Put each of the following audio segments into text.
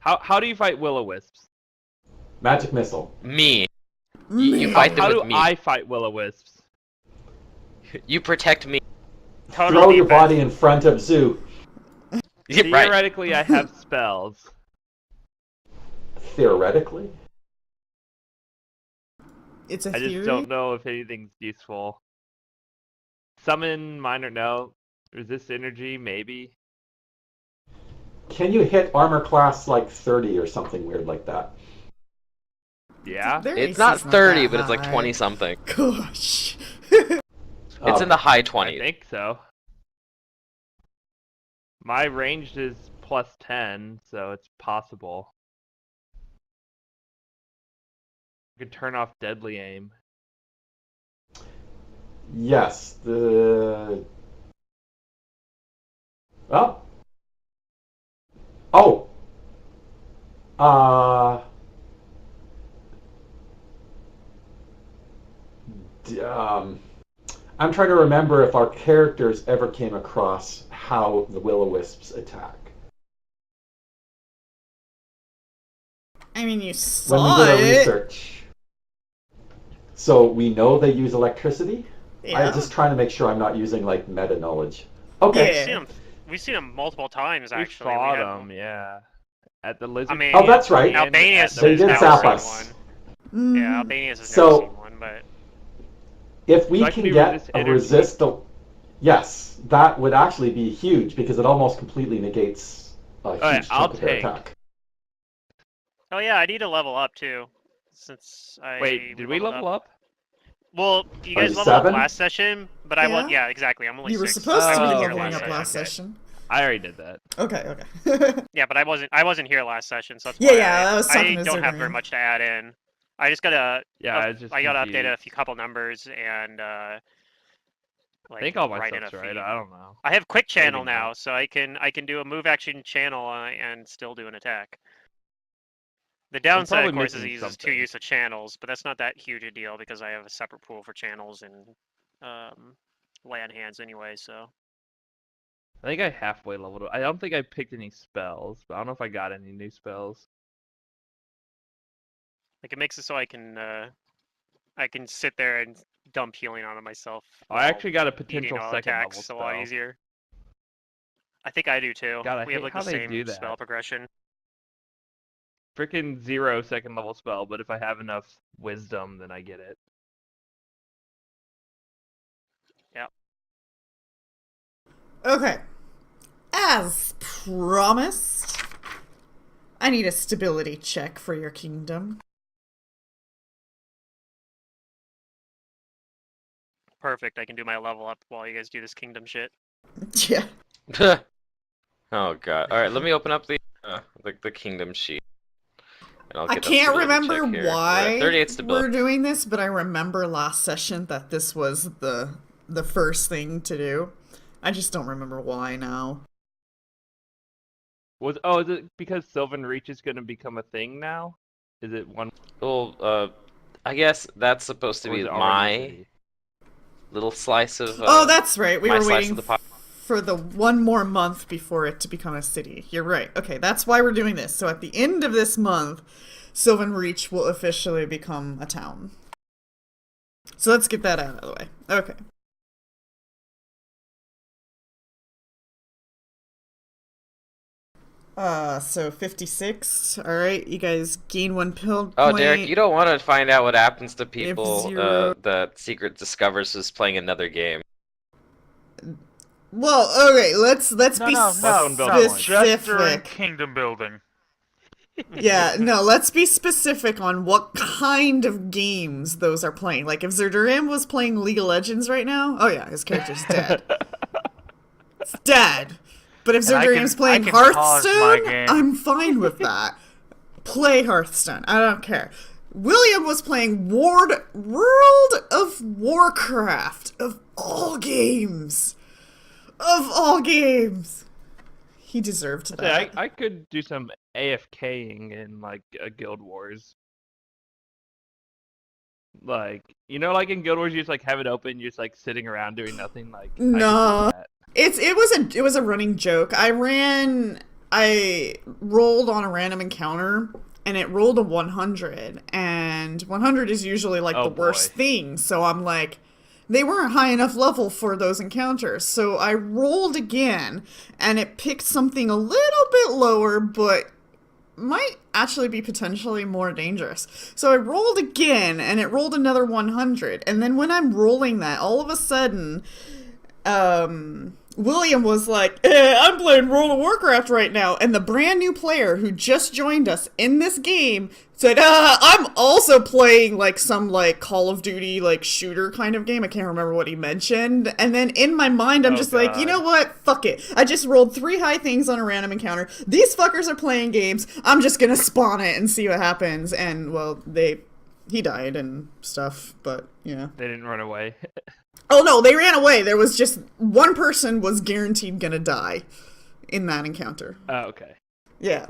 How do you fight will-o-wisps? Magic missile. Me. You fight them How with do me. I fight will-o-wisps? You protect me. Total Throw your defense. body in front of Zoo. Yeah, right. Theoretically, I have spells. Theoretically. It's a I theory. just don't know if anything's useful. Summon, minor, no. Resist energy, maybe. Can you hit armor class like 30 or something weird like that? Yeah. Their It's AC not is 30, that but it's like high. 20 something. Gosh. It's in the high I 20s. think so. My range is plus 10, so it's possible. I could turn off deadly aim. Yes. The. Oh. Oh. I'm trying to remember if our characters ever came across how the will-o-wisps attack. I mean, you When we saw did our it. research. So we know they use electricity? Yeah. I'm just trying to make sure I'm not using like meta knowledge. Okay. Yeah. We've seen them multiple times, We actually. We fought have- them, yeah. At the lizard. I mean, Oh, that's right. and Albania's at the They did never zap seen us. one. Yeah, Mhm. Albania's has So- never seen one, but If we So I can can get resist a energy. resist, yes, that would actually be huge because it almost completely negates a huge Alright, I'll chunk of their take. attack. oh yeah, I need to level up too. Since I Wait, did we level up? Well, you Are guys you leveled up 7? last session, but I was Yeah. yeah, exactly. I'm only You were 6. supposed I to be wasn't here leveling last up last session. session. I already did that. Okay, okay. Yeah, but I wasn't here last session, so that's Yeah, why yeah, I was talking I to don't have very Zergrian. much to add in. I just gotta Yeah, I was just I gotta update a confused. few couple numbers and I like think all my write in a stuff's right. feed. I don't know. I have quick channel Maybe not. now, so I can do a move action channel and still do an attack. The downside, probably of course, is missing it uses 2 something. use of channels, but that's not that huge a deal because I have a separate pool for channels and land hands anyway. So I think I halfway leveled up. I don't think I picked any spells, but I don't know if I got any new spells. like it makes it so I can sit there and dump healing onto myself. Oh, I while actually got a eating potential all second level attacks a lot spell. easier. I think I do too. God, I we have hate like how the they do same that. spell progression. Freaking 0 second level spell, but if I have enough wisdom, then I get it. Okay. As promised, I need a stability check for your kingdom. Perfect. I can do my level up while you guys do this kingdom shit. Yeah. Oh god. Alright, let me open up the kingdom sheet. And I'll I get that can't stability remember check here. We're at why 38 we're stability. doing this, but I remember last session that this was the first thing to do. I just don't remember why now. Is it because Sylvan Reach is going to become a thing now? Is it one? Well, I guess that's supposed to or is be it already a my city? little slice of. Oh, that's right. We my were slice waiting of the pie. for the one more month before it to become a city. You're right. Okay, that's why we're doing this. So at the end of this month, Sylvan Reach will officially become a town. So let's get that out of the way. Okay. So 56. All right, you guys gain 1 pill point. Oh, Derek, you don't want to find out what happens to people zero- that Secret discovers is playing another game. Well, okay, let's be no, Just during specific. kingdom building. Yeah, no, let's be specific on what kind of games those are playing. Like, if Zerduram was playing League of Legends right now, oh yeah, his character's dead. It's dead. But if And I Zerduram's can- playing I can pause my Hearthstone, game. I'm fine with that. Play Hearthstone. I don't care. William was playing World of Warcraft. Of all games. Of all games. He deserved that. I could do some AFKing in like a Guild Wars. Like, you know, like in Guild Wars, you just like have it open, you're just like sitting around doing nothing. Like, I could do No. that. It was a running joke. I ran I rolled on a random encounter, and it rolled a 100, and 100 is usually like Oh, the worst boy. thing, so I'm like, they weren't high enough level for those encounters, so I rolled again, and it picked something a little bit lower, but might actually be potentially more dangerous. So I rolled again, and it rolled another 100, and then when I'm rolling that, all of a sudden, William was like, I'm playing World of Warcraft right now, and the brand new player who just joined us in this game said, I'm also playing like some like Call of Duty like shooter kind of game. I can't remember what he mentioned. And then in my mind, I'm Oh, just like, you God. know what? Fuck it. I just rolled 3 high things on a random encounter. These fuckers are playing games. I'm just gonna spawn it and see what happens. And well, he died and stuff, but yeah. They didn't run away. Oh no, they ran away. There was just one person was guaranteed gonna die in that encounter. Oh, okay. Yeah.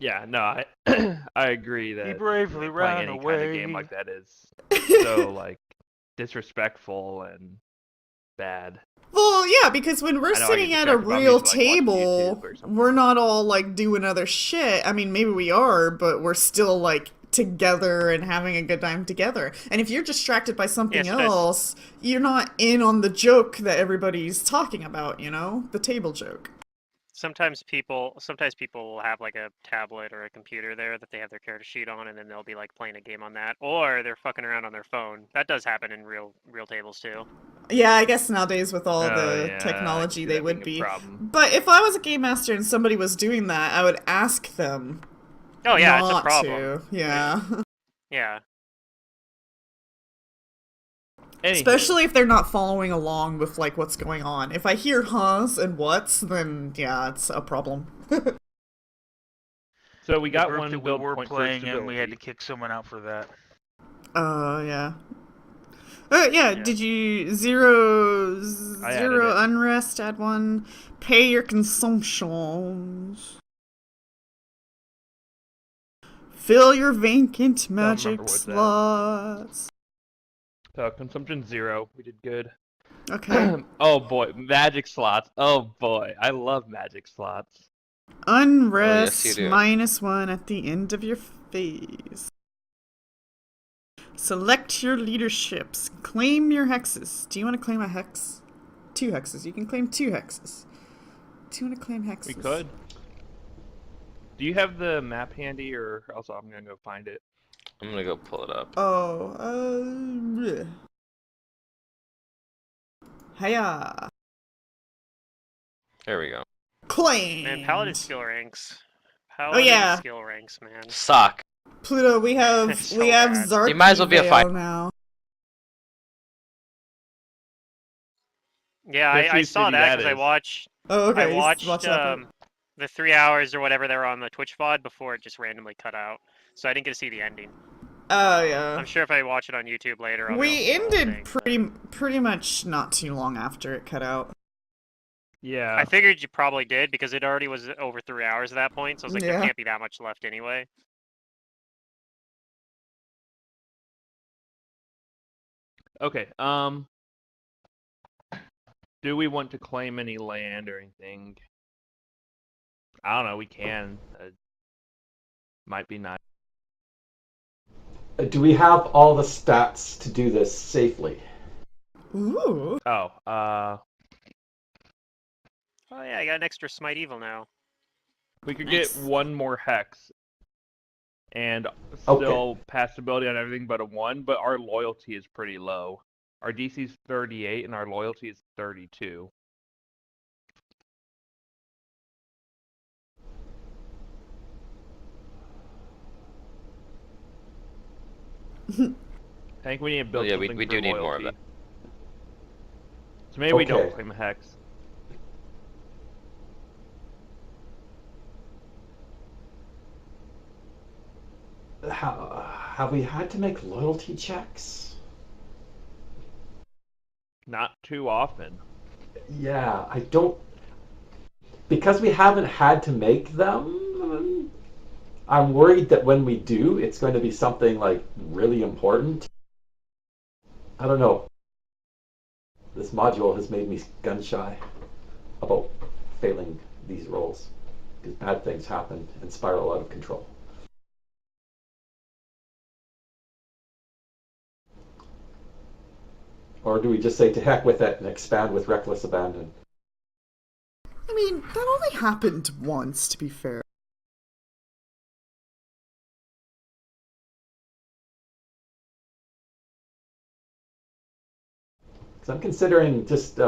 Yeah, no, I I agree that He bravely playing ran any kind away. of game like that is so like disrespectful and bad. Well, yeah, because when we're I know I sitting get at a distracted by real music, like, watching table, YouTube or something. we're not all like doing other shit. I mean, maybe we are, but we're still like together and having a good time together. And if you're distracted by something Yeah, sometimes- else, you're not in on the joke that everybody's talking about, you know? The table joke. Sometimes people will have like a tablet or a computer there that they have their character sheet on, and then they'll be like playing a game on that, or they're fucking around on their phone. That does happen in real tables too. Yeah, I guess nowadays with all Oh, the yeah, I technology, can see they that would being be. a problem. But if I was a game master and somebody was doing that, I would ask them. Oh yeah, it's a not problem. to. Yeah. Yeah. Anywho, Especially if they're not following along with like what's going on. If I hear huhs and whats, then yeah, it's a problem. so we The got group one that we build were point playing for and we had to stability. kick someone out for that. Yeah. Yeah, Yeah. did you I added zero it. unrest, add 1, pay your consumptions. Fill your vacant remember magic what's that. slots. So consumption 0. We did good. Okay. Oh boy, magic slots. Oh boy, I love magic slots. Unrest you do. -1 at the end of your phase. Select your leaderships. Claim your hexes. Do you want to claim a hex? 2 hexes. You can claim 2 hexes. Do you want to claim hexes? We could. Do you have the map handy, or else I'm gonna go find it? I'm gonna go pull it up. Oh, bleh. Hiya. There we go. Claim. Man, paladin skill ranks. yeah. Skill ranks, man. Suck. Pluto, we have It's so we have bad. Zarky You might as well be a Vale fighter. now. Yeah, Guess I whose saw city that that because I is? watched Oh, okay. I you watched watched that part. the 3 hours or whatever they were on the Twitch VOD before it just randomly cut out. So I didn't get to see the ending. Oh yeah. I'm sure if I watch it on YouTube later, I'll be We able to see the whole ended thing, but- pretty much not too long after it cut out. Yeah. I figured you probably did because it already was over 3 hours at that point. So I was like, Yeah. there can't be that much left anyway. Okay. Do we want to claim any land or anything? I don't know. We can. Might be nice. Do we have all the stats to do this safely? Ooh. Oh. Oh yeah, I got an extra Smite Evil now. We could Nice. get 1 more hex, and Okay. still pass ability on everything but a 1. But our loyalty is pretty low. Our DC is 38, and our loyalty is 32. I think we need to build Yeah, we something do for need more of loyalty. So maybe we don't Okay. claim a hex. Have we had to make loyalty checks? Not too often. Yeah, I don't. Because we haven't had to make them, I'm worried that when we do, it's going to be something like really important. I don't know. This module has made me gun shy about failing these rolls because bad things happen and spiral out of control. Or do we just say to heck with it and expand with reckless abandon? I mean, that only happened once, to be fair. Because I'm considering just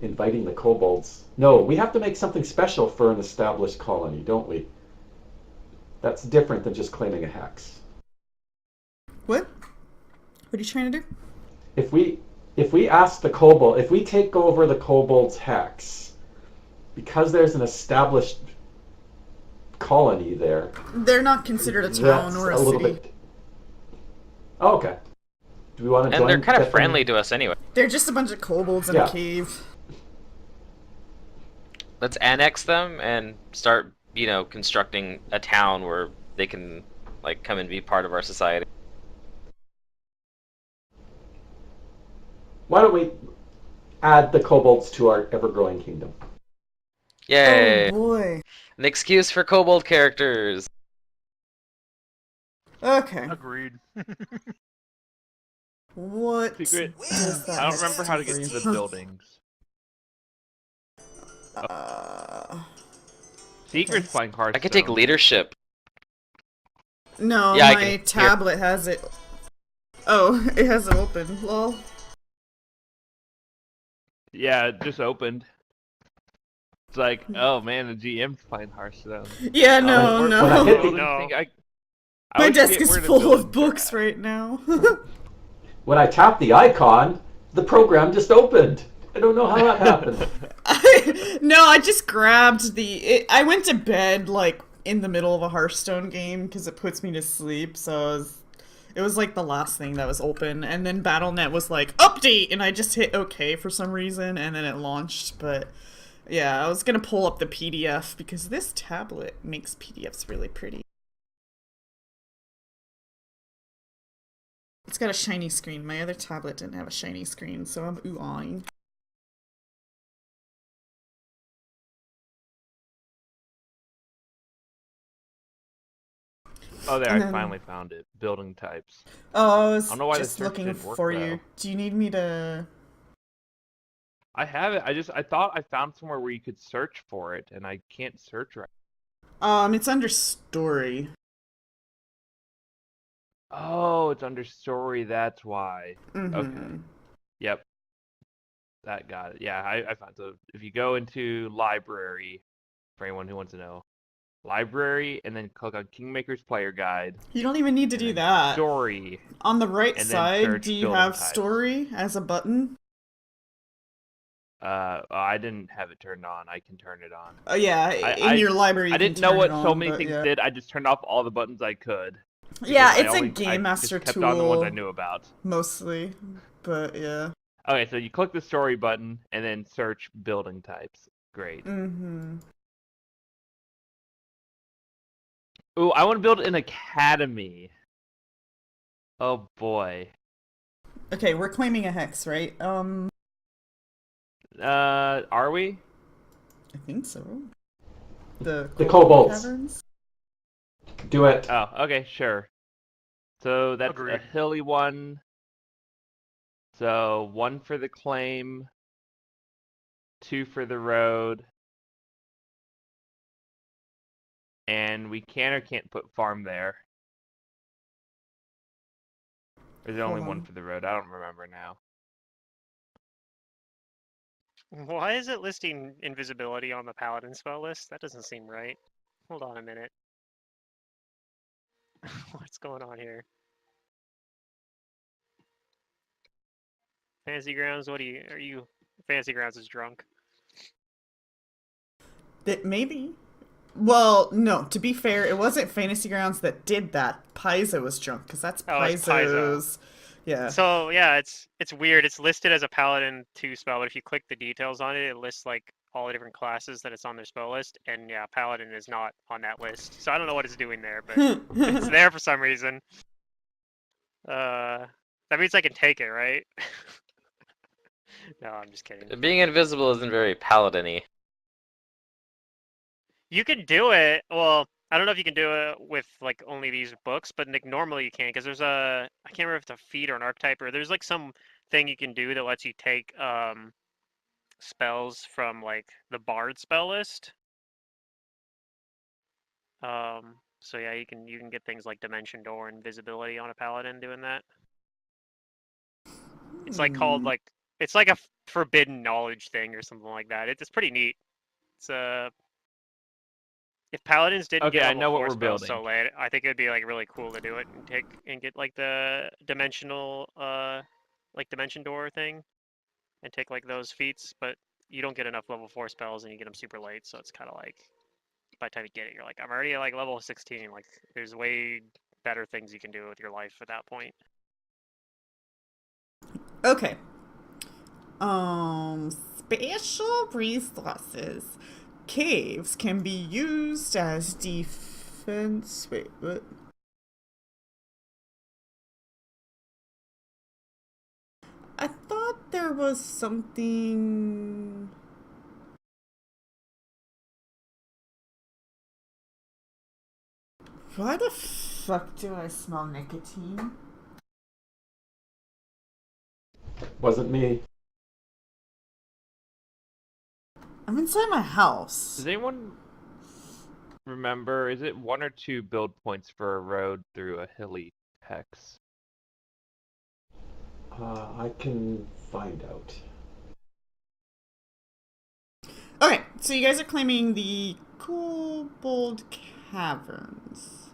inviting the kobolds. No, we have to make something special for an established colony, don't we? That's different than just claiming a hex. What? What are you trying to do? If we ask the kobold, if we take over the kobold's hex, because there's an established colony there, they're not considered a town or a city. Bit... Oh, okay. Do we want to join? And they're kind of friendly to us anyway. They're just a bunch of kobolds in a cave. Let's annex them and start, constructing a town where they can, come and be part of our society. Why don't we add the kobolds to our ever-growing kingdom? Yay! Oh boy. An excuse for kobold characters. Okay. Agreed. What Secret. does that I don't remember how to get to have the buildings. Secret's playing Hearthstone. I could take leadership. No, Yeah, my tablet has it. Oh, it has it open. Lol. Yeah, it just opened. It's like, oh man, the GM's playing Hearthstone. Yeah, no, when I hit the- no. I My always desk forget is where the full buildings of books are at. right now. When I tap the icon, the program just opened. I don't know how that happened. No, I just grabbed I went to bed, in the middle of a Hearthstone game, because it puts me to sleep, so it was the last thing that was open, and then Battle.net was like, update, and I just hit OK for some reason, and then it launched, but yeah, I was gonna pull up the PDF, because this tablet makes PDFs really pretty. It's got a shiny screen. My other tablet didn't have a shiny screen, so I'm ooh-ahing. Oh, there, I finally found it. Building types. Oh, I was don't know why the just search looking didn't work, for though. you. Do you need me to... I have it. I thought I found somewhere where you could search for it, and I can't search right. It's under story. Oh, it's under story. That's why. Mm-hmm. Okay. Yep. That got it. Yeah, I found it. So if you go into library, for anyone who wants to know, library, and then click on Kingmaker's player guide. You don't even need to do that. Story. On the right and then side, search do you building have types. story as a button? I didn't have it turned on. I can turn it on. Oh yeah, in your library you I didn't can know turn what it so on, many but things yeah. did. I just turned off all the buttons I could. Yeah, because it's a I game master just kept tool. on the ones I knew about. Mostly, but yeah. Okay, so you click the story button and then search building types. Great. Mm-hmm. Ooh, I want to build an academy. Oh boy. Okay, we're claiming a hex, right? Are we? I think so. The kobolds. Caverns? Do it. Oh, okay, sure. So that's Agreed. a hilly one. So 1 for the claim, 2 for the road, and we can or can't put farm there. Or is it only Hold 1 on. for the road? I don't remember now. Why is it listing invisibility on the paladin spell list? That doesn't seem right. Hold on a minute. What's going on here? Fantasy Grounds, are you... Fantasy Grounds is drunk. Maybe. Well, no, to be fair, it wasn't Fantasy Grounds that did that. Paizo was drunk, because that's Oh, it's Paizo. Paizo's... Yeah. So, yeah, it's weird. It's listed as a paladin 2 spell, but if you click the details on it, it lists, all the different classes that it's on their spell list, and, yeah, paladin is not on that list. So I don't know what it's doing there, but it's there for some reason. That means I can take it, right? No, I'm just kidding. Being invisible isn't very paladin-y. You can do it. Well, I don't know if you can do it with like only these books, but like normally you can because there's I can't remember if it's a feat or an archetype or there's like some thing you can do that lets you take spells from like the bard spell list. So yeah, you can get things like Dimension Door and Invisibility on a paladin doing that. It's like called like it's like a forbidden knowledge thing or something like that. It's pretty neat. It's if paladins didn't Okay, get I level know what 4 we're spells building. so late, I think it'd be like really cool to do it and get like the dimensional like Dimension Door thing and take like those feats, but you don't get enough level 4 spells and you get them super late, so it's kind of like by the time you get it, you're like, I'm already at like level 16. Like, there's way better things you can do with your life at that point. Okay. Special resources. Caves can be used as defense. Wait, what? I thought there was something. Why the fuck do I smell nicotine? Wasn't me. I'm inside my house. Does anyone remember? Is it 1 or 2 build points for a road through a hilly hex? I can find out. Okay, so you guys are claiming the Kobold Caverns.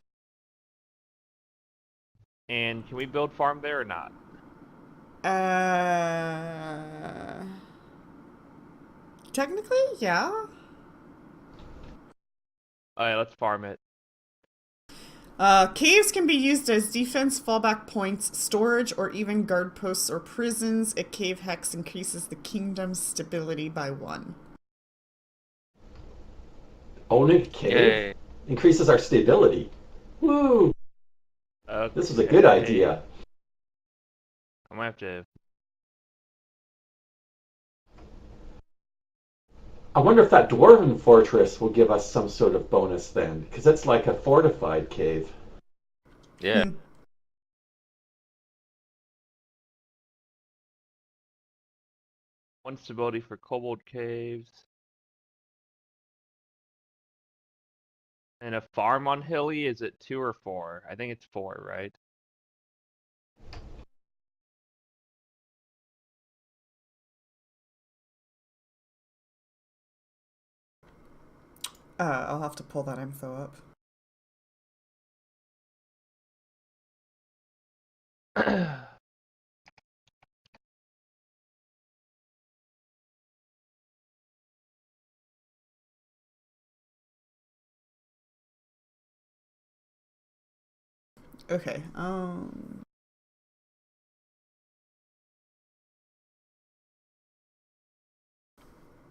And can we build farm there or not? Technically, yeah. Alright, let's farm it. Caves can be used as defense, fallback points, storage, or even guard posts or prisons. A cave hex increases the kingdom's stability by 1. Owning a cave Yay. increases our stability. Woo! Okay. This was a good idea. I might have to. I wonder if that dwarven fortress will give us some sort of bonus then, because it's like a fortified cave. Yeah. One stability for kobold caves. And a farm on hilly, is it 2 or 4? I think it's 4, right? I'll have to pull that info up. Okay,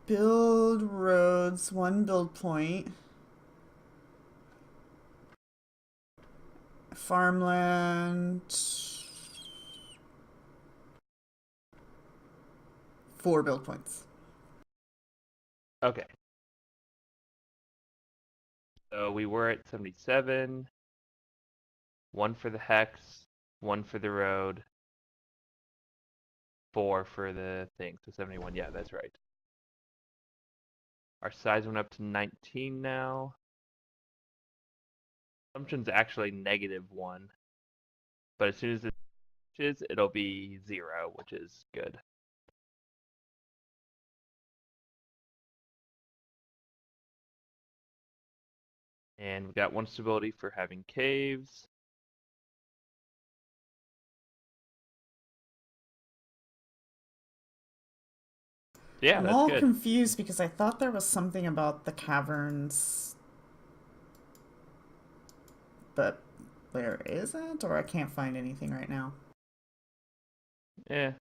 build roads, 1 build point. Farmland, 4 build points. Okay. So we were at 77. 1 for the hex, 1 for the road, 4 for the thing. So 71. Yeah, that's right. Our size went up to 19 now. Assumption's actually -1. But as soon as it reaches, it'll be 0, which is good. And we've got 1 stability for having caves. Yeah, I'm that's all good. confused because I thought there was something about the caverns, but there isn't, or I can't find anything right now. Yeah.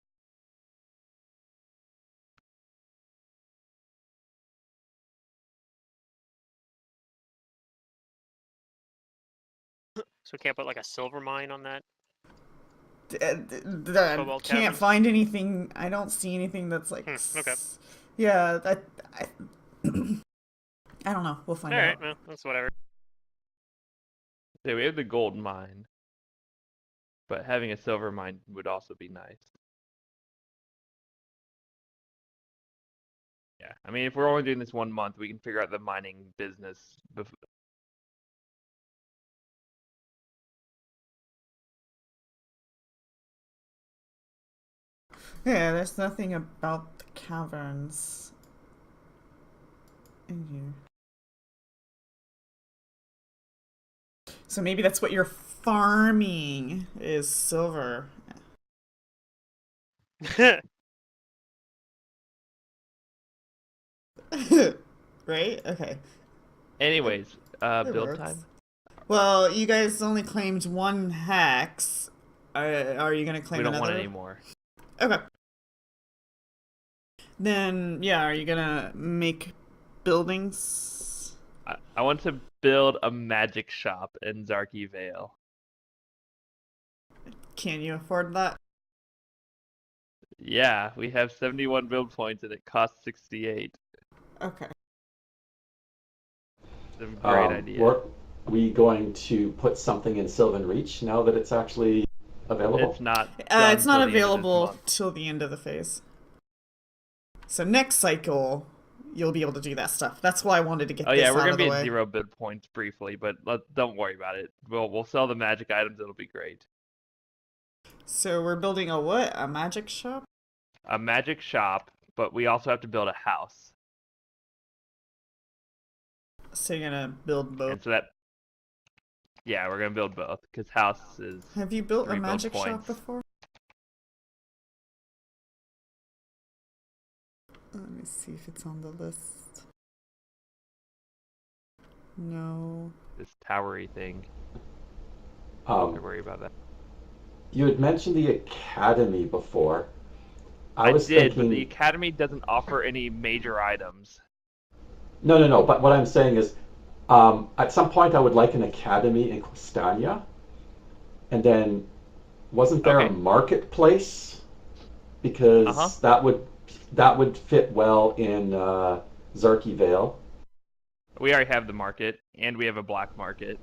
So we can't put like a silver mine on that. Cobalt can't Cavern? find anything. I don't see anything that's like. Okay. Yeah, I I don't know. We'll find All out. right, well, that's whatever. Yeah, we have the gold mine, but having a silver mine would also be nice. Yeah, I mean, if we're only doing this 1 month, we can figure out the mining business. Yeah, there's nothing about the caverns in here. So maybe that's what you're farming is silver. Right? Okay. Anyways, It build works. time. Well, you guys only claimed 1 hex. Are you gonna claim We don't another? want any more. Okay. Then, yeah, are you gonna make buildings? I want to build a magic shop in Zarky Vale. Can you afford that? Yeah, we have 71 build points and it costs 68. Okay. It's a great idea. Are we going to put something in Sylvan Reach now that it's actually available? It's not. It's not done till the end of this available month. till the end of the phase. So next cycle, you'll be able to do that stuff. That's why I wanted to get Oh this yeah, out we're gonna of the be way. at 0 build points briefly, but don't worry about it. We'll sell the magic items. It'll be great. So we're building a what? A magic shop? A magic shop, but we also have to build a house. So you're gonna build both. And so that, yeah, we're gonna build both because house is. Have you built a 3 build magic shop points. before? Let me see if it's on the list. No. This towery thing. Don't Um, worry about that. you had mentioned the academy before. I was did, thinking... but the academy doesn't offer any major items. No. But what I'm saying is, at some point I would like an academy in Quistania, and then wasn't there a Okay. marketplace? Because Uh-huh. that would fit well in Zarky Vale. We already have the market, and we have a black market.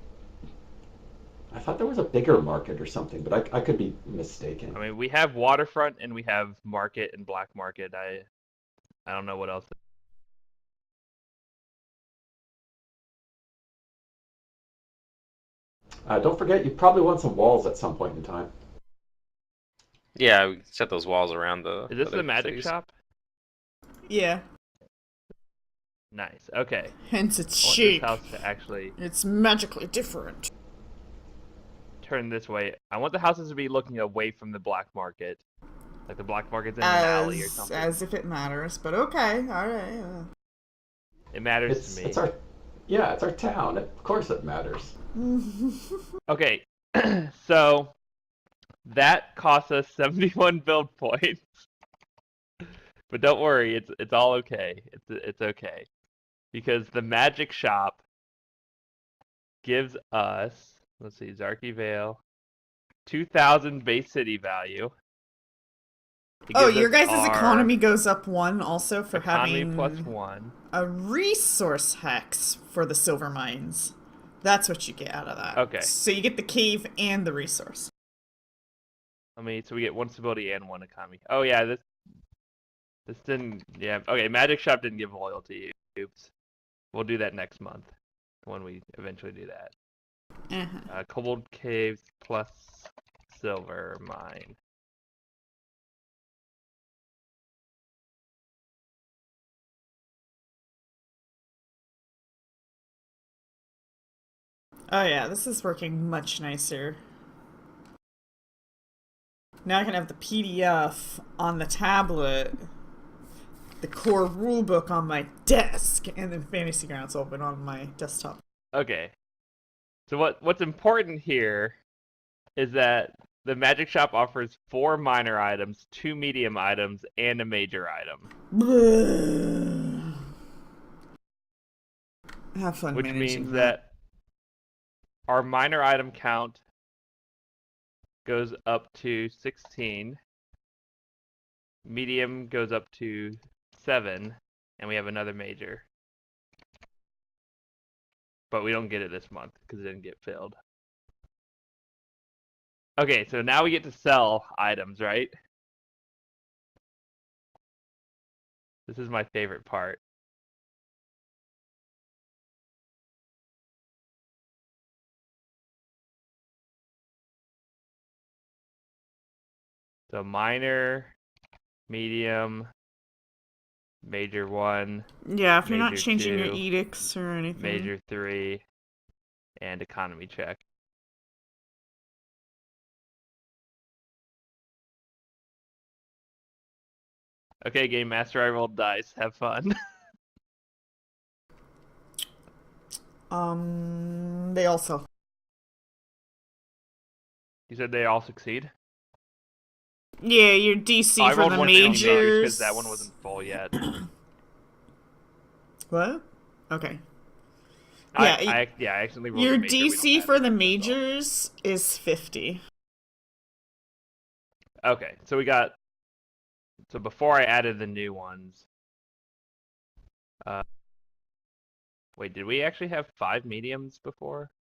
I thought there was a bigger market or something, but I could be mistaken. I mean, we have waterfront and we have market and black market. I don't know what else. Don't forget, you probably want some walls at some point in time. Yeah, we set those walls around the. Is this other the magic cities. shop? Yeah. Nice. Okay. Hence it's I want cheap. this house to actually It's magically different. turn this way. I want the houses to be looking away from the black market. Like the black market's in an alley or something. As if it matters, but okay, alright. It matters It's to me. it's our town. Of course it matters. Okay. So that costs us 71 build points. But don't worry, it's all okay. It's okay. Because the magic shop gives us, let's see, Zarky Vale, 2,000 base city value. It Oh, gives your us guys' our economy goes up 1 also for economy having +1. a resource hex for the silver mines. That's what you get out of that. Okay. So you get the cave and the resource. So we get 1 stability and 1 economy. Oh yeah, this didn't. Yeah. Okay, magic shop didn't give loyalty. Oops. We'll do that next month when we eventually do that. Uh-huh. Cobalt caves plus silver mine. Oh yeah, this is working much nicer. Now I can have the PDF on the tablet, the core rulebook on my desk, and then Fantasy Grounds open on my desktop. Okay. So what's important here is that the magic shop offers 4 minor items, 2 medium items, and a major item. Have fun Which managing means that our minor item count goes up to 16. Medium goes up to 7, and we have another major. But we don't get it this month because it didn't get filled. Okay, so now we get to sell items, right? This is my favorite part. So minor, medium, major 1, Yeah, if you're not Major changing your 2, edicts or anything. major 3, and economy check. Okay, Game Master, I rolled dice. Have fun. They also. You said they all succeed? Yeah, your DC Oh, I for rolled the one majors majors. because that one wasn't full yet. What? Okay. I accidentally rolled Your a major. We don't DC have for it, the that's all. majors is 50. Okay, so we got. So before I added the new ones. Wait, did we actually have 5 mediums before?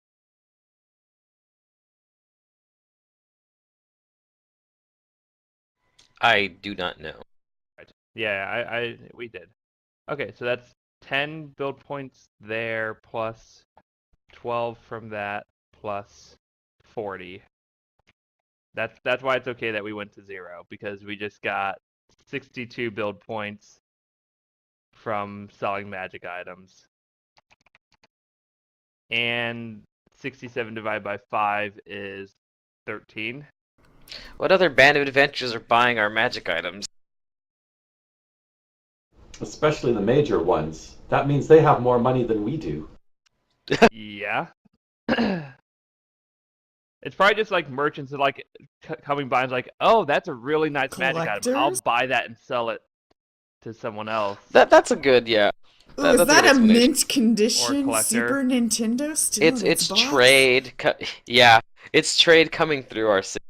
I do not know. Right. Yeah, we did. Okay, so that's 10 build points there plus 12 from that plus 40. That's why it's okay that we went to 0 because we just got 62 build points from selling magic items. And 67 divided by 5 is 13. What other band of adventurers are buying our magic items? Especially the major ones. That means they have more money than we do. Yeah. It's probably just like merchants that like coming by and like, oh, that's a really nice magic item. I'll Collectors? buy that and sell it to someone else. That's a good, yeah. Ooh, is That's that good a explanation. mint condition collector. Super Nintendo still in It's box? trade. Yeah, it's trade coming through our city.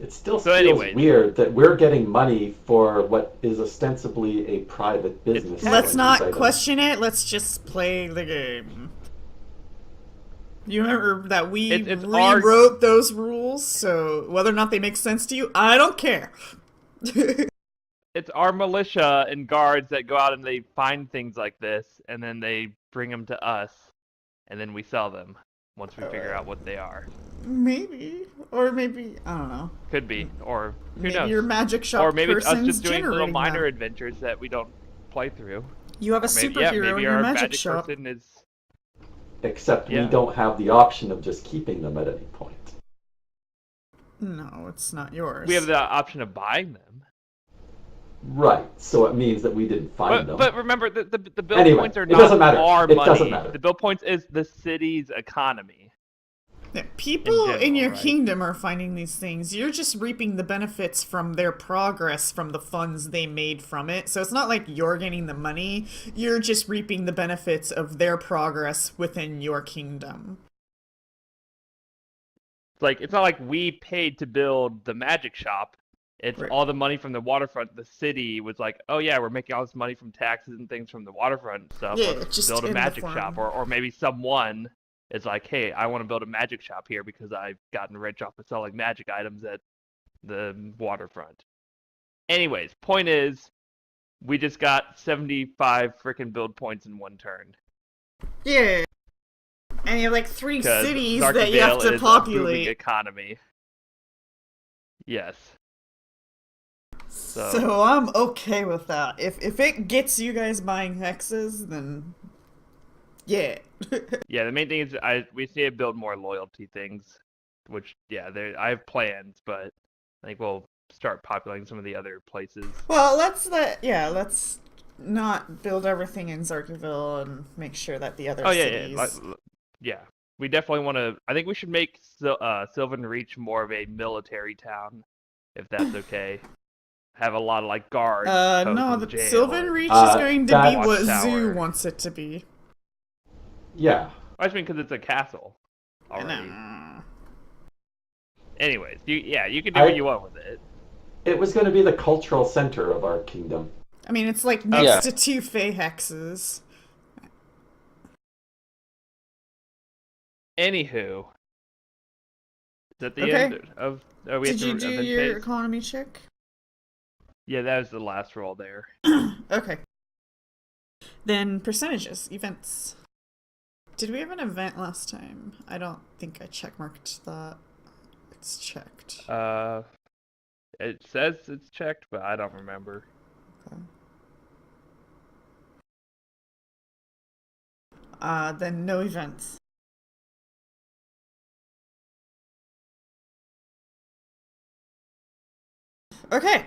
It still So feels anyways. weird that we're getting money for what is ostensibly a private business. Let's selling not these items. question it. Let's just play the game. You remember that we It's our- rewrote those rules, so whether or not they make sense to you, I don't care. It's our militia and guards that go out and they find things like this and then they bring them to us and then we sell them once we figure out what they are. Maybe. Or maybe, I don't know. Could be, or who Maybe knows? your magic shop Or maybe it's us person's just doing little generating minor them. adventures that we don't play through. You have a Or maybe, superhero in maybe your our magic shop. person is. Except Yeah. we don't have the option of just keeping them at any point. No, it's not yours. We have the option of buying them. Right, so it means that we didn't find them. But remember, the build Anyway, points are it not doesn't matter. our It money. doesn't matter. The build points is the city's economy. Yeah, people in general, your right? kingdom are finding these things. You're just reaping the benefits from their progress from the funds they made from it. So it's not like you're getting the money. You're just reaping the benefits of their progress within your kingdom. It's not like we paid to build the magic shop. It's Right. all the money from the waterfront. The city was like, oh yeah, we're making all this money from taxes and things from the waterfront stuff. Yeah, Let's just build a in the magic form. shop. Or maybe someone is like, hey, I want to build a magic shop here because I've gotten rich off of selling magic items at the waterfront. Anyways, point is, we just got 75 freaking build points in one turn. Yeah. And you have like 3 Because cities that you have Zarkavale to is a booming populate. economy. Yes. So I'm okay with that. If it gets you guys buying hexes, then yeah. Yeah, the main thing is we need to build more loyalty things, which I have plans, but I think we'll start populating some of the other places. Well, let's not build everything in Zarkaville and make sure that the other cities. Yeah. We definitely want to. I think we should make Sylvan Reach more of a military town, if that's okay. Have a lot of like guards. No, posts the and jail Sylvan and- Reach is going to be that- what Zoo Watchtower. wants it to be. Yeah. I just mean because it's a castle already. No. Anyways, you can do what you want with it. It was going to be the cultural center of our kingdom. I mean, it's like next to two Fey hexes. Anywho, is that the end of? Oh, we Did have you to do event your phase? economy check? Yeah, that was the last roll there. Okay. Then percentages, events. Did we have an event last time? I don't think I checkmarked that. It's checked. It says it's checked, but I don't remember. Okay. Then no events. Okay.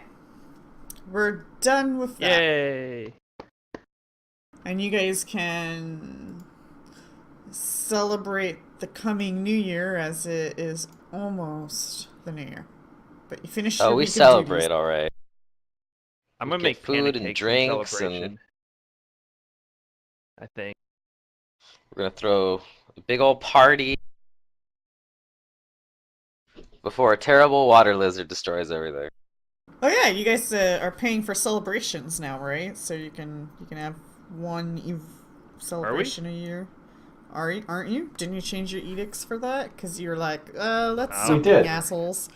We're done with that. Yay! And you guys can celebrate the coming New Year as it is almost the New Year. But you finish your Oh, we week of celebrate, duties. all right. I'm We gonna get make food and pancakes drinks, in celebration. I think. We're gonna throw a big old party before a terrible water lizard destroys everything. Oh yeah, you guys are paying for celebrations now, right? So you can have one celebration a year. Aren't you? Didn't you change your edicts for that? Because you're like, let's We stop did. being assholes.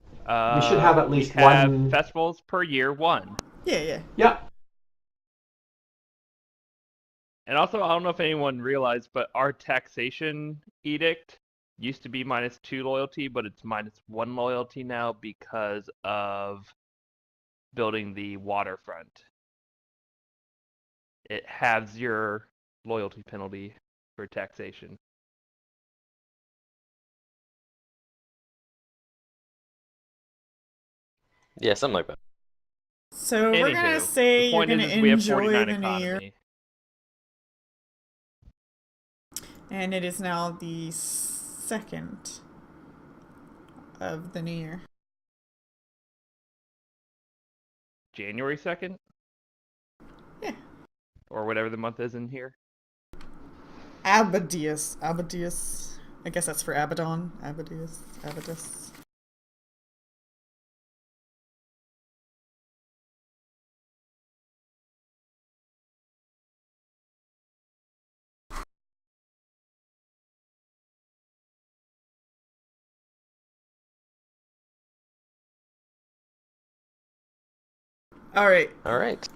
We should have at least we have one festivals per year, one. Yeah. Yeah. And also, I don't know if anyone realized, but our taxation edict used to be -2 loyalty, but it's -1 loyalty now because of building the waterfront. It halves your loyalty penalty for taxation. Yeah, something like that. So we're gonna say the you're point gonna is we have enjoy 49 the New Year. economy. And it is now the 2nd of the New Year. January 2nd? Yeah. Or whatever the month is in here. Abadius. I guess that's for Abaddon. Abadus. All right. All right.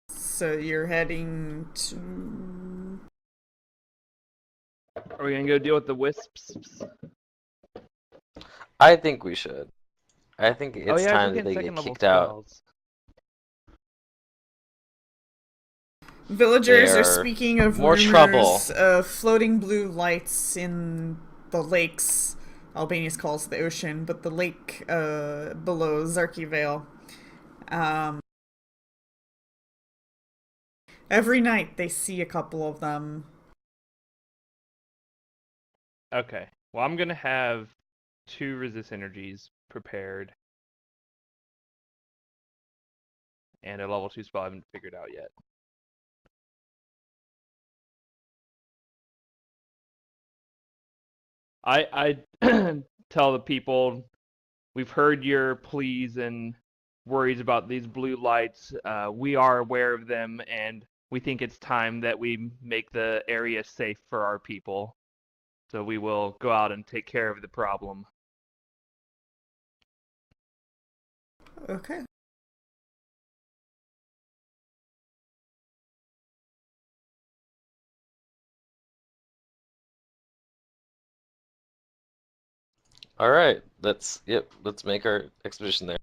So you're heading to. Are we gonna go deal with the wisps? I think we should. I think it's oh yeah, time we're that getting they second get level kicked out. spells. Villagers They are are speaking of more rumors trouble. of floating blue lights in the lakes. Albanius calls the ocean, but the lake below Zarki Vale. Every night they see a couple of them. Okay. Well, I'm gonna have 2 resist energies prepared. And a level 2 spell I haven't figured out yet. I tell the people, we've heard your pleas and worries about these blue lights. We are aware of them, and we think it's time that we make the area safe for our people. So we will go out and take care of the problem. Okay. All right, let's make our expedition there.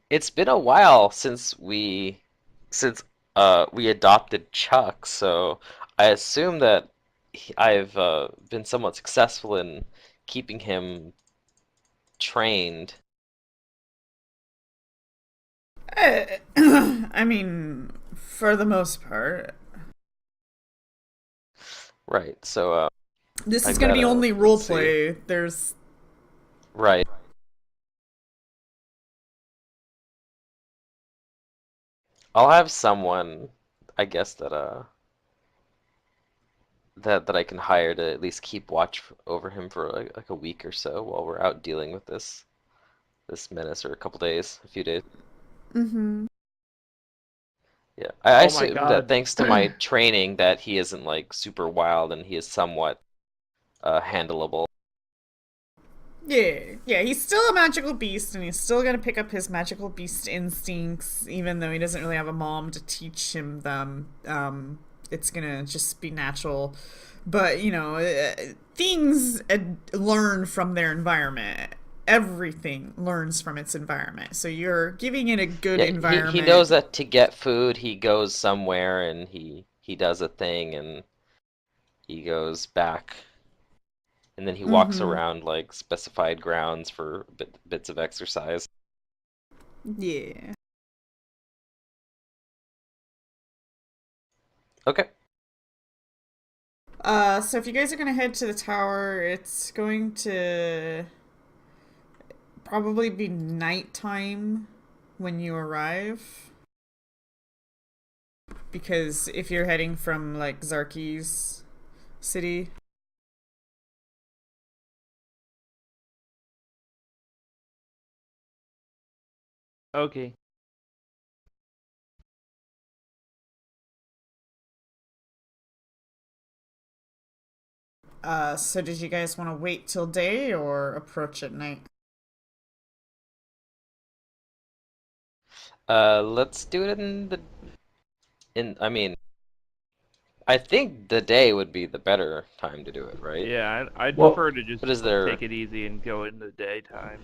It's been a while since we adopted Chuck, so I assume that I've been somewhat successful in keeping him trained. I mean, for the most part. Right. So This I is going to be gotta- only let's see. roleplay. There's. right. I'll have someone, I guess that I can hire to at least keep watch over him for like a week or so while we're out dealing with this menace, or a few days. Mm-hmm. Yeah, I Oh my assume that God. thanks to my training that he isn't like super wild and he is somewhat handleable. Yeah, he's still a magical beast, and he's still gonna pick up his magical beast instincts, even though he doesn't really have a mom to teach him them. It's gonna just be natural. But, things learn from their environment. Everything learns from its environment. So you're giving it a good Yeah, environment. he knows that to get food, he goes somewhere and he does a thing and he goes back. And then he walks around like specified grounds for bits of exercise. Yeah. Okay. So if you guys are gonna head to the tower, it's going to probably be nighttime when you arrive. Because if you're heading from like Zarki's city. Okay. So did you guys want to wait till day or approach at night? Let's do it I mean, I think the day would be the better time to do it, right? Yeah, I'd Well, prefer to just But is there take it easy and go in the daytime.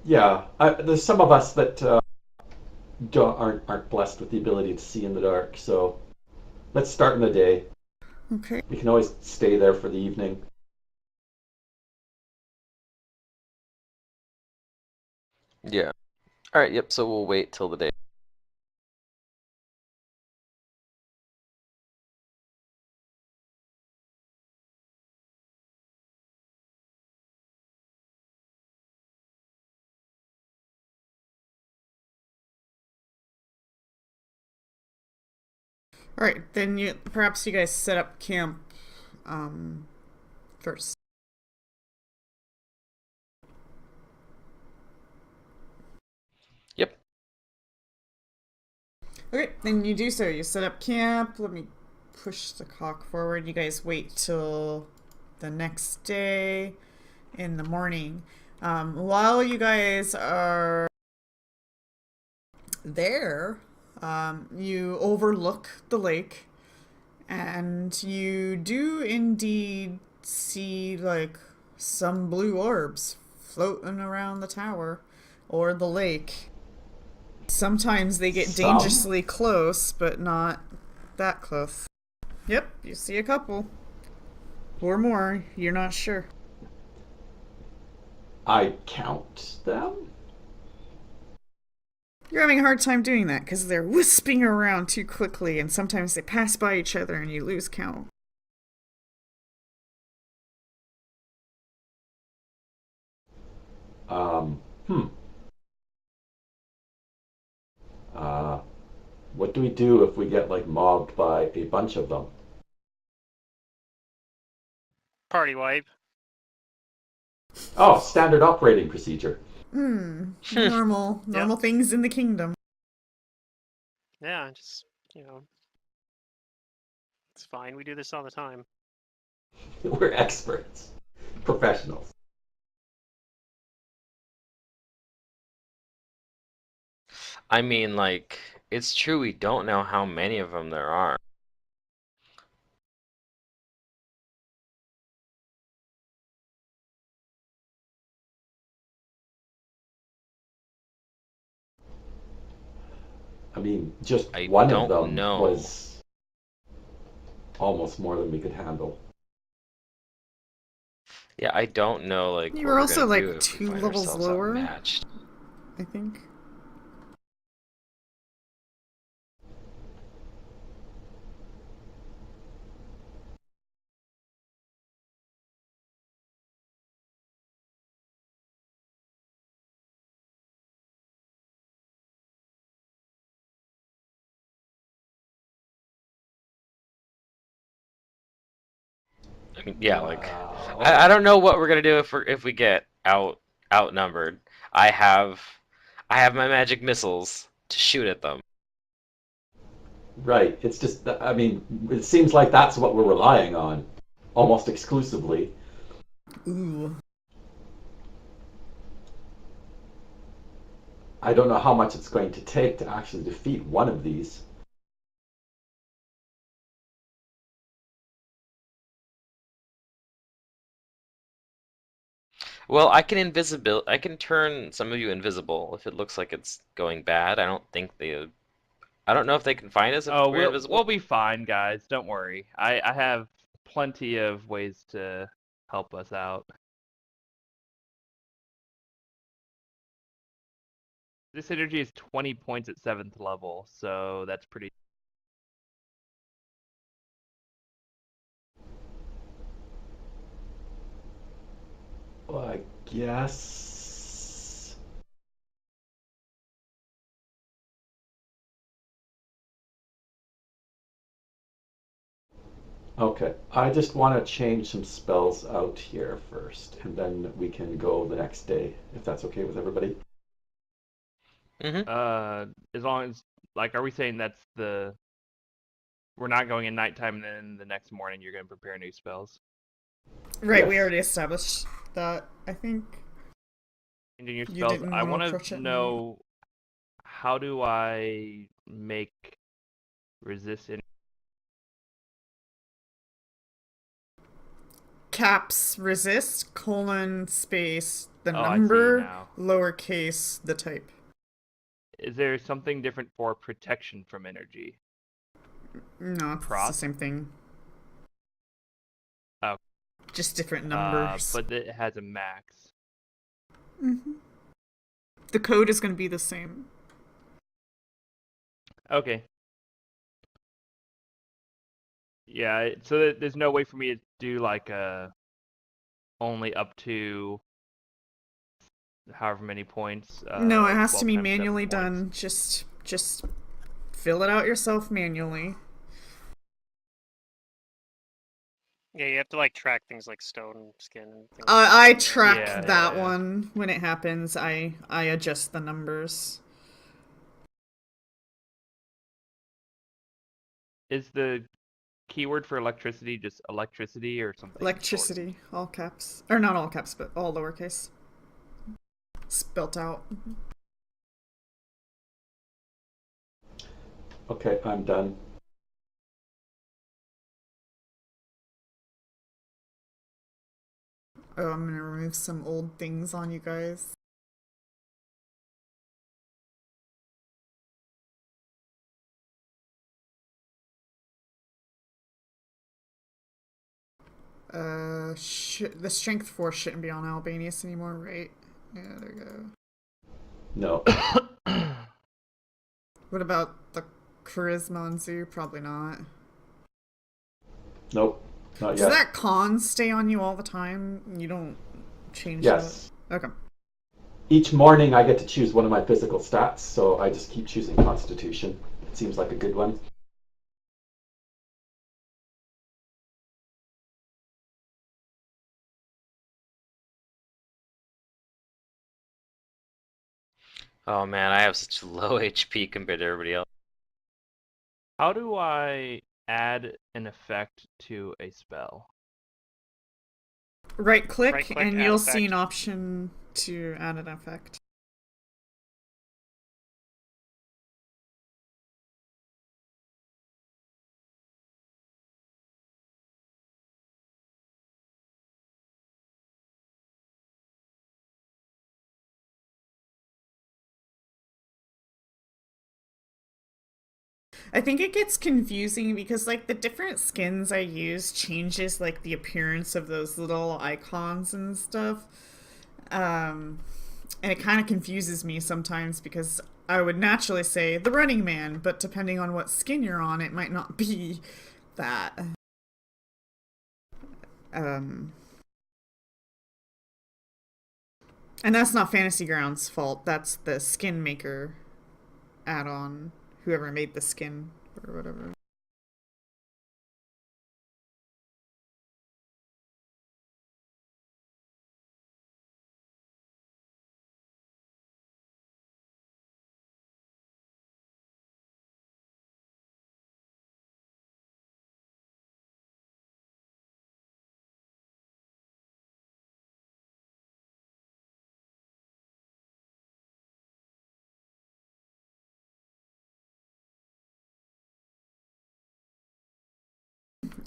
Yeah, there's some of us that aren't blessed with the ability to see in the dark. So let's start in the day. Okay. We can always stay there for the evening. Yeah. All right, yep, so we'll wait till the day. All right, then perhaps you guys set up camp first. Yep. Okay, then you do so. You set up camp. Let me push the clock forward. You guys wait till the next day in the morning. While you guys are there, you overlook the lake, and you do indeed see like some blue orbs floating around the tower or the lake. Sometimes they get Some? dangerously close, but not that close. Yep, you see a couple. Or more, you're not sure. I count them? You're having a hard time doing that because they're wisping around too quickly, and sometimes they pass by each other and you lose count. Um, hmm. What do we do if we get like mobbed by a bunch of them? Party wipe. Oh, standard operating procedure. Normal things in the kingdom. Yeah, just, it's fine. We do this all the time. We're experts, professionals. I mean, like, it's true we don't know how many of them there are. I mean, just I one of don't them know. was almost more than we could handle. Yeah, I don't know, like, You what were we're also gonna like do if we 2 find levels ourselves lower, outmatched. I think. Yeah, like Wow. I don't know what we're gonna do if we get outnumbered. I have my magic missiles to shoot at them. Right. It's just, I mean, it seems like that's what we're relying on, almost exclusively. Ooh. I don't know how much it's going to take to actually defeat one of these. Well, I can turn some of you invisible if it looks like it's going bad. I don't know if they can find us if Oh, we're we'll invisible. be fine, guys. Don't worry. I have plenty of ways to help us out. This energy is 20 points at 7th level, so that's pretty. Well, I guess. Okay, I just want to change some spells out here first, and then we can go the next day, if that's okay with everybody. As long as, like, are we saying that's the. We're not going in nighttime, and then the next morning you're going to prepare new spells? Right, we Yes. already established that, I think. Changing your You spells. didn't I want to want approach to it. know, how do I make resist Caps resist, colon, space, the Oh, I see number, now. lowercase, the type. Is there something different for protection from energy? No, it's the Cross? same thing. Oh. Just different numbers. But it has a max. Mm-hmm. The code is going to be the same. Okay. Yeah, so there's no way for me to do like only up to however many points. No, it has 12 to be times 7 manually points. done. Just fill it out yourself manually. Yeah, you have to like track things like stone, skin, and things. I track Yeah, that yeah. one when it happens. I adjust the numbers. Is the keyword for electricity just electricity or something? Electricity, all caps. Or not all caps, but all lowercase. Spelt out. Okay, I'm done. Oh, I'm gonna remove some old things on you guys. The strength 4 shouldn't be on Albanius anymore, right? Yeah, there you go. No. What about the charisma on Zoo? Probably not. Nope. Not Does yet. that con stay on you all the time? You don't change Yes. that? Okay. Each morning I get to choose one of my physical stats, so I just keep choosing Constitution. It seems like a good one. Oh man, I have such low HP compared to everybody else. How do I add an effect to a spell? Right click, Right-click, and add you'll effect. see an option to add an effect. I think it gets confusing because like the different skins I use changes like the appearance of those little icons and stuff. And it kind of confuses me sometimes because I would naturally say the Running Man, but depending on what skin you're on, it might not be that. And that's not Fantasy Grounds' fault. That's the Skin Maker add-on. Whoever made the skin or whatever.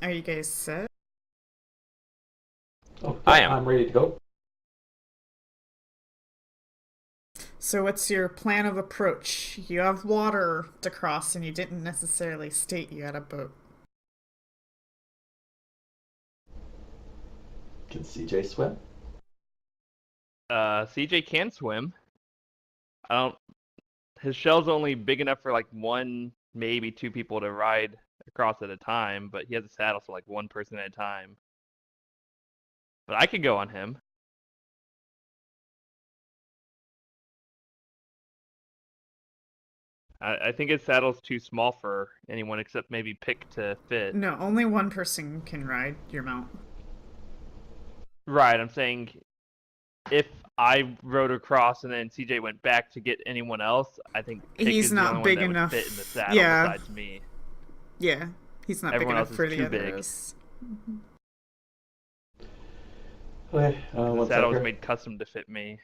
Are you guys set? Oh, I yeah, am. I'm ready to go. So what's your plan of approach? You have water to cross and you didn't necessarily state you had a boat. Can CJ swim? CJ can swim. I don't. His shell's only big enough for like one, maybe two people to ride across at a time, but he has a saddle for like one person at a time. But I could go on him. I think his saddle's too small for anyone except maybe Pick to fit. No, only one person can ride your mount. Right, I'm saying if I rode across and then CJ went back to get anyone else, I think Pick He's is not the only big one that enough. would fit in the saddle Yeah. besides me. Yeah, he's not Everyone big else enough is for the too big. others. Okay, The one saddle was second. made custom to fit me.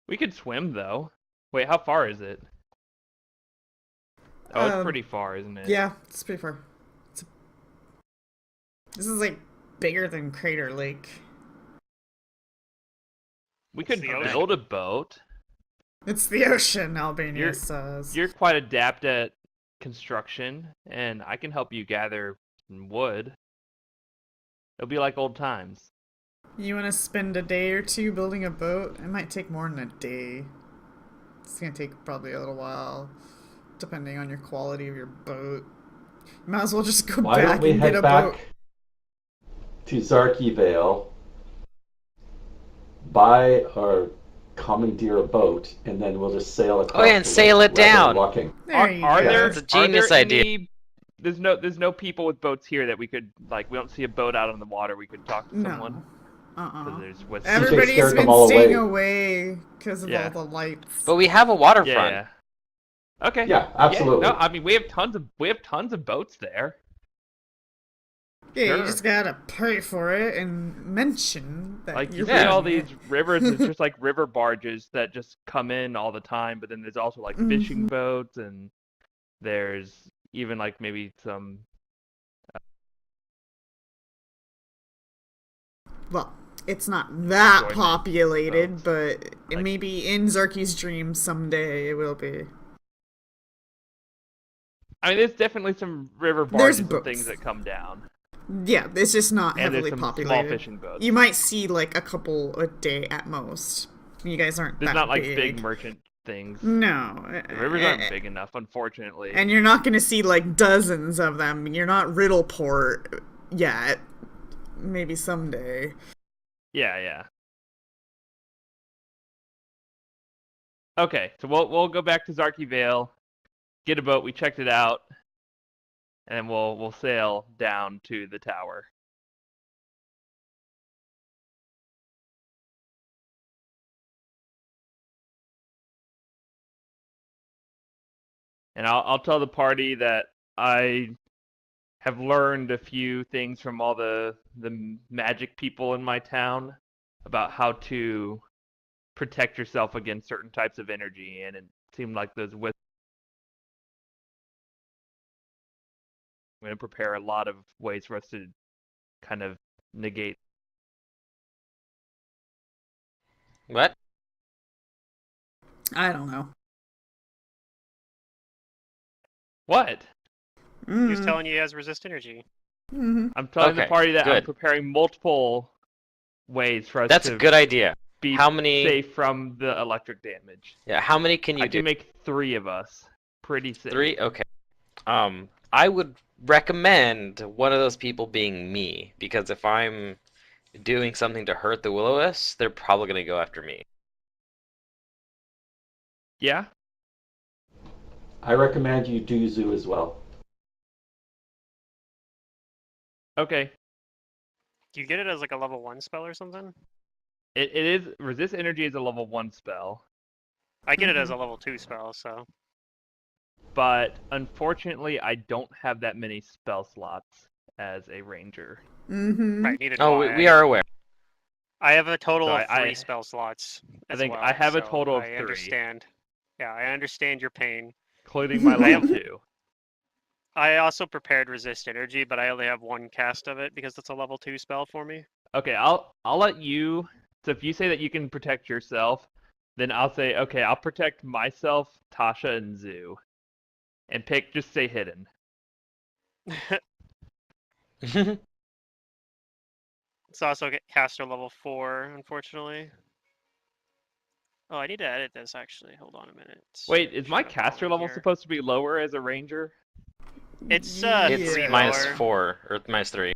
We could swim though. Wait, how far is it? Oh, it's pretty far, isn't it? Yeah, it's pretty far. This is like bigger than Crater Lake. We could the ocean. build a boat. It's the ocean, Albania You're- says. You're quite adept at construction, and I can help you gather wood. It'll be like old times. You want to spend a day or two building a boat? It might take more than a day. It's gonna take probably a little while, depending on your quality of your boat. You might as well just go Why back don't we and get head a back boat. to Zarky Vale, buy or commandeer a boat, and then we'll just sail across. Oh, yeah, and the sail lake it rather than down. Walking. There you Are go. there? It's a genius are there idea. any- There's no people with boats here that we could like. We don't see a boat out on the water. We could talk to someone. No. Because there's with Everybody's scared been them all staying away. away because of Yeah. all the lights. But we have a waterfront. Yeah. Okay. Yeah, absolutely. No, I mean we have tons of boats there. Yeah, Sure. you just gotta pay for it and mention that Like you you're see paying all it. these rivers, it's just like river barges that just come in all the time. But then there's also like fishing boats, and there's even like maybe some. Well, it's not that Enjoyment populated, boats. but Like- maybe in Zarky's dream someday it will be. I mean, there's definitely some river There's barges and boats. things that come down, Yeah, it's just not and there's heavily some populated. small fishing boats. You might see like a couple a day at most. You guys aren't There's that not like big. big merchant things. No. The rivers aren't big enough, unfortunately. And you're not going to see like dozens of them. You're not Riddleport yet. Maybe someday. Yeah. Okay, so we'll go back to Zarky Vale, get a boat. We checked it out, and then we'll sail down to the tower. And I'll tell the party that I have learned a few things from all the magic people in my town about how to protect yourself against certain types of energy, and it seemed like those with I'm going to prepare a lot of ways for us to kind of negate. What? I don't know. What? He was Mm. telling you he has resist energy. Mm-hmm. I'm telling the Okay, party that I'm good. preparing multiple ways for us That's to a good idea. be How many- safe from the electric damage. Yeah, how many can you I do? can make 3 of us pretty safe. 3? Okay. I would recommend one of those people being me, because if I'm doing something to hurt the Will-O-Wisps, they're probably going to go after me. Yeah? I recommend you do Zoo as well. Okay. Do you get it as like a level 1 spell or something? It is resist energy is a level 1 spell, I get it as a level 2 spell, so. but unfortunately I don't have that many spell slots as a ranger. Mm-hmm. Right, neither do Oh, I. we are aware. I have a total So of I- 3 spell slots. I As think well, I have a so total of I 3. understand. Yeah, I understand your pain. including my level 2. I also prepared resist energy, but I only have one cast of it because it's a level 2 spell for me. Okay, I'll let you. So if you say that you can protect yourself, then I'll say, okay, I'll protect myself, Tasha, and Zoo, and just stay hidden. It's also caster level 4, unfortunately. Oh, I need to edit this actually. Hold on a minute. Wait, is my Should have caster gone level here. supposed to be lower as a ranger? It's It's 3 minus lower. 4 or minus 3.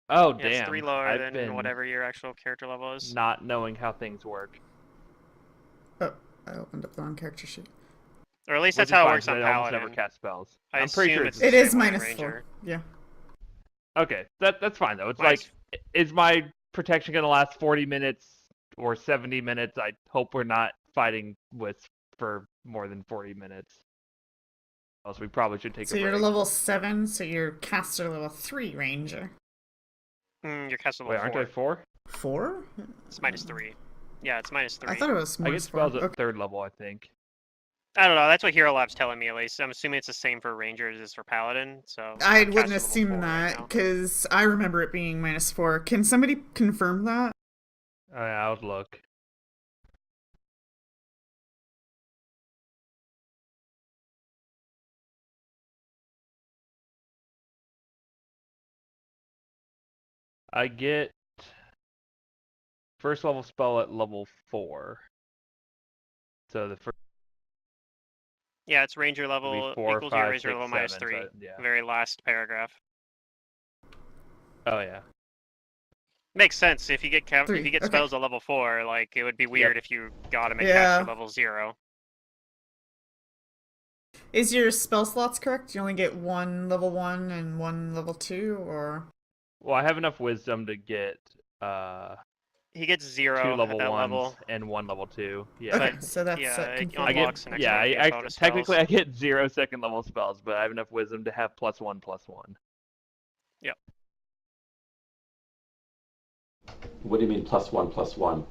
Oh Yeah, it's damn! 3 lower I've than been whatever your actual character level is. not knowing how things work. Oh, I opened up the wrong character sheet. Or at least Which that's is how it fine, works 'cause on I almost Paladin. never cast spells. I I'm pretty sure assume it's it's It the is same way on minus 4. Ranger. Yeah. okay. That's fine though. It's Minus- like, is my protection gonna last 40 minutes or 70 minutes? I hope we're not fighting with for more than 40 minutes. Else we probably should take So a you're break. level 7, so you're caster level 3 ranger. Your caster Wait, level aren't 4. I 4? 4? It's minus 3. Yeah, it's minus 3. I thought it was I minus get 4. spells at Okay. 3rd level, I think. I don't know. That's what Hero Lab's telling me at least. I'm assuming it's the same for Rangers as for Paladin. So I I'm wouldn't caster level assume 4 right that, now. because I remember it being minus 4. Can somebody confirm that? I'll look. I get first level spell at level 4. So the first Yeah, it's Ranger would level be 4, equal to your 5, Ranger 6, level 7. minus 3. So, yeah. Very last paragraph. Oh yeah. Makes sense. If you get if 3, you get okay. spells at level 4, like it would be weird if you got them at Yeah. caster level 0. Is your spell slots correct? You only get one level 1 and one level 2, or? Well, I have enough wisdom to get He gets 2 0 at level that 1s level. and 1 level 2. Yeah. Okay, But, so that's yeah, it confirmed. I get unlocks an extra few bonus technically spells. I get 0 second level spells, but I have enough wisdom to have +1/+1. Yep. What do you mean +1/+1?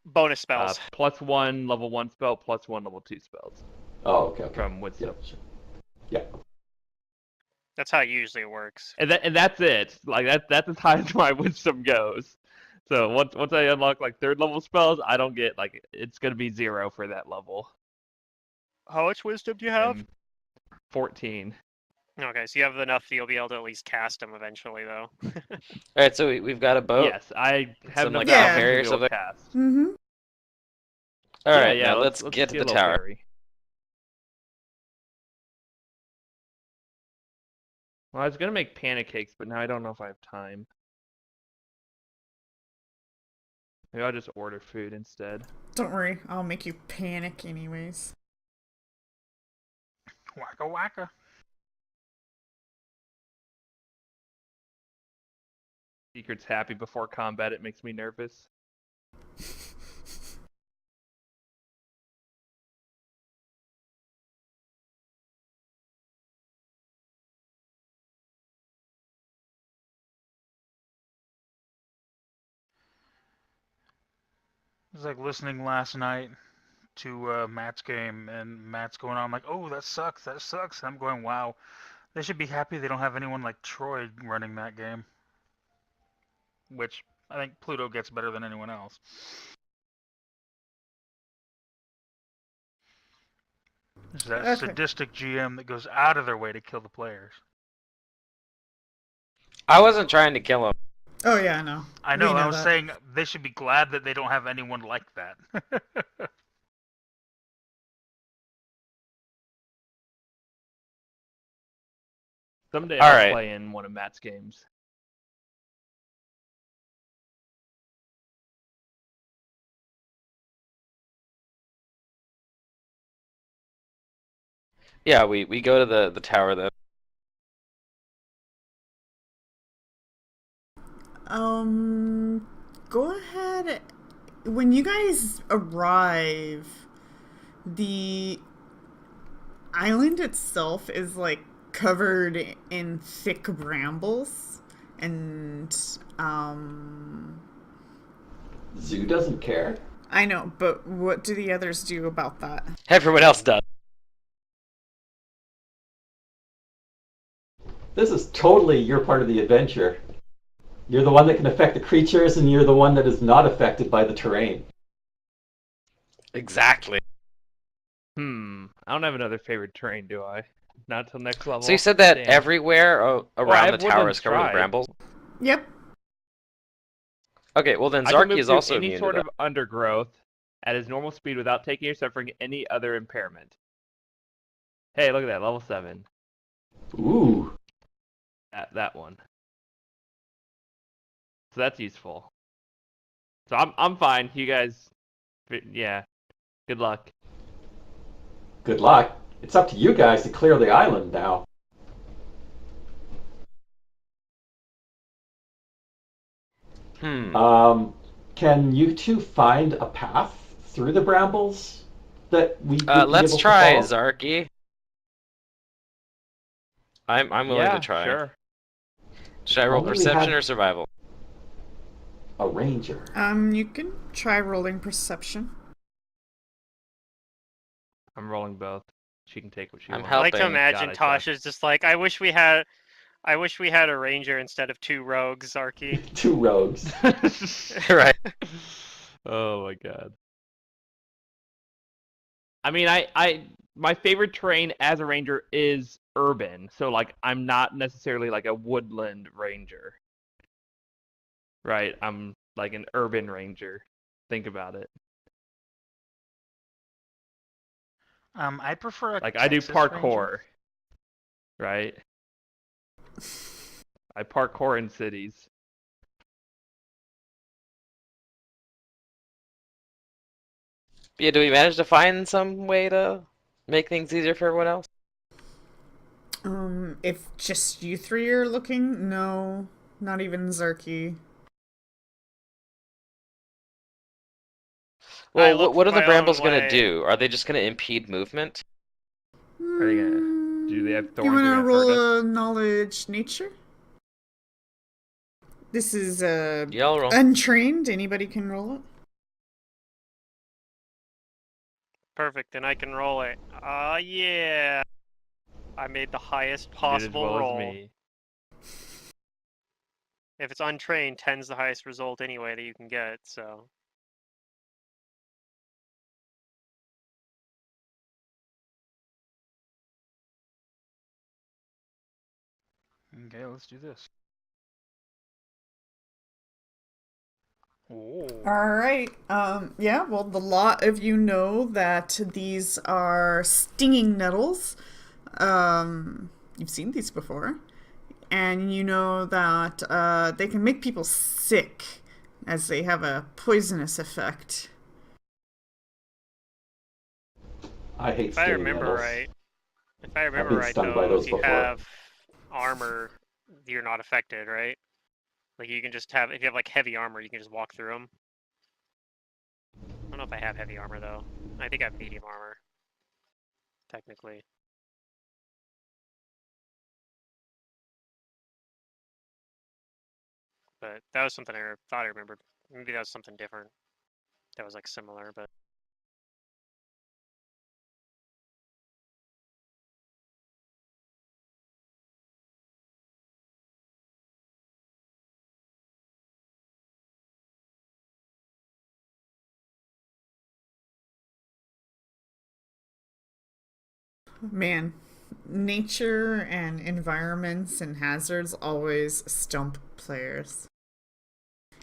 Bonus spells. +1 level 1 spell, +1 level 2 spells Oh, okay. from Yeah, wisdom. sure. Yeah. That's how it usually works. And that's it. Like that's as high as my wisdom goes. So once I unlock like 3rd level spells, I don't get like it's gonna be 0 for that level. How much wisdom do you have? 14. Okay, so you have enough that you'll be able to at least cast them eventually, though. Alright, so we've got a boat. Yes, I have Some, enough like, wisdom ferry to or go something? cast. Mm-hmm. Alright, yeah, now let's get to a the little tower. ferry. Well, I was gonna make pancakes, but now I don't know if I have time. Maybe I'll just order food instead. Don't worry, I'll make you panic anyways. Waka waka. Secret's happy before combat. It makes me nervous. It was like listening last night to Matt's game, and Matt's going on like, "Oh, that sucks. That sucks." And I'm going, "Wow, they should be happy they don't have anyone like Troy running that game." Which I think Pluto gets better than anyone else. There's that Okay. sadistic GM that goes out of their way to kill the players. I wasn't trying to kill him. Oh yeah, I know. I know. We I was that. saying they should be glad that they don't have anyone like that. Someday All I'll right. play in one of Matt's games. Yeah, we go to the tower though. Go ahead. When you guys arrive, the island itself is like covered in thick brambles, and Zoo doesn't care. I know, but what do the others do about that? Everyone else does. This is totally your part of the adventure. You're the one that can affect the creatures, and you're the one that is not affected by the terrain. Exactly. I don't have another favorite terrain, do I? Not till next level. So you said that Damn. everywhere I around have the tower Woodland is covered with Tribe. brambles? Yep. Okay, well then I can Zarky move is through also any immune sort to of undergrowth at his normal speed without taking or suffering any other impairment. Hey, look at that, level 7. Ooh. That one. So that's useful. So I'm fine. You guys, yeah. Good luck. Good luck. It's up to you guys to clear the island now. Can you two find a path through the brambles that we would be Let's able try, to follow? Zarky. I'm willing Yeah, to try. sure. Should I roll Only we perception had- or survival? A ranger. You can try rolling perception. I'm rolling both. She can take what she I'm wants. I like to helping. imagine God, I Tosh is just like, I wish we had a ranger instead of 2 rogues, Zarky. 2 rogues. Right. Oh my god. I mean, my favorite terrain as a ranger is urban. So like I'm not necessarily like a woodland ranger. Right? I'm like an urban ranger. Think about it. I prefer a Like I do Texas parkour. Ranger. Right? I parkour in cities. Yeah, do we manage to find some way to make things easier for everyone else? If just you three are looking, no, not even Zarky. I Well, look what are the my brambles own gonna way. do? Are they just gonna impede movement? Are they gonna- do they have thorns You that are wanna gonna roll hurt us? a knowledge nature? This is Yeah, I'll roll. untrained. Anybody can roll it. Perfect, then I can roll it. Yeah. I made the highest You did as possible well roll. as me. If it's untrained, 10's the highest result anyway that you can get, so. Okay, let's do this. Oh. All right. Yeah, well, the lot of you know that these are stinging nettles. You've seen these before. And you know that they can make people sick as they have a poisonous effect. I hate If I stinging remember nettles. right, I've been stung by though, those if you before. have armor, you're not affected, right? Like you can just have, if you have like heavy armor, you can just walk through them. I don't know if I have heavy armor though. I think I have medium armor, technically. But that was something I thought I remembered. Maybe that was something different. That was like similar, but. Man, nature and environments and hazards always stump players.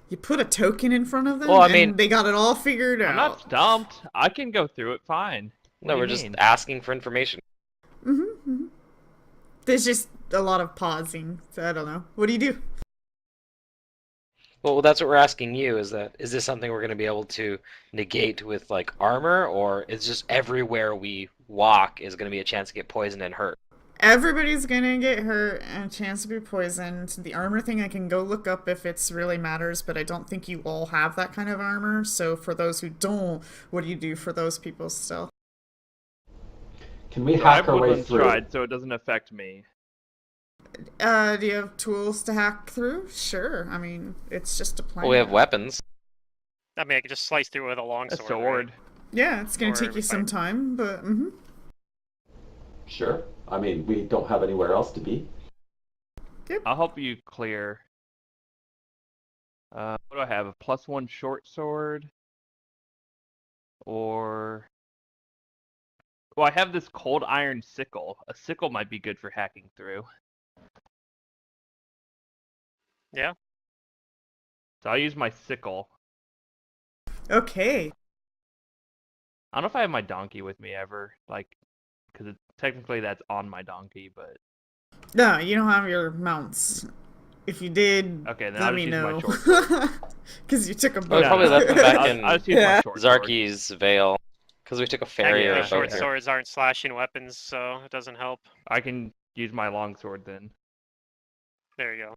You put a token in front of them, Well, I mean- and they got it all figured I'm not out. stumped. I can go through it fine. What No, do we're you just mean? asking for information. There's just a lot of pausing, so I don't know. What do you do? Well, that's what we're asking you. Is this something we're gonna be able to negate with like armor, or is just everywhere we walk is gonna be a chance to get poisoned and hurt? Everybody's gonna get hurt and a chance to be poisoned. The armor thing I can go look up if it's really matters, but I don't think you all have that kind of armor. So for those who don't, what do you do for those people still? Can we So I hack have our way Woodland through? Tribe, so it doesn't affect me. Do you have tools to hack through? Sure. I mean, it's just a plan. Well, we have weapons. I mean, I could just slice through it with a A longsword. sword. Right? Yeah, it's gonna Or take you if I- some time, but Sure. I mean, we don't have anywhere else to be. I'll help you clear. What do I have? A +1 short sword? Or... Well, I have this cold iron sickle. A sickle might be good for hacking through. Yeah. So I'll use my sickle. okay. I don't know if I have my donkey with me ever, like, because technically that's on my donkey, but... No, you don't have your mounts. If you did, Okay, then let I'll me just use my know. short sword. Because you took a Oh, we boat. probably left them back in I'll just use my Yeah. short sword. Zarky's Veil, because we took a ferry Technically, Yeah, or a short boat here. swords aren't slashing weapons, so it doesn't help. I can use my long sword then. There you go.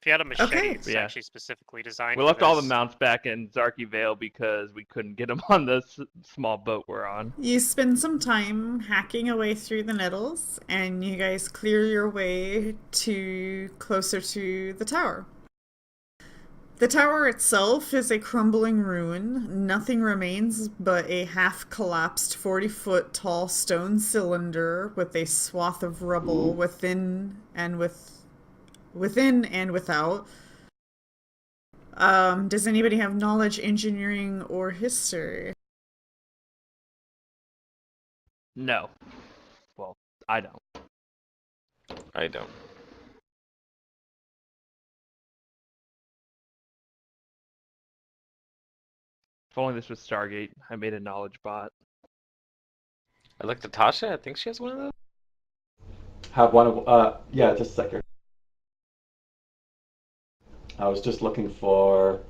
If you had a machete, Okay. it's Yeah. actually specifically designed We for left all the this. mounts back in Zarky Vale because we couldn't get them on the small boat we're on. You spend some time hacking away through the nettles, and you guys clear your way to closer to the tower. The tower itself is a crumbling ruin. Nothing remains but a half-collapsed 40-foot tall stone cylinder with a swath of rubble within and without. Does anybody have knowledge, engineering, or history? No. Well, I don't. I don't. If only this was Stargate, I made a knowledge bot. I looked at Tasha. I think she has one of those. Have one of, yeah, just a second. I was just looking for,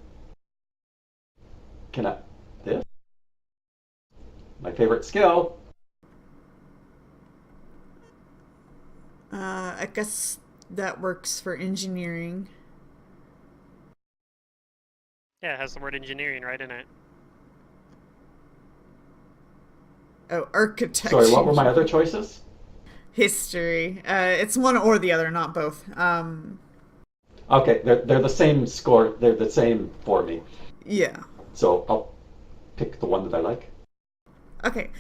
this? My favorite skill. I guess that works for engineering. Yeah, it has the word engineering right in it. Oh, architecture. Sorry, what were my other choices? History. It's one or the other, not both. Okay, they're the same score. They're the same for me. Yeah. So I'll pick the one that I like. Okay,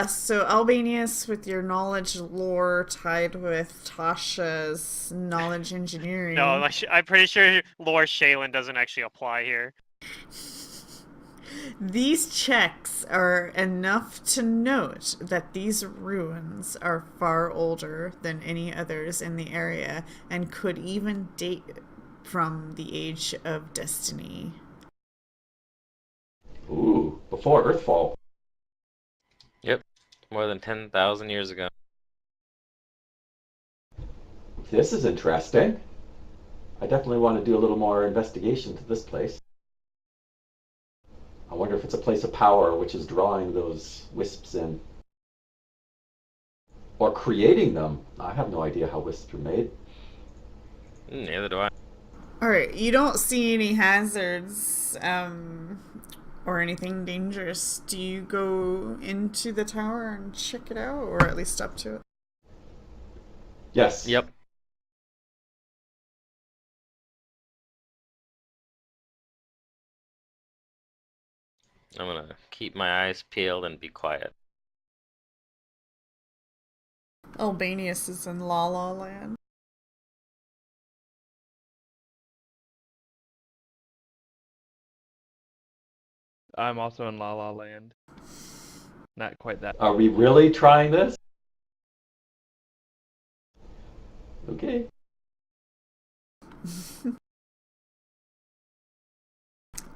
so Albanius with your knowledge lore tied with Tasha's knowledge engineering. No, I'm pretty sure Lore Shaylin doesn't actually apply here. These checks are enough to note that these ruins are far older than any others in the area and could even date from the Age of Destiny. Ooh, before Earthfall. Yep, more than 10,000 years ago. This is interesting. I definitely want to do a little more investigation to this place. I wonder if it's a place of power which is drawing those wisps in. Or creating them. I have no idea how wisps are made. Neither do I. Alright, you don't see any hazards, or anything dangerous. Do you go into the tower and check it out, or at least up to it? Yes. Yep. I'm gonna keep my eyes peeled and be quiet. Albanius is in La La Land. I'm also in La La Land. Not quite that. Are we really trying this? Okay.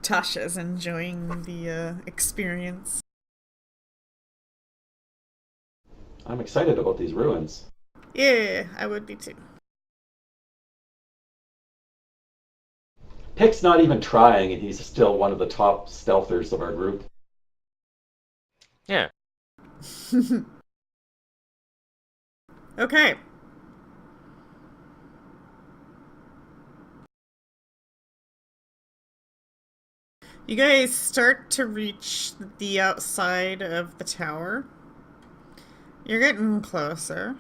Tasha's enjoying the experience. I'm excited about these ruins. Yeah, I would be too. Pick's not even trying, and he's still one of the top stealthers of our group. Yeah. Okay. You guys start to reach the outside of the tower. You're getting closer.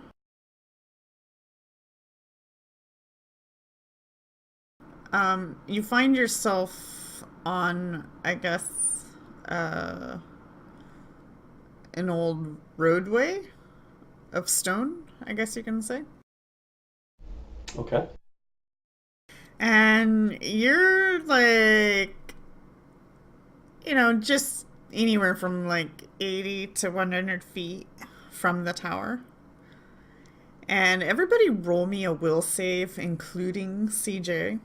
You find yourself on, I guess, an old roadway of stone, I guess you can say. Okay. And you're like, just anywhere from like 80 to 100 feet from the tower. And everybody roll me a will save, including CJ.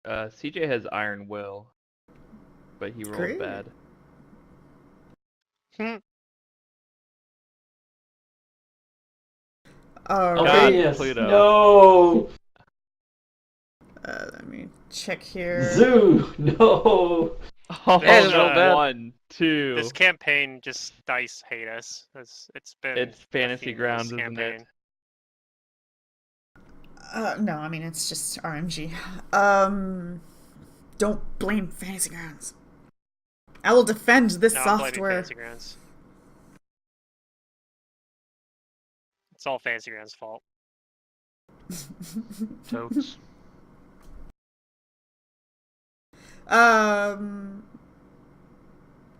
CJ has Iron Will, but he rolled Great. bad. All God, right. Albanius, Pluto. no! Let me check here. Zoo, no! Oh, Hey, This, it's real bad. 1, 2. This campaign just dice hate us. It's been It's a Fantasy theme of Grounds, this isn't campaign. it? No, I mean, it's just RMG. Don't blame Fantasy Grounds. I will defend this No, I'm blaming software. Fantasy Grounds. It's all Fantasy Grounds' fault. Totes.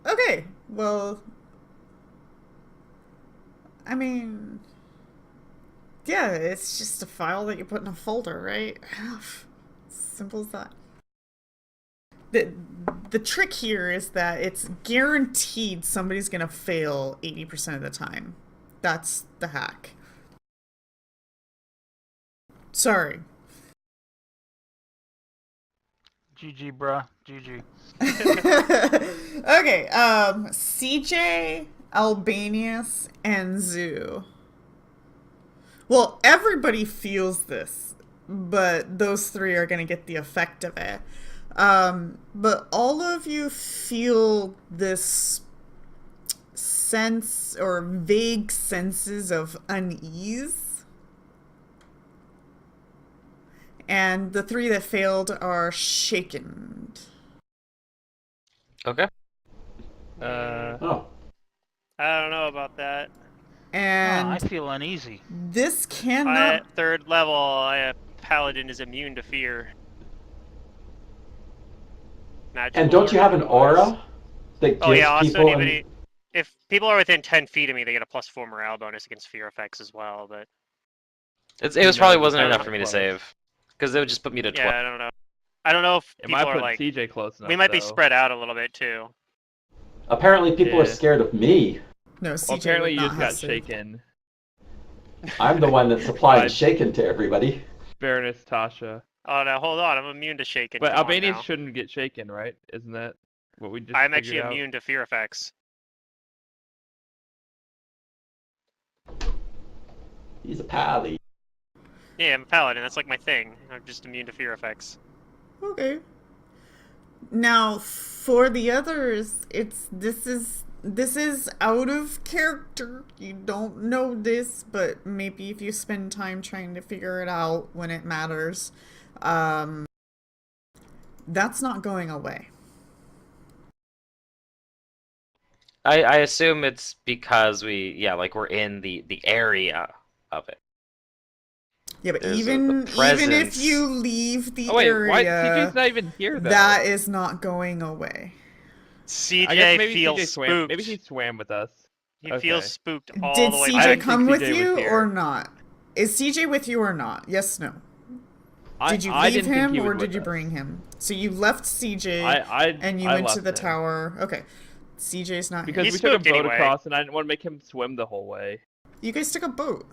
Okay, well, I mean, yeah, it's just a file that you put in a folder, right? Simple as that. The trick here is that it's guaranteed somebody's gonna fail 80% of the time. That's the hack. Sorry. GG, bruh. GG. Okay, CJ, Albanius, and Zoo. Well, everybody feels this, but those three are gonna get the effect of it. But all of you feel this sense or vague senses of unease. And the three that failed are shaken. Okay. Oh. I don't know about that. And I feel uneasy. this At cannot... 3rd level, Paladin is immune to fear. Magical And don't you or have an otherwise. aura that gives Oh yeah, also people anybody... If people are within 10 feet of me, they get a +4 morale bonus against fear effects as well, but... It You was know, probably it's wasn't I don't enough know. for me to close. save. Because it would just put me to 12. Yeah, I don't know. I don't know if It people might are put like... CJ close enough, We might be though. spread out a little bit, too. Apparently people are Yeah. scared of me. No, Well, CJ apparently would you not just have got saved. shaken. I'm the one that supplied By- the shaken to everybody. Baroness Tasha. Oh, no, hold on. I'm immune to shaken. But Come on Albanians now. shouldn't get shaken, right? Isn't that what we just I'm figured actually out? immune to fear effects. He's a pally. Yeah, I'm a paladin. That's like my thing. I'm just immune to fear effects. Okay. Now, for the others, this is out of character. You don't know this, but maybe if you spend time trying to figure it out when it matters, that's not going away. I assume it's because we're in the area of it. Yeah, but There's even if presence. you leave the Oh wait, why? area, CJ's not even here though. that is not going away. I guess CJ maybe feels CJ swam. spooked. Maybe he swam with us. He Okay. feels spooked all Did the way I CJ didn't back. come think with CJ was you here. or not? Is CJ with you or not? Yes, no. Did you I leave didn't think him he or was did with you us. bring him? So you left CJ and you I went to left the him. tower. Okay. CJ's not Because here. He's we took a spooked boat anyway. across, and I didn't want to make him swim the whole way. You guys took a boat.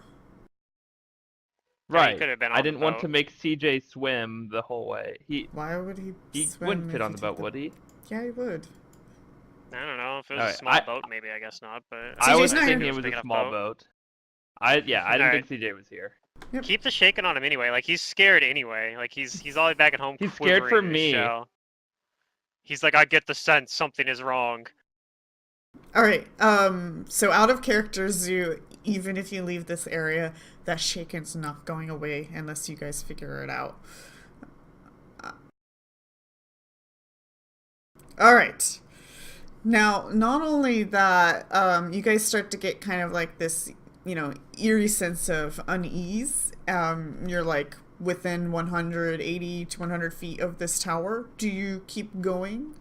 No, he Right. could have been I on the didn't want to boat. make CJ swim the whole way. Why would he He swim wouldn't if fit on you the took boat, would he? Yeah, he would. I don't know. If it was Alright, a small I- boat, maybe I guess not. But I CJ's was not thinking here. it was big a enough small boat. I didn't Alright. think CJ was here. Keep the shaking on him anyway. Like he's scared anyway. Like he's all the way back at home. He's scared for quivering in his me. shell. He's like, I get the sense something is wrong. Alright, so out of character Zoo, even if you leave this area, that shaken's not going away unless you guys figure it out. All right. Now, not only that, you guys start to get kind of like this, eerie sense of unease. You're like within 180 to 100 feet of this tower. Do you keep going?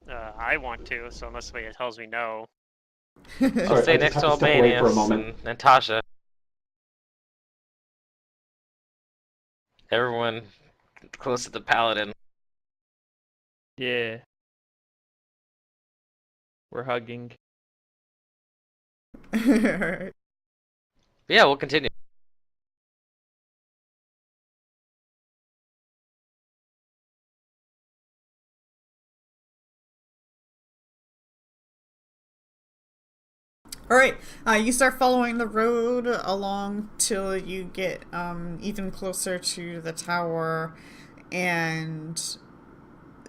I want to, so unless somebody tells me no. I'll Sorry, stay I just next have to to step away for a Albanius moment. and Tasha. Everyone close to the paladin. Yeah. We're hugging. Alright. But yeah, we'll continue. All right, you start following the road along till you get even closer to the tower, and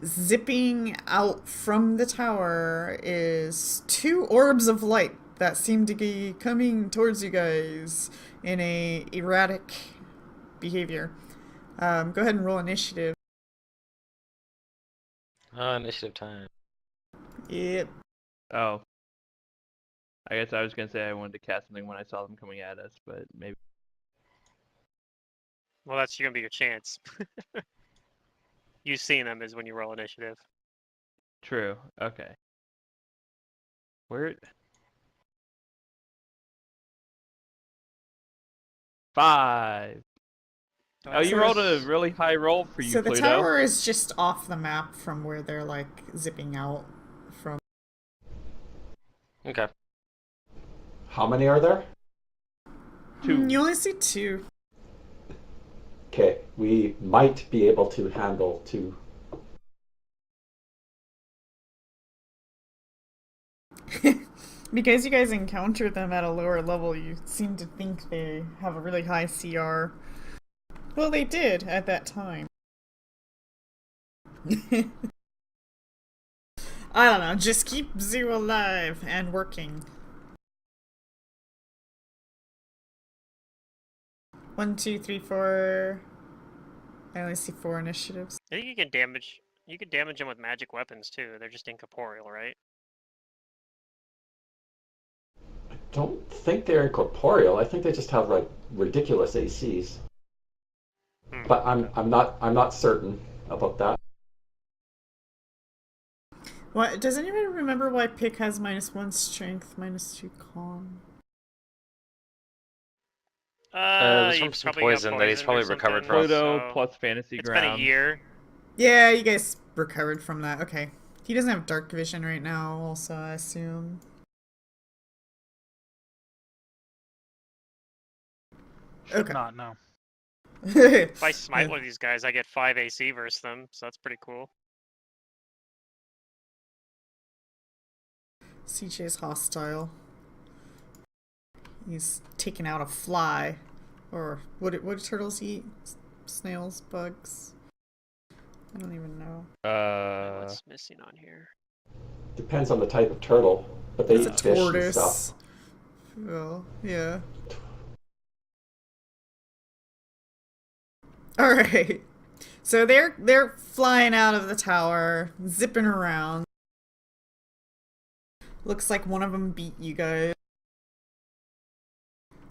zipping out from the tower is two orbs of light that seem to be coming towards you guys in a erratic behavior. Go ahead and roll initiative. Initiative time. Yep. Oh. I guess I was gonna say I wanted to cast something when I saw them coming at us, but maybe. Well, that's gonna be your chance. You seeing them is when you roll initiative. True. Okay. Where? 5. Oh, you So- rolled a really high roll for you, So the Pluto. tower is just off the map from where they're like zipping out from. Okay. How many are there? 2. You only see two. Okay, we might be able to handle 2. Because you guys encountered them at a lower level, you seem to think they have a really high CR. Well, they did at that time. I don't know, just keep Zoo alive and working. 1, 2, 3, 4. I only see 4 initiatives. I think you can damage. You can damage them with magic weapons too. They're just incorporeal, right? I don't think they're incorporeal. I think they just have like ridiculous ACs. But I'm not certain about that. What? Does anybody remember why Pick has -1 strength, -2 con? There's You from some probably got poison that he's poisoned or probably recovered something, from. Pluto so plus fantasy it's been a ground. year. Yeah, you guys recovered from that. Okay. He doesn't have dark vision right now, also, I assume. Should Okay. not, no. If I smite one of these guys, I get 5 AC versus them, so that's pretty cool. CJ's hostile. He's taking out a fly. Or what do turtles eat? Snails, bugs? I don't even know. What's missing on here? Depends on the type of turtle, but they It's a eat fish and tortoise. stuff. Well, yeah. Alright. So they're flying out of the tower, zipping around. Looks like one of them beat you guys.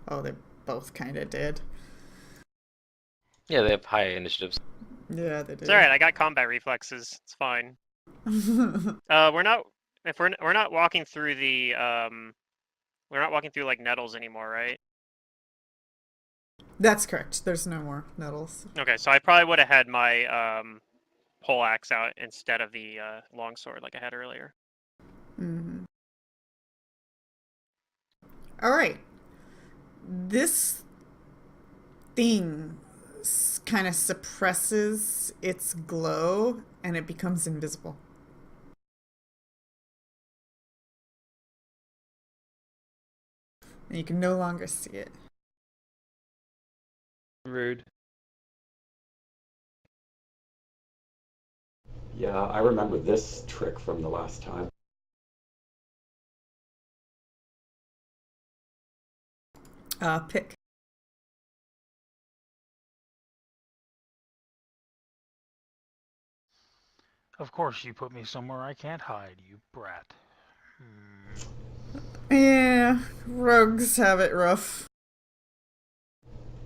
Oh, they both kind of did. Yeah, they have high initiatives. Yeah, they did. It's alright, I got combat reflexes. It's fine. We're not walking through the we're not walking through like nettles anymore, right? That's correct. There's no more nettles. Okay, so I probably would have had my pole axe out instead of the longsword like I had earlier. Mm-hmm. All right. This thing kind of suppresses its glow and it becomes invisible. And you can no longer see it. Rude. Yeah, I remember this trick from the last time. Pick. Of course you put me somewhere I can't hide, you brat. Yeah, rogues have it rough.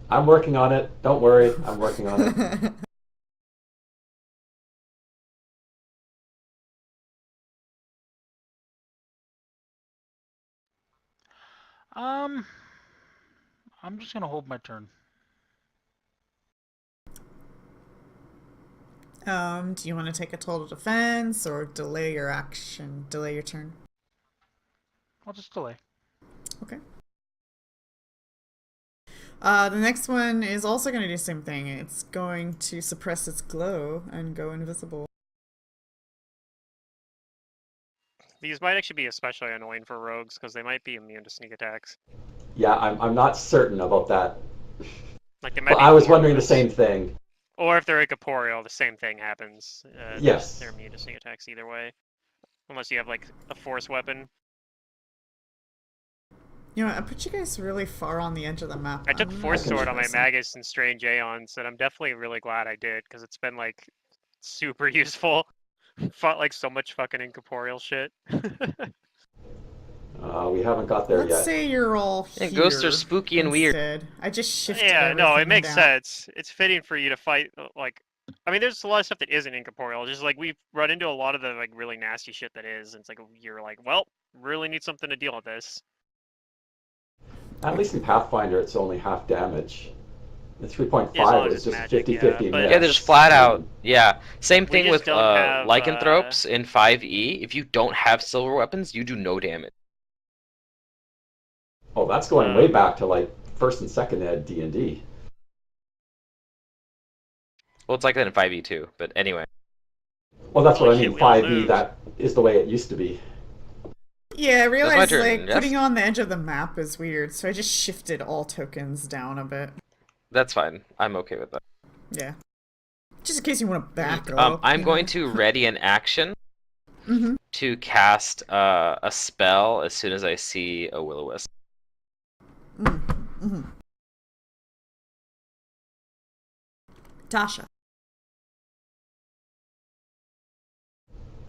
I'm working on it. Don't worry, I'm working on it. I'm just gonna hold my turn. Do you want to take a total defense or delay your action? Delay your turn. I'll just delay. Okay. The next one is also going to do the same thing. It's going to suppress its glow and go invisible. These might actually be especially annoying for rogues because they might be immune to sneak attacks. Yeah, I'm not certain about that. Like they might But be I was wondering the formless. same thing. Or if they're incorporeal, the same thing happens. Yes. They're immune to sneak attacks either way. Unless you have like a force weapon. You know what, I put you guys really far on the edge of the map. I took Force I can Sword on my listen. Magus and Strange Aeons, and I'm definitely really glad I did, because it's been like super useful. Fought like so much fucking incorporeal shit. We haven't got there Let's yet. say you're all here. And ghosts are spooky and weird. instead. I just shifted Yeah, no, it everything makes down. sense. It's fitting for you to fight, like, I mean, there's a lot of stuff that isn't incorporeal. Just like we've run into a lot of the like really nasty shit that is, and it's like you're like, well, really need something to deal with this. At least in Pathfinder, it's only half damage. The 3.5 Yeah, as long as was it's just magic, 50-50 yeah, but- miss. Yeah, they're just flat out. Yeah. Same We thing just with don't have, lycanthropes in 5e. If you don't have silver weapons, you do no damage. Oh, that's going way back to like first and second ed D&D. Well, it's like that in 5e too. But anyway. Well, that's what Holy I shit, mean. we all 5e, moved. that is the way it used to be. Yeah, I realized turn, like yes? putting you on the edge of the map is weird, so I just shifted all tokens down a bit. That's fine. I'm okay with that. Yeah. Just in case you want to back up. I'm you going know? to ready an action Mhm. to cast a spell as soon as I see a will-o-wisp. Mhm. Tasha.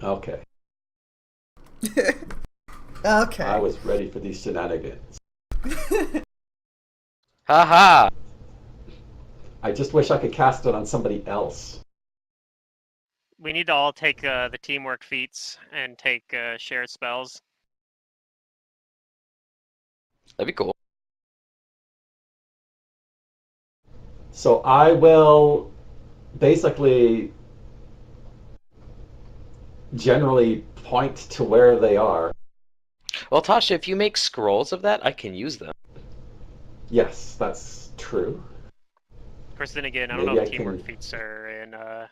Okay. Okay. I was ready for these shenanigans. Haha! I just wish I could cast it on somebody else. We need to all take the teamwork feats and take shared spells. That'd be cool. So I will basically generally point to where they are. Well, Tasha, if you make scrolls of that, I can use them. Yes, that's true. Of course, then again, I don't Maybe know I if teamwork can- feats are in. I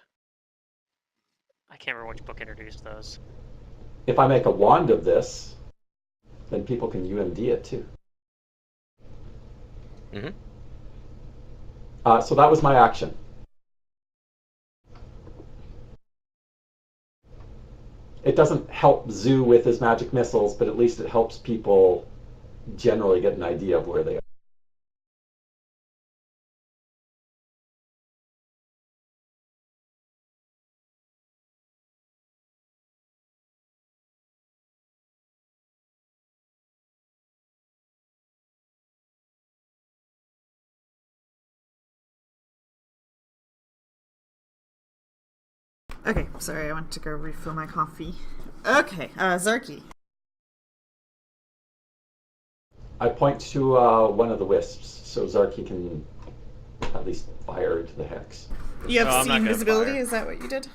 can't remember which book introduced those. If I make a wand of this, then people can UMD it too. Mhm. So that was my action. It doesn't help Zoo with his magic missiles, but at least it helps people generally get an idea of where they are. Okay, sorry, I went to go refill my coffee. Okay, Zarky. I point to one of the wisps, so Zarky can at least fire into the hex. You have No, I'm see not gonna invisibility, fire. is that what you did?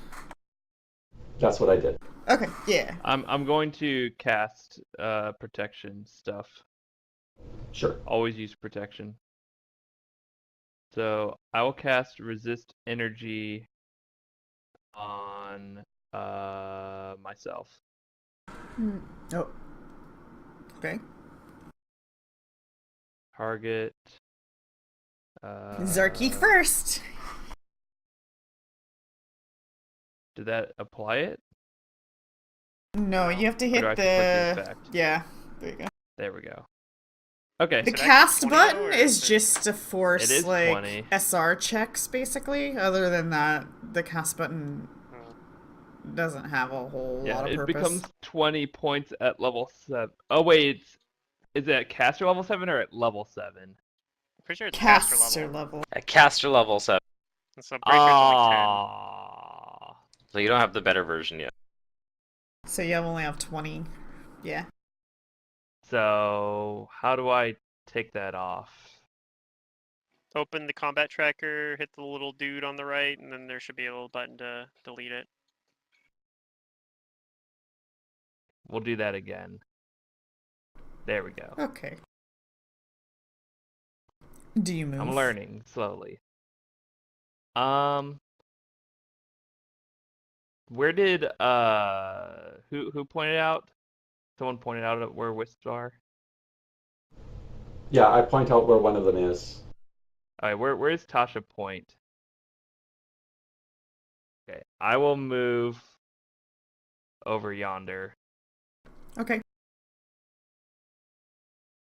That's what I did. Okay, yeah. I'm going to cast protection stuff. Sure. Always use protection. So I will cast resist energy on myself. Oh. Okay. Target. Zarky first. Did that apply it? No, you have to Or hit do I have to click the the. effect? Yeah, there you go. There we go. Okay. The Is it actually cast 20 though, button or is is it- just to force It is like 20. SR checks, basically. Other than that, the cast button, Hmm. doesn't have a whole Yeah, lot of it purpose. becomes 20 points at level 7. Oh wait, is it at caster level 7 or at level 7? Pretty sure it's Caster level. level. At caster level 7. So I'm pretty sure it's only 10. Ah. So you don't have the better version yet. So you only have 20. Yeah. So how do I take that off? Open the combat tracker, hit the little dude on the right, and then there should be a little button to delete it. We'll do that again. There we go. Okay. Do you move? I'm learning slowly. Where did who pointed out? Someone pointed out where wisps are. Yeah, I point out where one of them is. All right, where is Tasha point? Okay, I will move over yonder, Okay.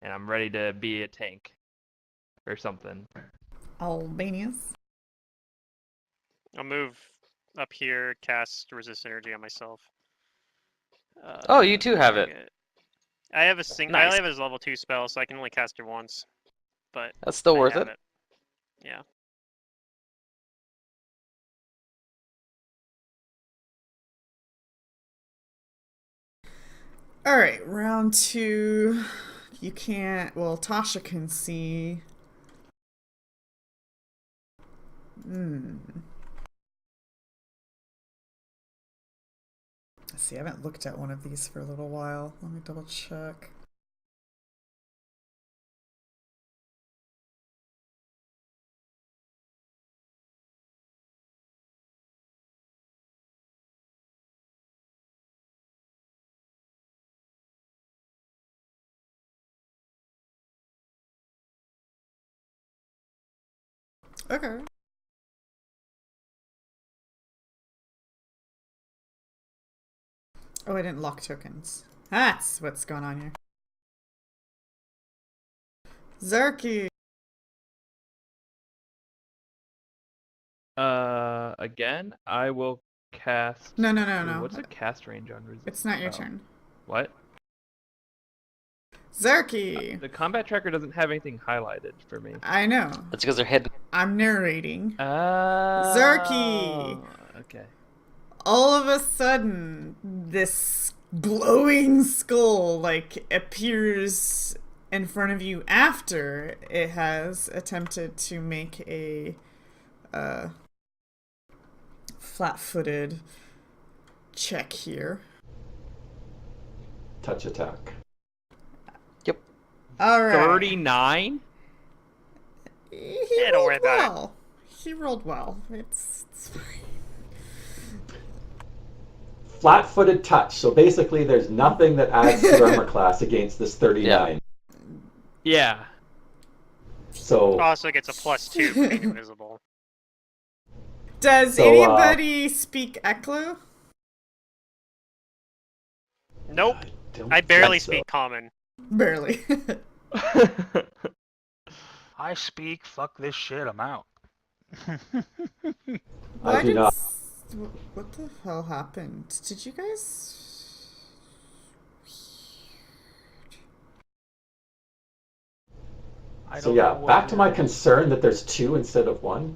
and I'm ready to be a tank or something. Albanians. I'll move up here, cast resist energy on myself. Oh, you too have it. target. I have a I Nice. only have his level 2 spell, so I can only cast it once. But That's still I worth have it. Yeah. All right, round 2. You can't. Well, Tasha can see. Let's see, I haven't looked at one of these for a little while. Let me double check. Okay. Oh, I didn't lock tokens. That's what's going on here. Zerky! Again, I will cast. No. What's the cast range on resist? It's not your turn. What? Zerky! The combat tracker doesn't have anything highlighted for me. I know. That's because they're hidden. I'm narrating. Zerky. Okay. All of a sudden, this glowing skull, like, appears in front of you after it has attempted to make a flat-footed check here. Touch attack. Yep. All right. 39. He Yeah, don't rolled worry about it. well. He rolled well. It's fine. Flat-footed touch. So basically, there's nothing that adds to your armor class against this 39. Yeah. So Also gets a +2 for being invisible. Does So, anybody speak Eklo? Nope. don't I barely think so. speak common. Barely. I speak. Fuck this shit. I'm out. I do not. What the hell happened? Did you guys? I So don't yeah, know what back to my it is. concern that there's 2 instead of 1.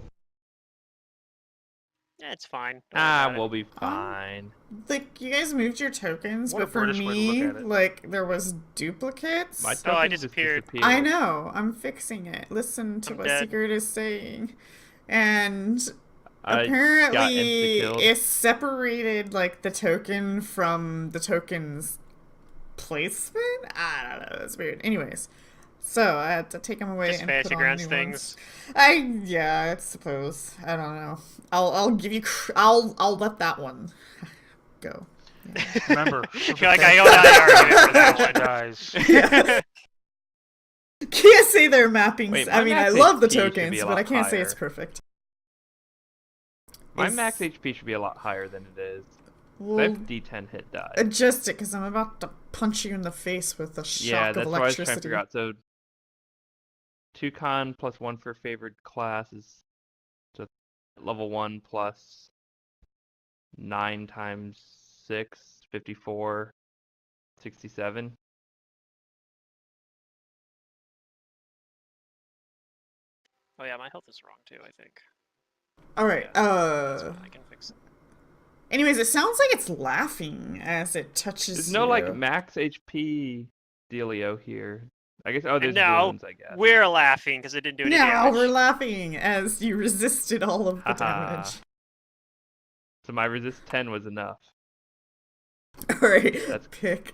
Yeah, it's fine. Don't worry about it. We'll be fine. Like, you guys moved your tokens, What a but for British way to me, look at it. like, there was duplicates. My Oh, I tokens just disappeared. disappeared. I know. I'm fixing it. Listen to I'm what dead. Secret is saying. And I got apparently insta-killed. it separated, like, the token from the token's placement? I don't know. That's weird. Anyways. So, I had to take them away Just and fancy put on grounds new things. ones. Yeah, I suppose. I don't know. I'll give you. I'll let that one go. Remember, You're like, I owe that argument for that one. guys. Can't say they're mappings. Wait, I my mean, I max love the HP should be tokens, a but I lot can't say it's higher. perfect. My Is- max HP should be a lot higher than it is. I We'll have D10 hit die. adjust it because I'm about to punch you in the face with a shock Yeah, of that's what I was trying to electricity. figure out. So 2 con plus 1 for favored class is just level 1 plus 9 times 6, 54, 67. Oh yeah, my health is wrong too, I think. All right. That's fine, I can fix it. Anyways, it sounds like it's laughing as it touches There's no you. like max HP dealio here. I guess. Oh, And there's now wounds. I guess. we're laughing because it didn't do any Now damage. we're laughing as you resisted all of the Haha. damage. So my resist 10 was enough. All right, That's- pick.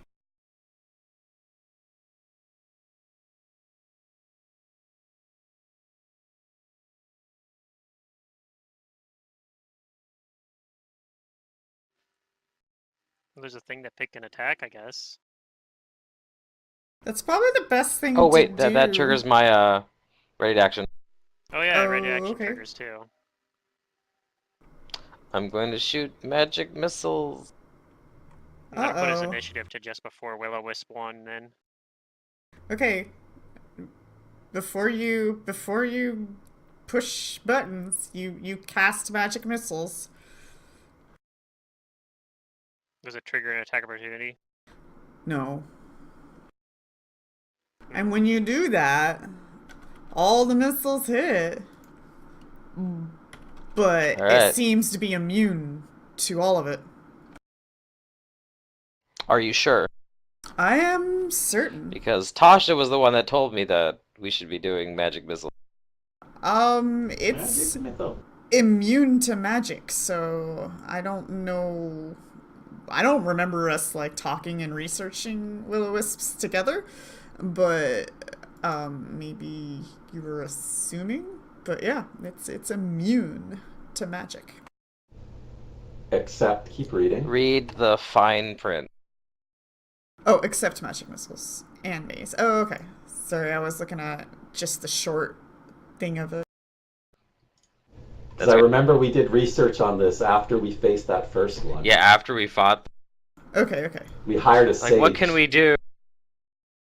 There's a thing that pick an attack, I guess. That's probably the best thing Oh to wait, do. that triggers my ready to action. Oh yeah, Oh, ready action okay. triggers too. I'm going to shoot magic missiles. I'm gonna put his Uh-oh. initiative to just before Will-O-Wisp 1 then. Okay. Before you push buttons, you cast magic missiles. Does it trigger an attack opportunity? No. And when you do that, all the missiles hit. But All right. it seems to be immune to all of it. Are you sure? I am certain. Because Tasha was the one that told me that we should be doing magic missiles. It's immune to magic, so I don't know. I don't remember us like talking and researching Will-O-Wisps together, but maybe you were assuming. But yeah, it's immune to magic. Except, keep reading. Read the fine print. Oh, except magic missiles and maze. Oh, okay. Sorry, I was looking at just the short thing of it. Because I remember we did research on this after we faced that first one. Yeah, after we fought. Okay. We hired a Like, sage. what can we do?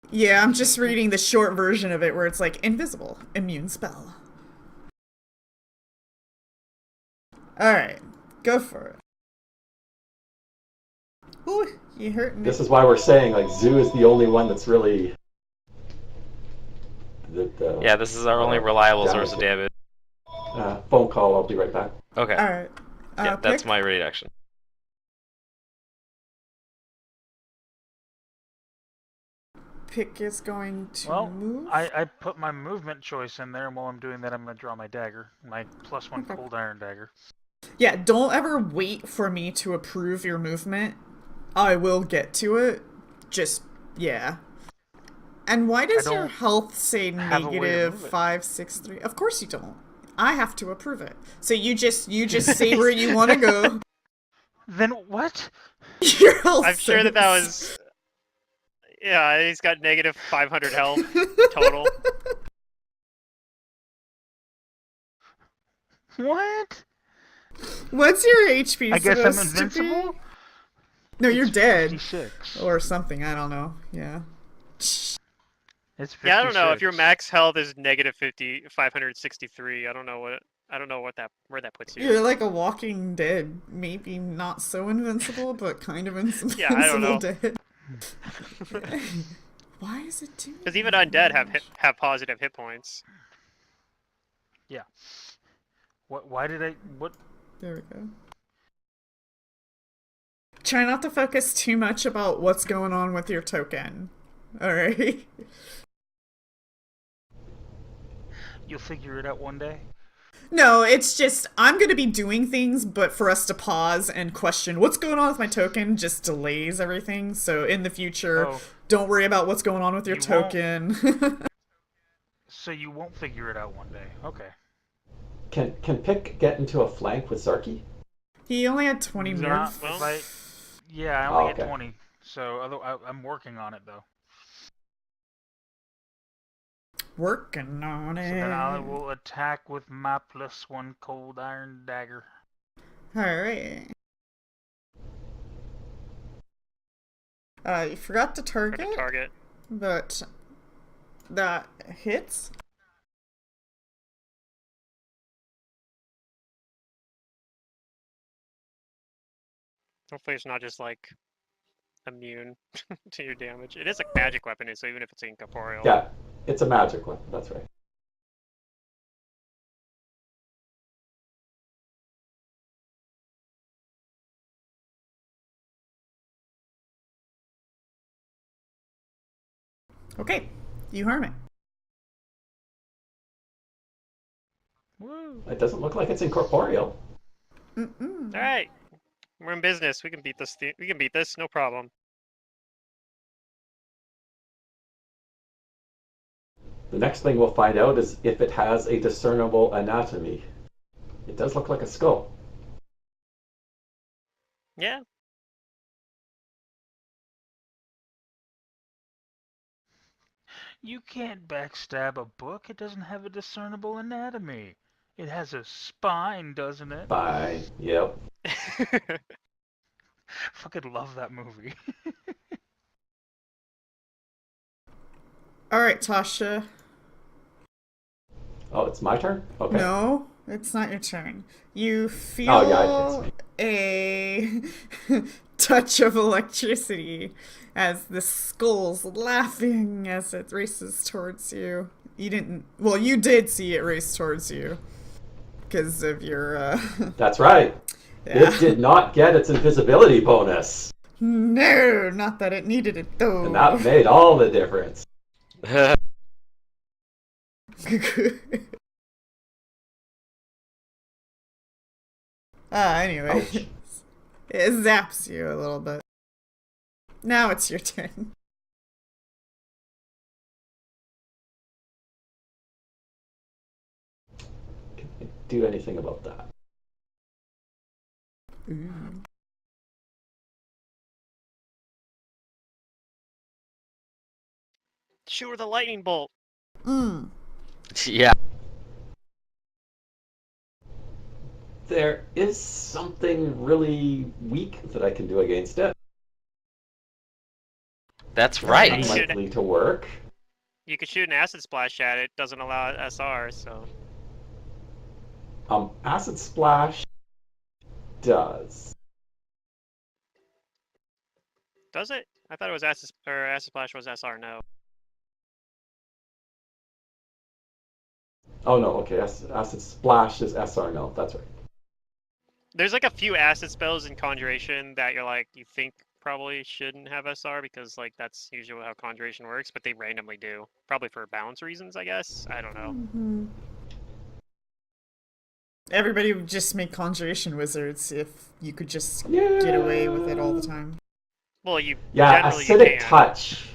Yeah, I'm just reading the short version of it where it's like invisible, immune spell. Alright, go for it. Ooh, you hurt me. This is why we're saying, like, Zoo is the only one that's really... Yeah, this is our only reliable source of damage. Phone call, I'll be right back. Okay. Alright. Yeah, that's Pick. my ready to action. Pick is going to Well, move. I put my movement choice in there, and while I'm doing that, I'm going to draw my dagger. My +1 Okay. cold iron dagger. Yeah, don't ever wait for me to approve your movement. I will get to it. Just, yeah. And why does your don't health say have a way to negative move it. 563? Of course you don't. I have to approve it. So you just say where you want to go. Then what? Your health I'm sure that says. was... Yeah, he's got negative 500 health total. What? What's your HP I guess I'm supposed to be? invincible? No, you're It's dead. 56. Or something, I don't know. Yeah. It's 56. Yeah, I don't know if your max health is negative 563. I don't know where that puts you. You're like a walking dead. Maybe not so invincible, but kind of invincible Yeah, I don't know. dead. Why is it doing Because even that? undead have positive hit points. Yeah. Why did I... What? There we go. Try not to focus too much about what's going on with your token. Alright? You'll figure it out one day? No, it's just, I'm gonna be doing things, but for us to pause and question what's going on with my token just delays everything. So in the future, Oh. don't worry about what's going on with your You won't. token. So you won't figure it out one day. Okay. Can Pick get into a flank with Zarky? He only had 20 Nah, moves. yeah, I only Oh, get okay. 20. So I'm working on it, though. Working on it. So then I will attack with my +1 cold iron dagger. Alright. You forgot to For target, the target. but that hits. Hopefully it's not just like immune to your damage. It is a magic weapon, so even if it's incorporeal. Yeah, it's a magic one. That's right. Okay, you harm it. Woo! It doesn't look like it's incorporeal. Mm-mm. All right, we're in business. We can beat this. We can beat this. No problem. The next thing we'll find out is if it has a discernible anatomy. It does look like a skull. Yeah. You can't backstab a book. It doesn't have a discernible anatomy. It has a spine, doesn't it? Fine. Yep. Fucking love that movie. All right, Tasha. Oh, it's my turn? Okay. No, it's not your turn. You feel Oh, yeah, a touch of electricity as the skull's laughing as it races towards you. You didn't. Well, you did see it race towards you because of your. That's right. Yeah. It did not get its invisibility bonus. No, not that it needed it though. And that made all the difference. Anyway, Ouch. it zaps you a little bit. Now it's your turn. Can I do anything about that? Ooh. Shoot with a lightning bolt. Mm. Yeah. There is something really weak that I can do against it. That's You right. should- Unlikely to work. You could shoot an acid splash at it. Doesn't allow SR, so. Acid Splash does. Does it? I thought it was acid splash was SR. No. Oh no, okay. Acid Splash is SR. No, that's right. There's like a few acid spells in Conjuration that you're like, you think probably shouldn't have SR because like that's usually how Conjuration works, but they randomly do. Probably for balance reasons, I guess. I don't know. Mm-hmm. Everybody would just make conjuration wizards if you could just get away with it all the time. Well, you Yeah, generally Acidic you can. Touch.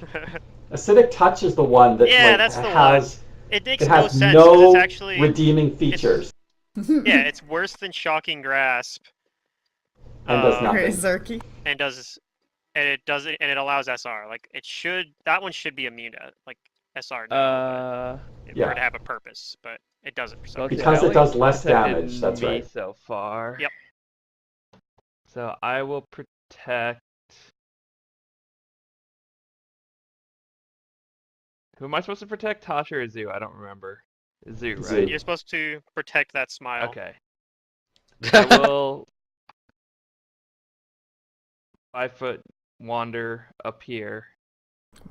Acidic Touch is the one that Yeah, like, that's the has It makes it no has sense. 'Cause no it's actually redeeming features yeah, it's worse than Shocking Grasp. and does Okay, nothing. Zarky. And it allows SR. Like that one should be immune to like SR no, for Yeah. it to have a purpose, but it doesn't for some Well, reason. Because it only does less protected damage, that's me right. so far. Yep. So I will protect. Who am I supposed to protect? Tasha or Zoo? I don't remember. Zoo, Zoo. right? You're supposed to protect that smile. Okay. I will 5-foot wander up here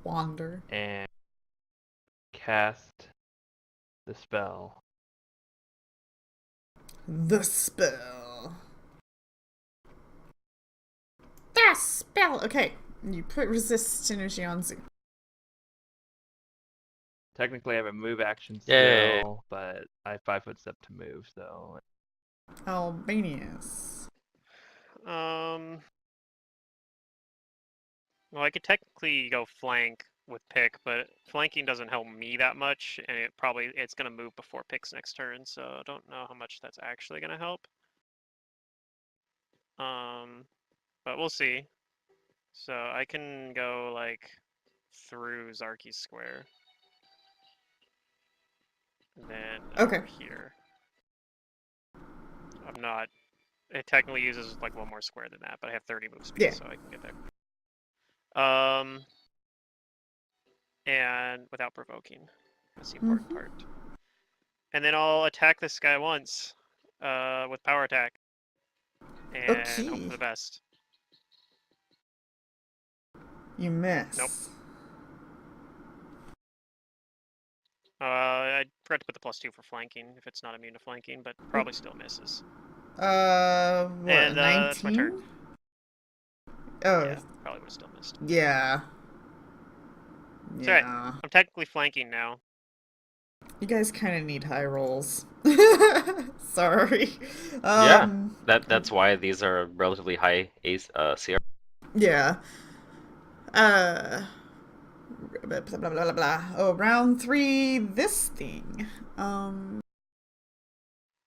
Wander. and cast the spell. The spell. The spell. Okay, you put resist energy on Zoo. Technically, I have a move action Yay. still, but I have 5-foot step to move, so Albanius. Well, I could technically go flank with pick, but flanking doesn't help me that much, and it's gonna move before pick's next turn, so I don't know how much that's actually gonna help. But we'll see. So I can go like through Zarky's square, and then Okay. over here. I'm not. It technically uses like one more square than that, but I have 30 move speed, Yeah. so I can get there. And without provoking. That's the important part. And then I'll attack this guy once, with power attack. And hope Okay. for the best. You miss. Nope. I forgot to put the +2 for flanking if it's not immune to flanking, but probably still misses. What? And that's my 19? turn. Oh, Yeah, probably would have still missed. yeah. It's alright. Yeah. I'm technically flanking now. You guys kind of need high rolls. Sorry. Yeah, that's why these are relatively high CR. Yeah. Blah, blah, blah, blah, blah. Oh, round 3, this thing.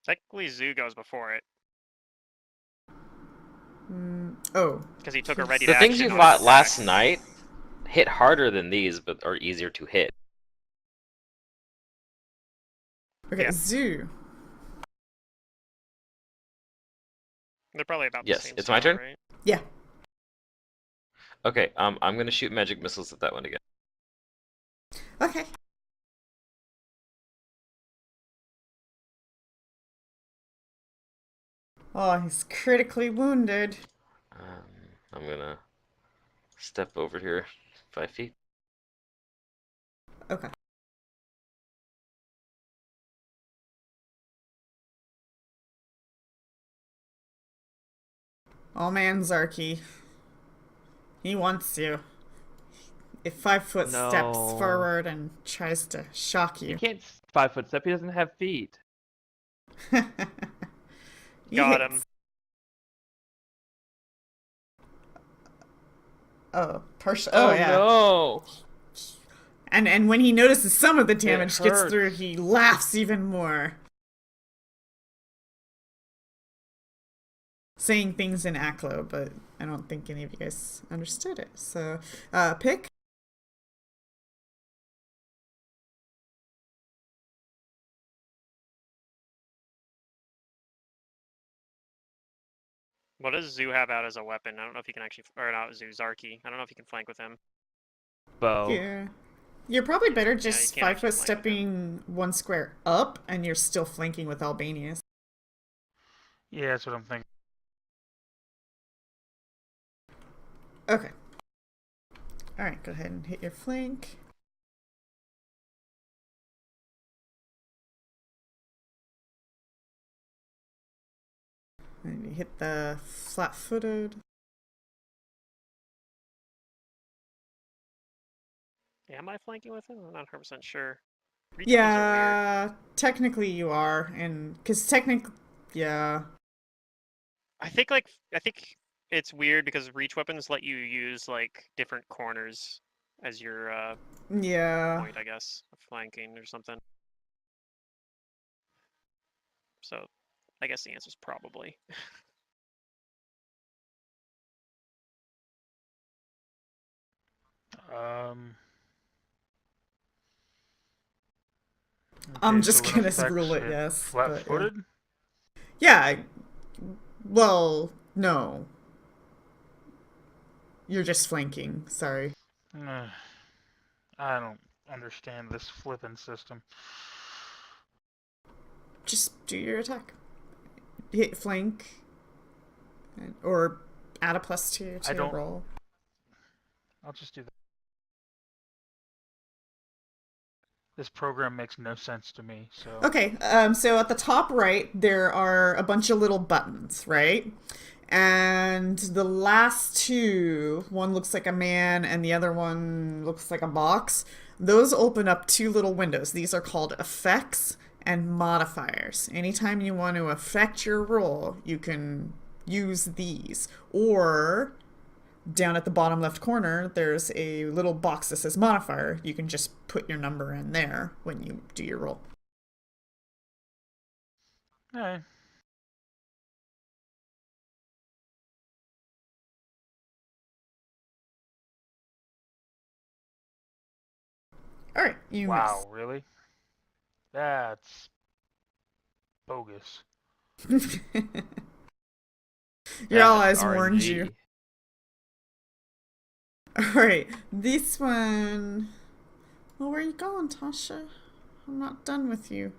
Technically, Zoo goes before it Oh. because he took a ready The to things action you on fought his last attack. night hit harder than these, but are easier to hit. Okay, Yeah. Zoo. They're probably about the Yes, same it's my scale, turn? right? Yeah. Okay, I'm gonna shoot magic missiles at that one again. Okay. Oh, he's critically wounded. I'm gonna step over here 5 feet. Okay. Oh man, Zarky. He wants you. If 5 foot steps No. forward and tries to shock He you. can't 5-foot step. He doesn't have feet. He Got hits. him. Oh, partial. Oh, yeah. No. And when he notices some of the damage gets hurts. through, he laughs even more. Saying things in Aklo, but I don't think any of you guys understood it. So, pick. What does Zoo have out as a weapon? I don't know if he can actually, or not Zoo, Zarky. I don't know if you can flank with him. Bow. Yeah. You're probably better you just can't 5 actually foot flank with him. stepping 1 square up, and you're still flanking with Albanius. Yeah, that's what I'm thinking. Okay. Alright, go ahead and hit your flank. And you hit the flat-footed. Yeah, am I flanking with him? I'm not 100% sure. Reach weapons are weird. Yeah, technically you are, and because technically, yeah. I think it's weird because reach weapons let you use like different corners as your Yeah. point, I guess, of flanking or something. So, I guess the answer is probably. I'm Okay, just so it gonna affects rule it it yes. flat-footed? Yeah. Well, no. You're just flanking. Sorry. I don't understand this flipping system. Just do your attack. Hit flank, or add a +2 to your roll. I'll just do that. This program makes no sense to me, so... Okay, so at the top right, there are a bunch of little buttons, right? And the last two, one looks like a man and the other one looks like a box, those open up 2 little windows. These are called effects and modifiers. Anytime you want to affect your roll, you can use these. Or down at the bottom left corner, there's a little box that says modifier. You can just put your number in there when you do your roll. Alright. Alright, you Wow, really? That's... bogus. miss. Your That's allies warned you. RNG. Alright, this one... Well, where are you going, Tasha? I'm not done with you.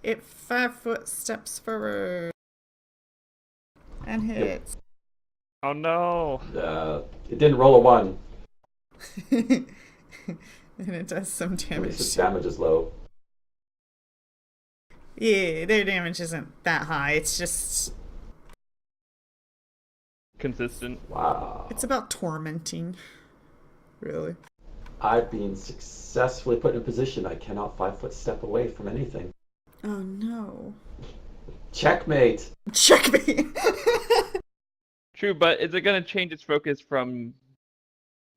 It 5 foot steps forward. And hits. Oh no. It didn't roll a 1. And it does some At damage. least its damage is low. Yeah, their damage isn't that high. It's just... Consistent. Wow. It's about tormenting. Really. I've been successfully put in a position I cannot 5-foot step away from anything. Oh no. Checkmate! Checkmate! True, but is it gonna change its focus from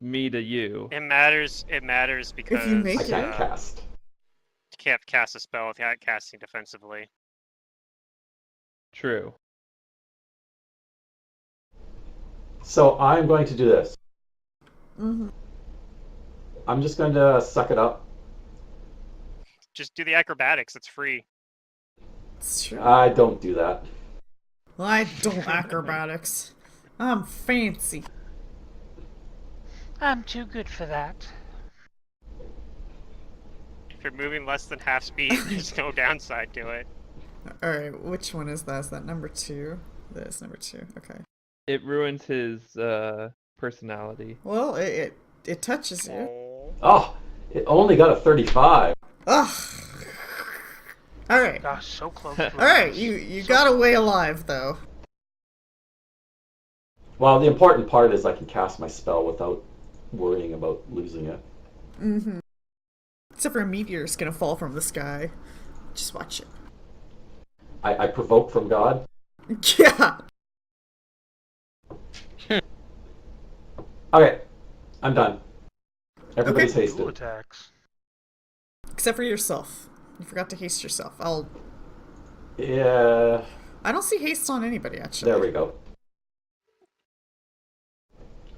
me to you? It matters. It matters because make I it- can't cast. you can't cast a spell without casting defensively. True. So I'm going to do this. Mm-hmm. I'm just going to suck it up. Just do the acrobatics. It's free. It's true. I don't do that. Well, I don't acrobatics. I'm fancy. I'm too good for that. If you're moving less than half speed, there's no downside to it. Alright, which one is that? Is that number 2? That is number 2. Okay. It ruins his personality. Well, it touches you. Oh. Oh, it only got a 35. Ugh. Alright. Gosh, so close. to Alright, it. you got away alive, though. Well, the important part is I can cast my spell without worrying about losing it. Mm-hmm. Except for a meteor's gonna fall from the sky. Just watch it. I provoke from God. Yeah! Okay, I'm done. Everybody's Okay. Dual hasted. attacks. Except for yourself. You forgot to haste yourself. Yeah, I don't see haste on anybody, actually. there we go.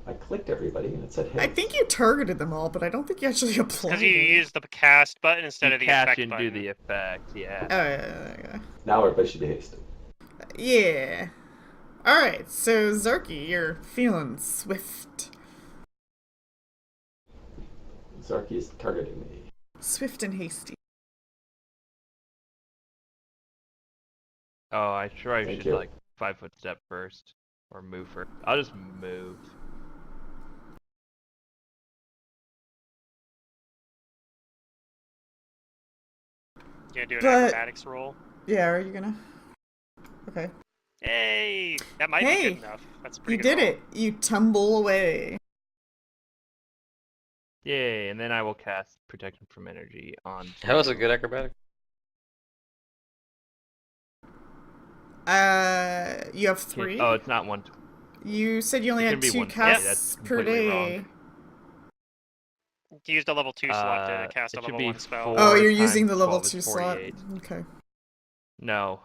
I clicked everybody and it said hit. I think you targeted them all, but I don't think you actually applied Because you it. used the cast button instead of the Cast effect didn't button. do the effect, yeah. Oh, yeah. Now everybody should be hasted. Yeah. Alright, so Zarky, you're feeling swift. Zarky is targeting me. Swift and hasty. Oh, I Thank should you. like 5-foot step first. Or move first. I'll just move. You gonna do an But- acrobatics roll? Yeah, are you gonna? Okay. Hey, that might be Hey, good enough. That's a pretty You good did roll. it. You tumble away. Yay, and then I will cast Protection from Energy on... That was a good acrobatic. You have 3? Oh, it's not one. You said you only It had can be 2 120, casts that's per completely day. wrong. You used a level 2 slot to cast a it should level be 1 spell. 4 Oh, you're using times the level 12 is 2 slot. 48. Okay. No.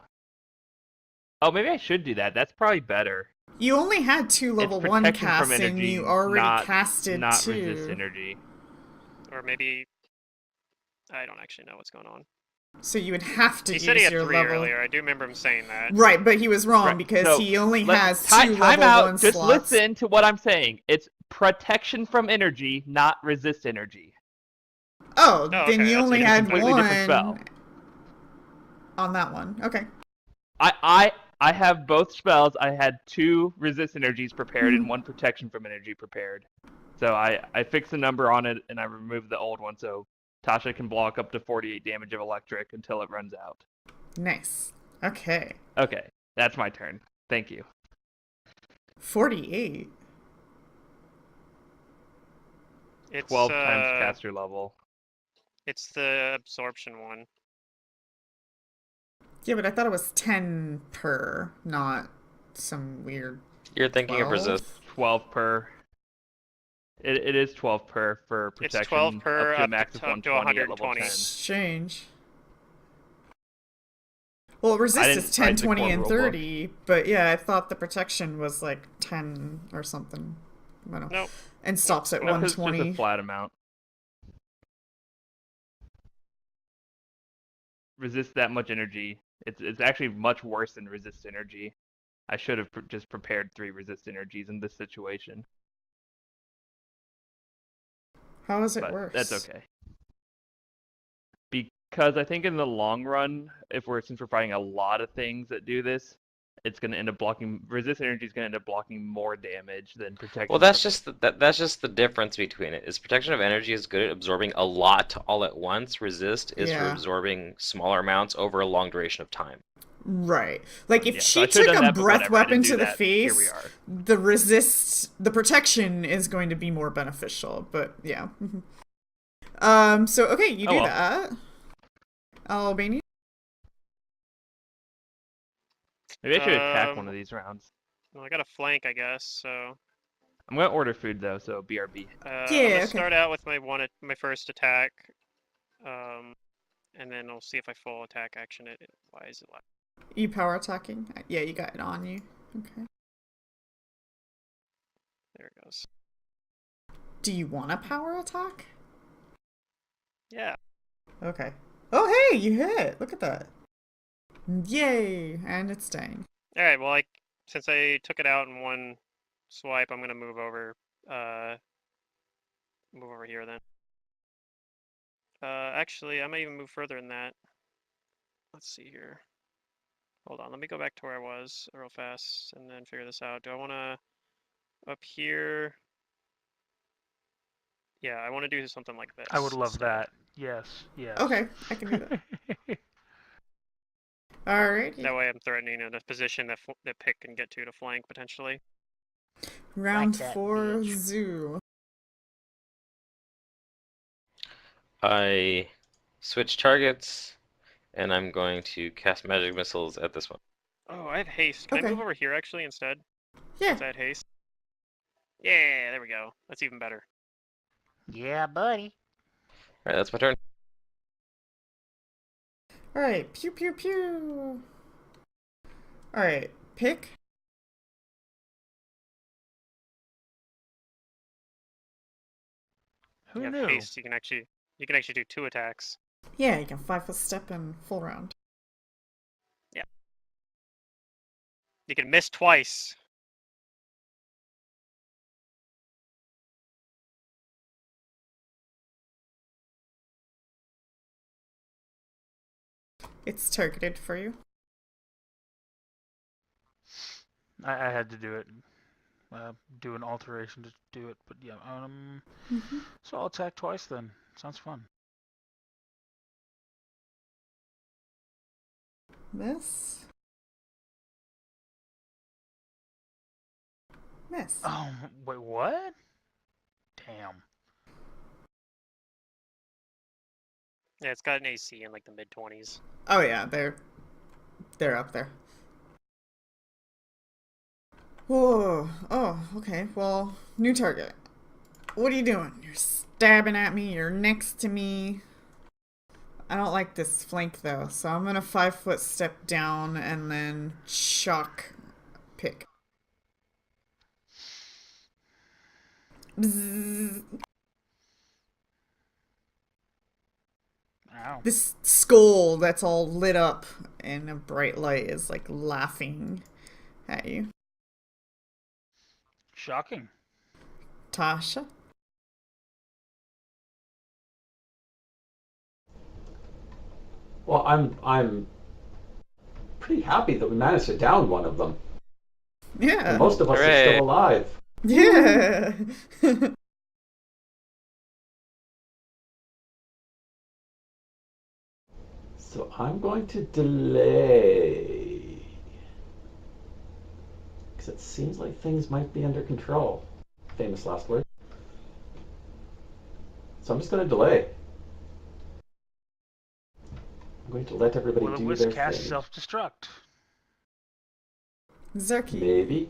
Oh, maybe I should do that. That's probably better. You only had 2 level 1 protection from casts, and energy, you already not- casted Not 2. resist energy. Or maybe... I don't actually know what's going on. So you would have to He use said he had your 3 level. earlier. I do remember him saying that. Right, but he was wrong Right, because so he only has 2 time level out. 1 Just slots. listen to what I'm saying. It's protection from energy, not resist energy. Oh, Oh, then okay, you that's only a had completely 1 different spell. on that one. Okay. I have both spells. I had 2 resist energies prepared Mm-hmm. and 1 protection from energy prepared. So I fixed the number on it and I removed the old one so Tasha can block up to 48 damage of electric until it runs out. Nice. Okay. Okay, that's my turn. Thank you. 48. It's 12 times caster level. It's the absorption one. Yeah, but I thought it was 10 per, not some weird. You're thinking 12? of resist. 12 per. It is 12 per for protection. It's 12 per up to a up max to- of up to 120 at level 120. 10. Strange. Well, resist didn't is 10, write the 20, core and rulebook. 30, but yeah, I thought the protection was like 10 or something. I don't know. Nope. And stops at No, 'cause it's just 120. a flat amount. Resist that much energy. It's actually much worse than resist energy. I should have just prepared 3 resist energies in this situation. How is it But worse? that's okay. Because I think in the long run, since we're fighting a lot of things that do this, it's going to end up blocking. Resist energy is going to end up blocking more damage than protection. Well, that's just that's just the difference between it. Is protection of energy is good at absorbing a lot all at once. Resist is for Yeah. absorbing smaller amounts over a long duration of time. Right. Like if Yeah, so I she should've took done a that, but breath whatever, I weapon didn't to do the that. Here we face, are. the protection is going to be more beneficial. But yeah. So okay, you Oh, do well. that. Albania. Maybe I should attack one of these rounds. Well, I got a flank, I guess. So I'm going to order food though, so BRB. I'm Yeah, gonna okay. start out with my first attack, and then I'll see if I full attack action it. Why is it like? You power attacking? Yeah, you got it on you. Okay. There it goes. Do you want a power attack? Yeah. Okay. Oh, hey, you hit. Look at that. Yay, and it's staying. All right. Well, since I took it out in one swipe, I'm gonna move over here then. Actually, I might even move further than that. Let's see here. Hold on. Let me go back to where I was real fast and then figure this out. Do I want to up here? Yeah, I want to do something like this. I would love instead. that. Yes, yes. Okay, I can do that. Alright. That way I'm threatening a position that Pick can get to flank potentially. Round Like that 4, bitch. Zoo. I switch targets, and I'm going to cast magic missiles at this one. Oh, I have haste. Can I Okay. move over here actually instead? Yeah. Since I had haste. Yeah, there we go. That's even better. Yeah, buddy. Alright, that's my turn. Alright, pew pew pew. Alright, Pick. Who You have knew? haste. You can actually do 2 attacks. Yeah, you can 5-foot step and full round. You can miss twice. It's targeted for you. I had to do it. Do an alteration to do it, but yeah. So I'll attack twice then. Sounds fun. Miss. Miss. Wait, what? Damn. Yeah, it's got an AC in like the mid-20s. Oh yeah, they're up there. Whoa. Oh, okay. Well, new target. What are you doing? You're stabbing at me. You're next to me. I don't like this flank though, so I'm gonna 5-foot step down and then shock Pick. Bzzz. Ow. This skull that's all lit up in a bright light is like laughing at you. Shocking. Tasha? Well, I'm pretty happy that we managed to down one of them. Yeah. And most of us are Hooray. still alive. Yeah. So I'm going to delay. Because it seems like things might be under control. Famous last word. So I'm just going to delay. I'm going to let everybody Will it do whisk their cast thing. self-destruct? Zerky. Maybe.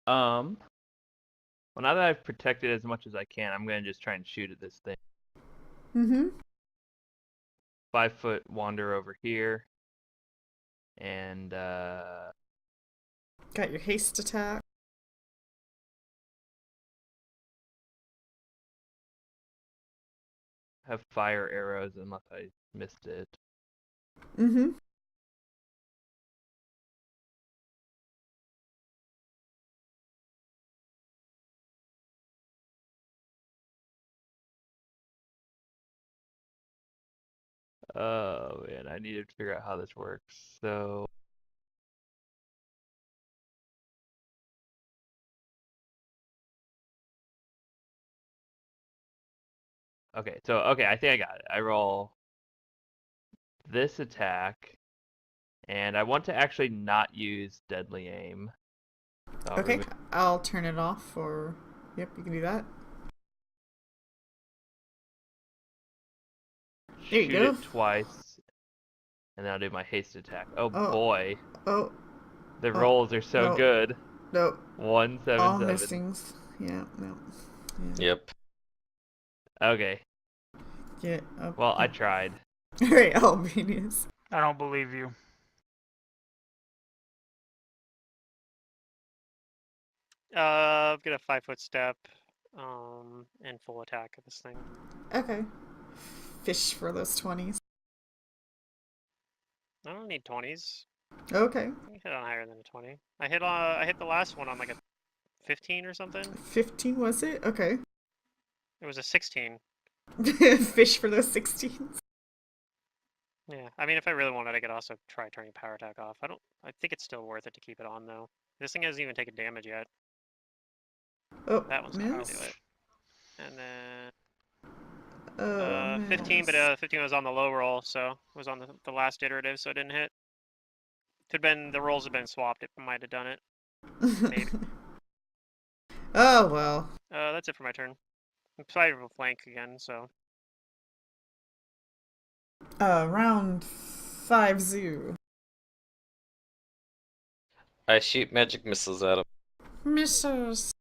Well, now that I've protected as much as I can, I'm gonna just try and shoot at this thing. Mm-hmm. 5-foot wander over here, and Got your haste attack. have fire arrows unless I missed it. Mm-hmm. Oh man, I need to figure out how this works. So okay, I think I got it. I roll this attack, and I want to actually not use deadly aim. So I'll Okay, remove- I'll turn it off, or... Yep, you can do that. There you shoot go. it twice, and then I'll do my haste attack. Oh Oh. boy, Oh, the oh, rolls are so no. good. no. 177. All missings. Yeah, no. Yeah. Yep. Okay, Get up. well I tried. Alright, Albanius. I don't believe you. Get a 5-foot step, and full attack of this thing. Okay. Fish for those 20s. I don't need 20s. Okay. I can hit on higher than a 20. I hit the last one on like a 15 or something. 15 was it? Okay. It was a 16. Fish for those 16s. Yeah, I mean, if I really wanted, I could also try turning power attack off. I think it's still worth it to keep it on though. This thing hasn't even taken damage yet. Oh, That one's not gonna miss. do it. And then Oh, 15, but miss. 15 was on the low roll, so it was on the last iterative, so it didn't hit. Could been the rolls have been swapped. It might have done it. Maybe. Oh, well. That's it for my turn. I'm excited for flank again, so Round 5 zoo. I shoot magic missiles at him. Misses.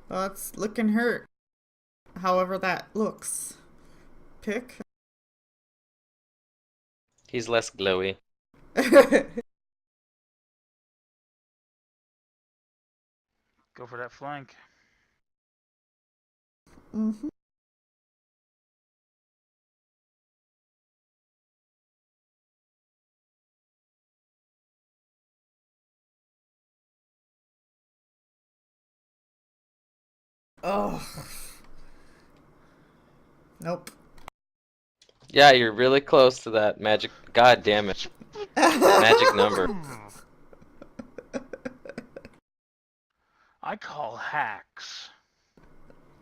Well, it's looking hurt. However that looks. Pick. He's less glowy. Go for that flank. Mm-hmm. Oh. Nope. Yeah, you're really close to that magic. God damn it. Magic number. I call hacks.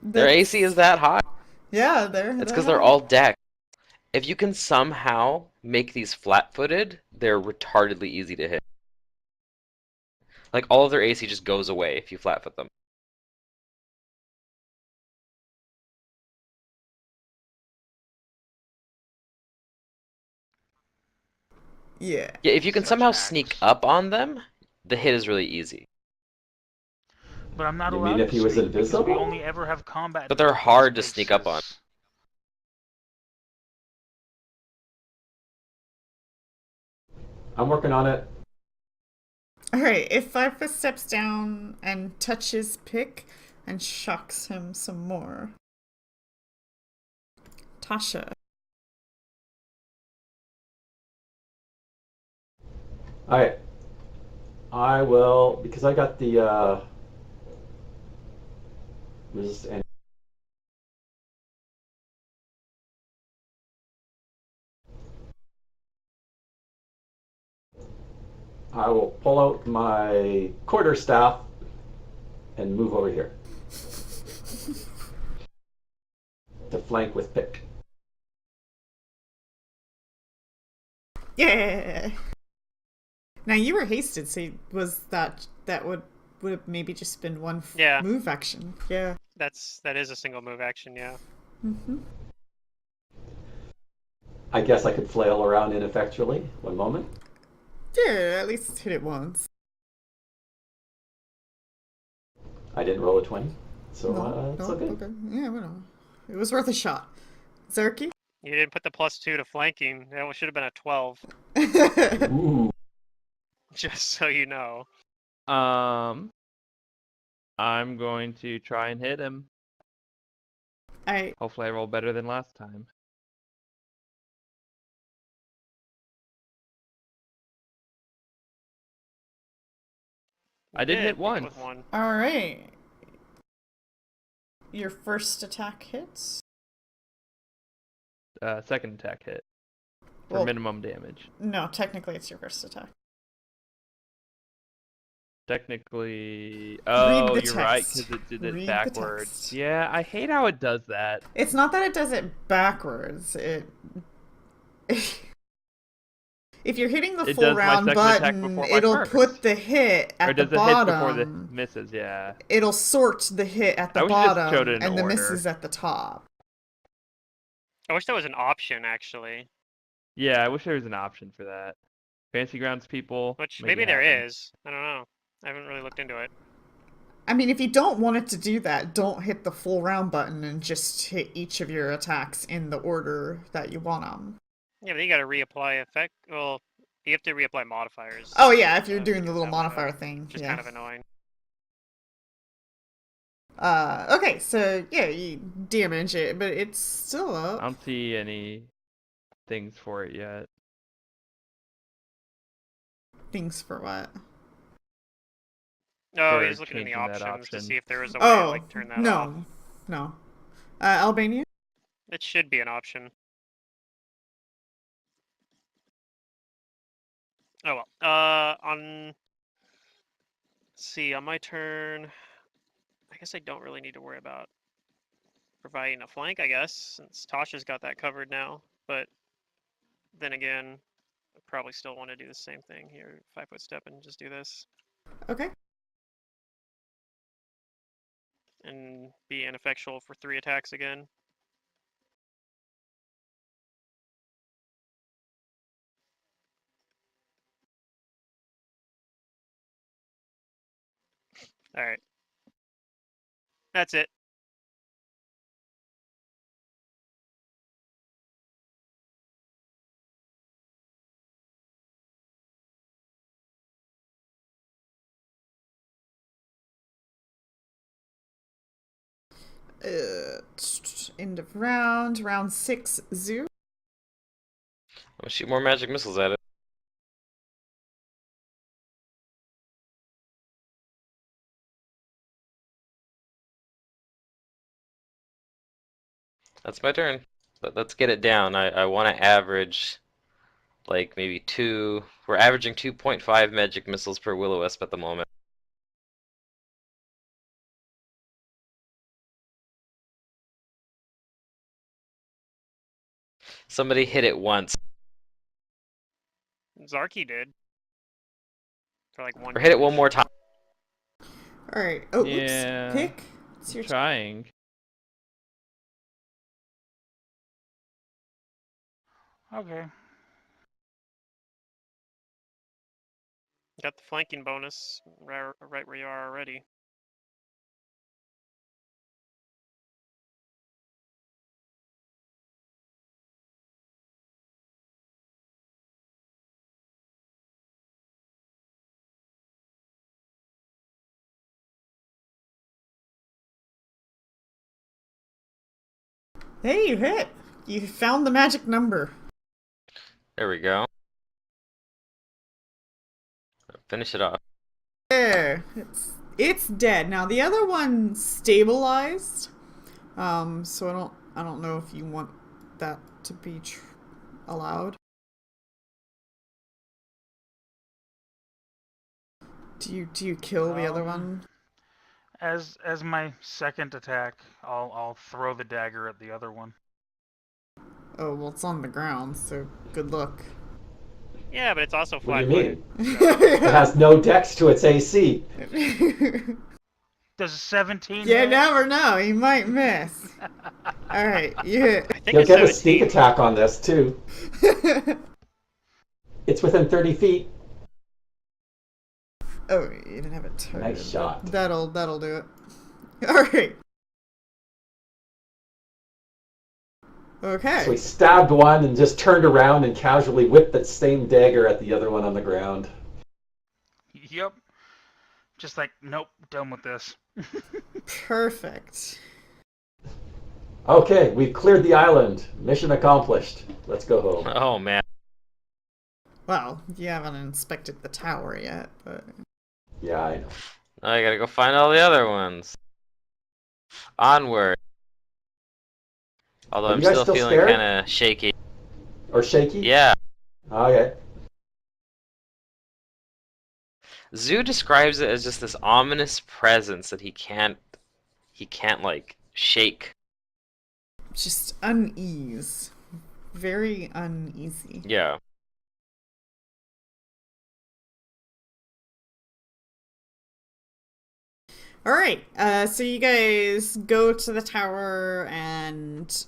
Their AC is that high. Yeah, they're. It's because they're all decked. If you can somehow make these flat-footed, they're retardedly easy to hit. Like, all of their AC just goes away if you flat-foot them. Yeah. Yeah, if you can Such somehow hacks. sneak up on them, the hit is really easy. But I'm not You allowed mean if to he was sneak because we invisible? only ever have combat. But they're in hard to sneak up on. spaces. I'm working on it. Alright, if 5 steps down and touches Pick and shocks him some more. Tasha. Alright. I will, because I got the resist and I will pull out my quarterstaff and move over here to flank with Pick. Yeah. Now you were hasted, so was that would have maybe just been one Yeah. move action? Yeah. that is a single move action. Yeah. Mm-hmm. I guess I could flail around ineffectually. One moment. Yeah, at least hit it once. I didn't roll a 20, so No, it's no, okay. okay. Yeah, whatever. It was worth a shot. Zerky? You didn't put the +2 to flanking. That should have been a 12. Ooh. Just so you know. I'm going to try and hit him. Hopefully I roll better than last time. I did hit You once. with one. Alright. Your first attack hits. second attack hit for Well, minimum damage. no, technically it's your first attack. Technically, Read oh, the you're right, text. because it did Read it the backwards. text. Yeah, I hate how it does that. It's not that it does it backwards. If you're hitting the It full does my round second attack button, before my it'll first. put the hit Or at the does it hit before the bottom. misses? Yeah. It'll sort the hit at the I wish it just bottom showed it in and the order. misses at the top. I wish there was an option actually. Yeah, I wish there was an option for that. Fantasy Grounds people. Which make maybe it there happen. is. I don't know. I haven't really looked into it. I mean, if you don't want it to do that, don't hit the full round button and just hit each of your attacks in the order that you want them. Yeah, but you gotta reapply effect. Well, you have to reapply modifiers. Oh yeah, if you're to doing the get little that one modifier back, thing. which is Yeah. kind of annoying. Okay, so yeah, you damage it, but it's still I up. don't see any things for it yet. Things for what? Oh, For he's looking in the changing that options to option. see if there is a way to Oh, like turn that no. off. No. Albania? It should be an option. Oh well. Let's see, on my turn, I guess I don't really need to worry about providing a flank, I guess, since Tasha's got that covered now. But then again, I probably still want to do the same thing here. 5-foot step and just do this. Okay. And be ineffectual for 3 attacks again. Alright. That's it. End of round. Round 6, Zoo. I'll shoot more magic missiles at it. That's my turn. But let's get it down. I want to average like maybe 2. We're averaging 2.5 magic missiles per will-o-wisp at the moment. Somebody hit it once. Zarky did. For like 1 Or hit it damage. one more time. Alright. Oh, Yeah. oops. Pick. It's your Trying. Okay. Got the flanking bonus right where you are already. Hey, you hit. You found the magic number. There we go. Finish it off. There. It's dead. Now the other one stabilized. So I don't know if you want that to be allowed. Do you kill the other one? As my second attack, I'll throw the dagger at the other one. Oh, well, it's on the ground, so good luck. Yeah, but it's also What do flat you mean? Yeah, It has no dex to its AC. Does a 17 you hit? never know. You might miss. All right, you hit. I think You'll it's get a sneak 17. attack on this, too. It's within 30 feet. Oh, you didn't have it targeted. Nice shot. That'll do it. All right. Okay. So he stabbed one and just turned around and casually whipped that same dagger at the other one on the ground. Yep. Just like, nope, done with this. Perfect. Okay, we've cleared the island. Mission accomplished. Let's go home. Oh man. Well, you haven't inspected the tower yet, but Yeah, I know. Now I gotta go find all the other ones. Onward. Although Are I'm you guys still still feeling scared? kind of shaky. Or shaky? Yeah. Okay. Zoo describes it as just this ominous presence that he can't like shake. Just unease. Very uneasy. Yeah. All right. So you guys go to the tower and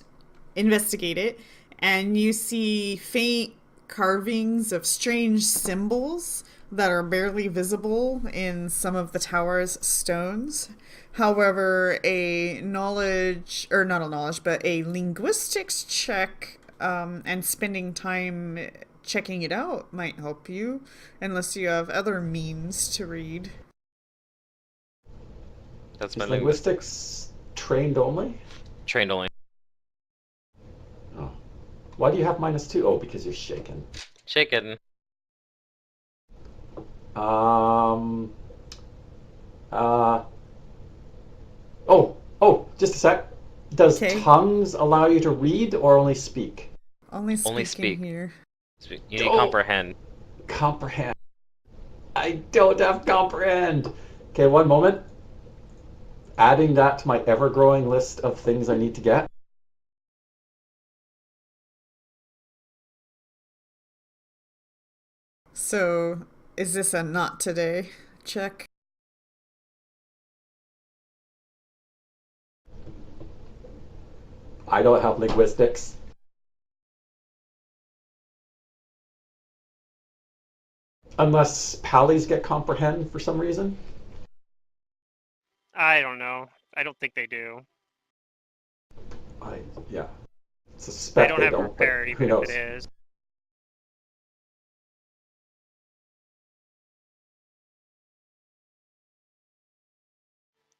investigate it, and you see faint carvings of strange symbols that are barely visible in some of the tower's stones. However, a knowledge, or not a knowledge, but a linguistics check and spending time checking it out might help you, unless you have other means to read. That's Is my linguistic linguistics trained only? trained only. Oh. Why do you have -2? Oh, because you're shaken. Shaken. Um. Uh. Oh, just a sec. Does Okay. tongues allow you to read or only speak? Only speaking speak. here. You need Oh. comprehend. Comprehend. I don't have comprehend. Okay, one moment. Adding that to my ever-growing list of things I need to get. So, is this a not today check? I don't have linguistics. Unless pallies get comprehend for some reason. I don't know. I don't think they do. Yeah. I Suspect don't they have don't, but prepared, who even knows? if it is.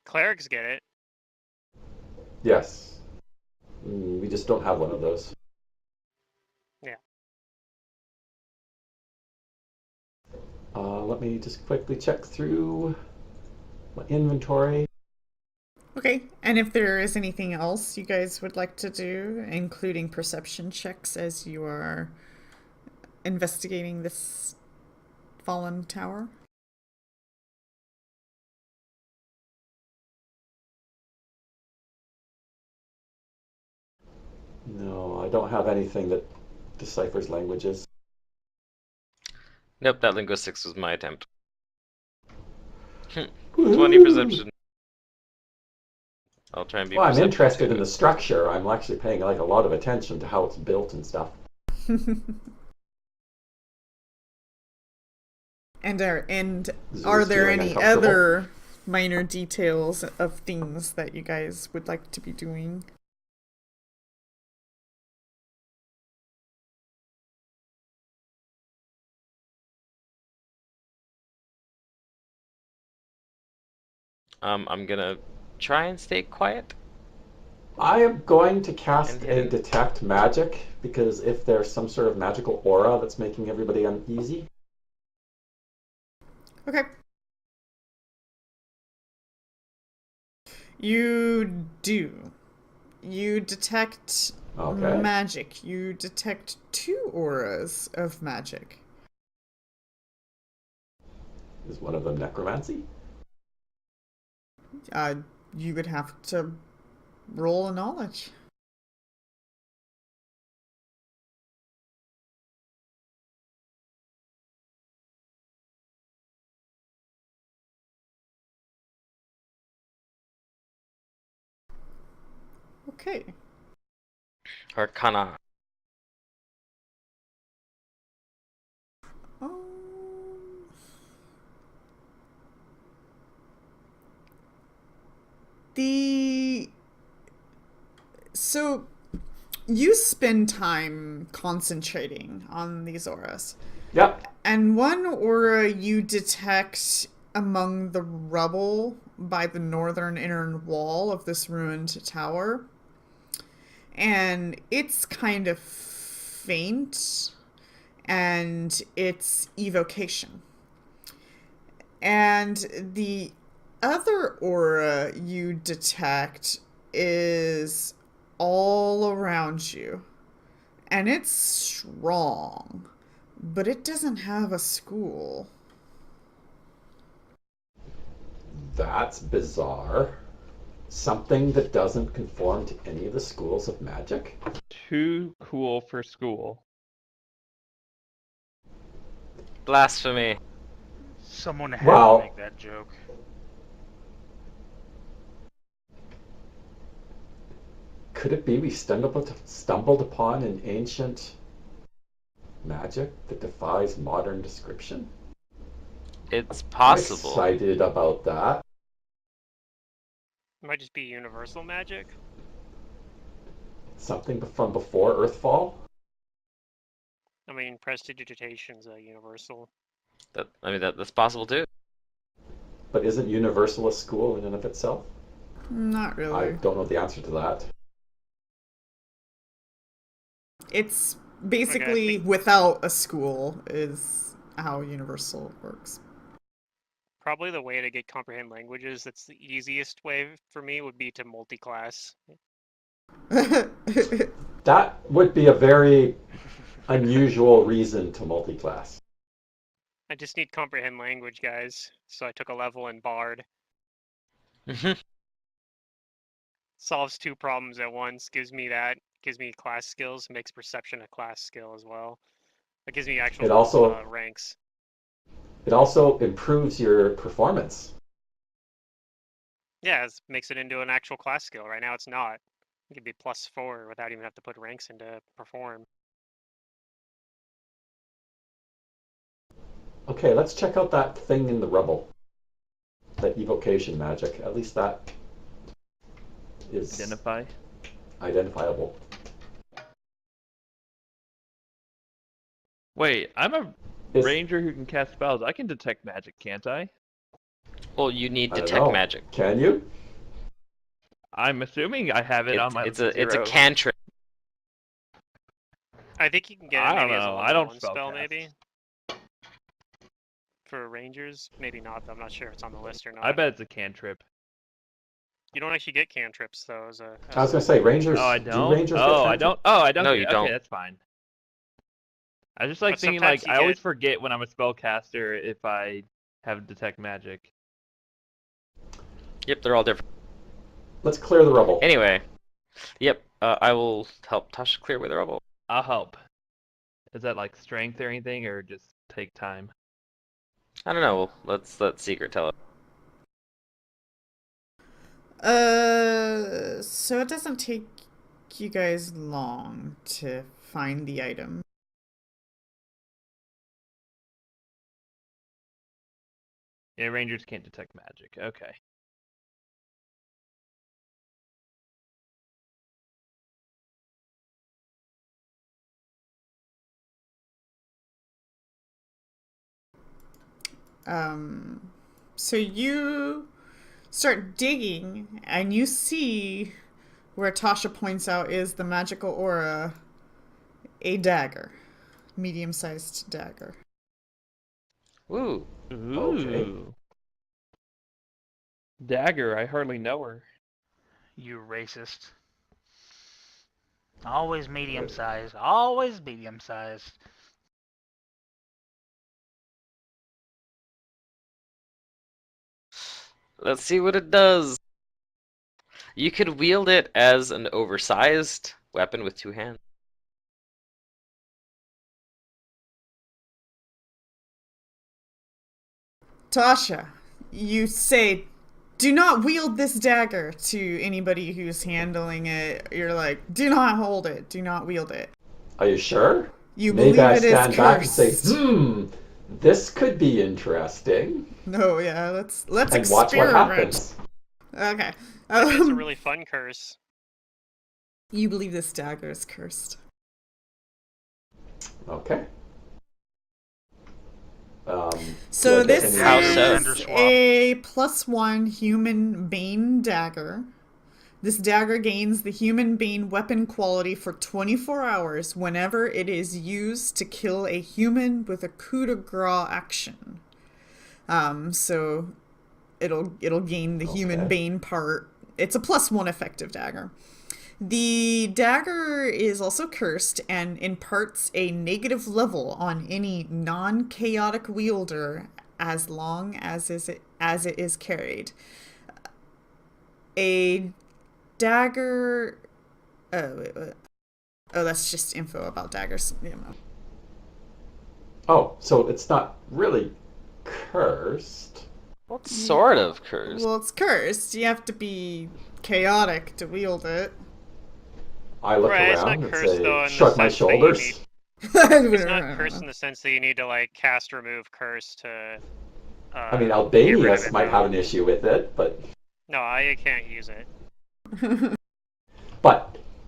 Clerics get it. Yes. We just don't have one of those. Yeah. Let me just quickly check through my inventory. Okay, and if there is anything else you guys would like to do, including perception checks as you are investigating this fallen tower? No, I don't have anything that deciphers languages. Nope, that linguistics was my attempt. 20 Woohoo! perception. I'll try and be Well, I'm perceptive interested too. in the structure. I'm actually paying like a lot of attention to how it's built and stuff. And are Zeus there feeling any uncomfortable. other minor details of things that you guys would like to be doing? I'm gonna try and stay quiet. I am going to cast And a hidden. detect magic because if there's some sort of magical aura that's making everybody uneasy. Okay. You do. You detect Okay. magic. You detect 2 auras of magic. Is one of them necromancy? You would have to roll a knowledge. Okay. Arcana. Um, so you spend time concentrating on these auras. Yep. And one aura you detect among the rubble by the northern inner wall of this ruined tower. And it's kind of faint, and it's evocation. And the other aura you detect is all around you. And it's strong. But it doesn't have a school. That's bizarre. Something that doesn't conform to any of the schools of magic? Too cool for school. Blasphemy. Someone had Well- to make that joke. Could it be we stumbled upon an ancient magic that defies modern description? It's I'm possible. excited about that. It might just be universal magic. Something from before Earthfall? I mean, prestidigitation's a universal. That's possible too. But isn't universal a school in and of itself? Not I really. don't know the answer to that. It's basically without a school is how universal works. Probably the way to get comprehend languages that's the easiest way for me would be to multi-class. That would be a very unusual reason to multi-class. I just need comprehend language, guys. So I took a level in Bard. Solves two problems at once. Gives me class skills. Makes perception a class skill as well. It gives me actual It also ranks. It also improves your performance. Yeah, it makes it into an actual class skill. Right now it's not. It could be +4 without even have to put ranks into perform. Okay, let's check out that thing in the rubble. That evocation magic. At least that is identifiable. Wait, I'm a ranger who can cast spells. I can detect magic, can't I? Well, you need I don't detect know. magic. Can you? I'm assuming I have it on my It's a zero. cantrip. I think you can get it I don't maybe as a know. level I don't 1 spell spell cast. maybe. For rangers, maybe not. Though. I'm not sure if it's on the list or not. I bet it's a cantrip. You don't actually get cantrips though. I was gonna say rangers. Oh, I Do don't. rangers get I cantrip? don't. Oh, I don't. No, get- you okay, don't. that's fine. I just like But thinking sometimes like you I always get- forget when I'm a spellcaster if I have detect magic. Yep, they're all different. Let's clear the rubble. Anyway, yep, I will help Tasha clear away the rubble. I'll help. Is that like strength or anything, or just take time? I don't know. Let's let Secret tell it. So it doesn't take you guys long to find the item. Yeah, rangers can't detect magic. Okay. So you start digging and you see where Tasha points out is the magical aura, a dagger, medium-sized dagger. Ooh. Ooh. Okay. Dagger. I hardly know her. You racist. Always medium sized. Always medium sized. Let's see what it does. You could wield it as an oversized weapon with two hands. Tasha, you say, do not wield this dagger to anybody who's handling it. You're like, do not hold it. Do not wield it. Are you sure? You Maybe believe I it is stand back and cursed. say, this could be interesting. No, yeah, let's And watch what experiment. happens. Okay. It's a really fun curse. You believe this dagger is cursed. Okay. So do I get this any- How is so? Gender swap. a +1 human bane dagger. This dagger gains the human bane weapon quality for 24 hours whenever it is used to kill a human with a coup de grace action. So it'll gain the human Okay. bane part. It's a +1 effective dagger. The dagger is also cursed and imparts a negative level on any non-chaotic wielder as long as it is carried. A dagger. Oh, wait. Oh, that's just info about daggers. Oh, so it's not really cursed. Well, it's sort of cursed. Well, it's cursed. You have to be chaotic to wield it. I look Right, it's not around and cursed, say, though, in the shrug my sense that you shoulders. It's not cursed in the sense that you need to like cast remove curse to. I mean, get rid of Albanius it, might though. have an issue with it, but No, I can't use it.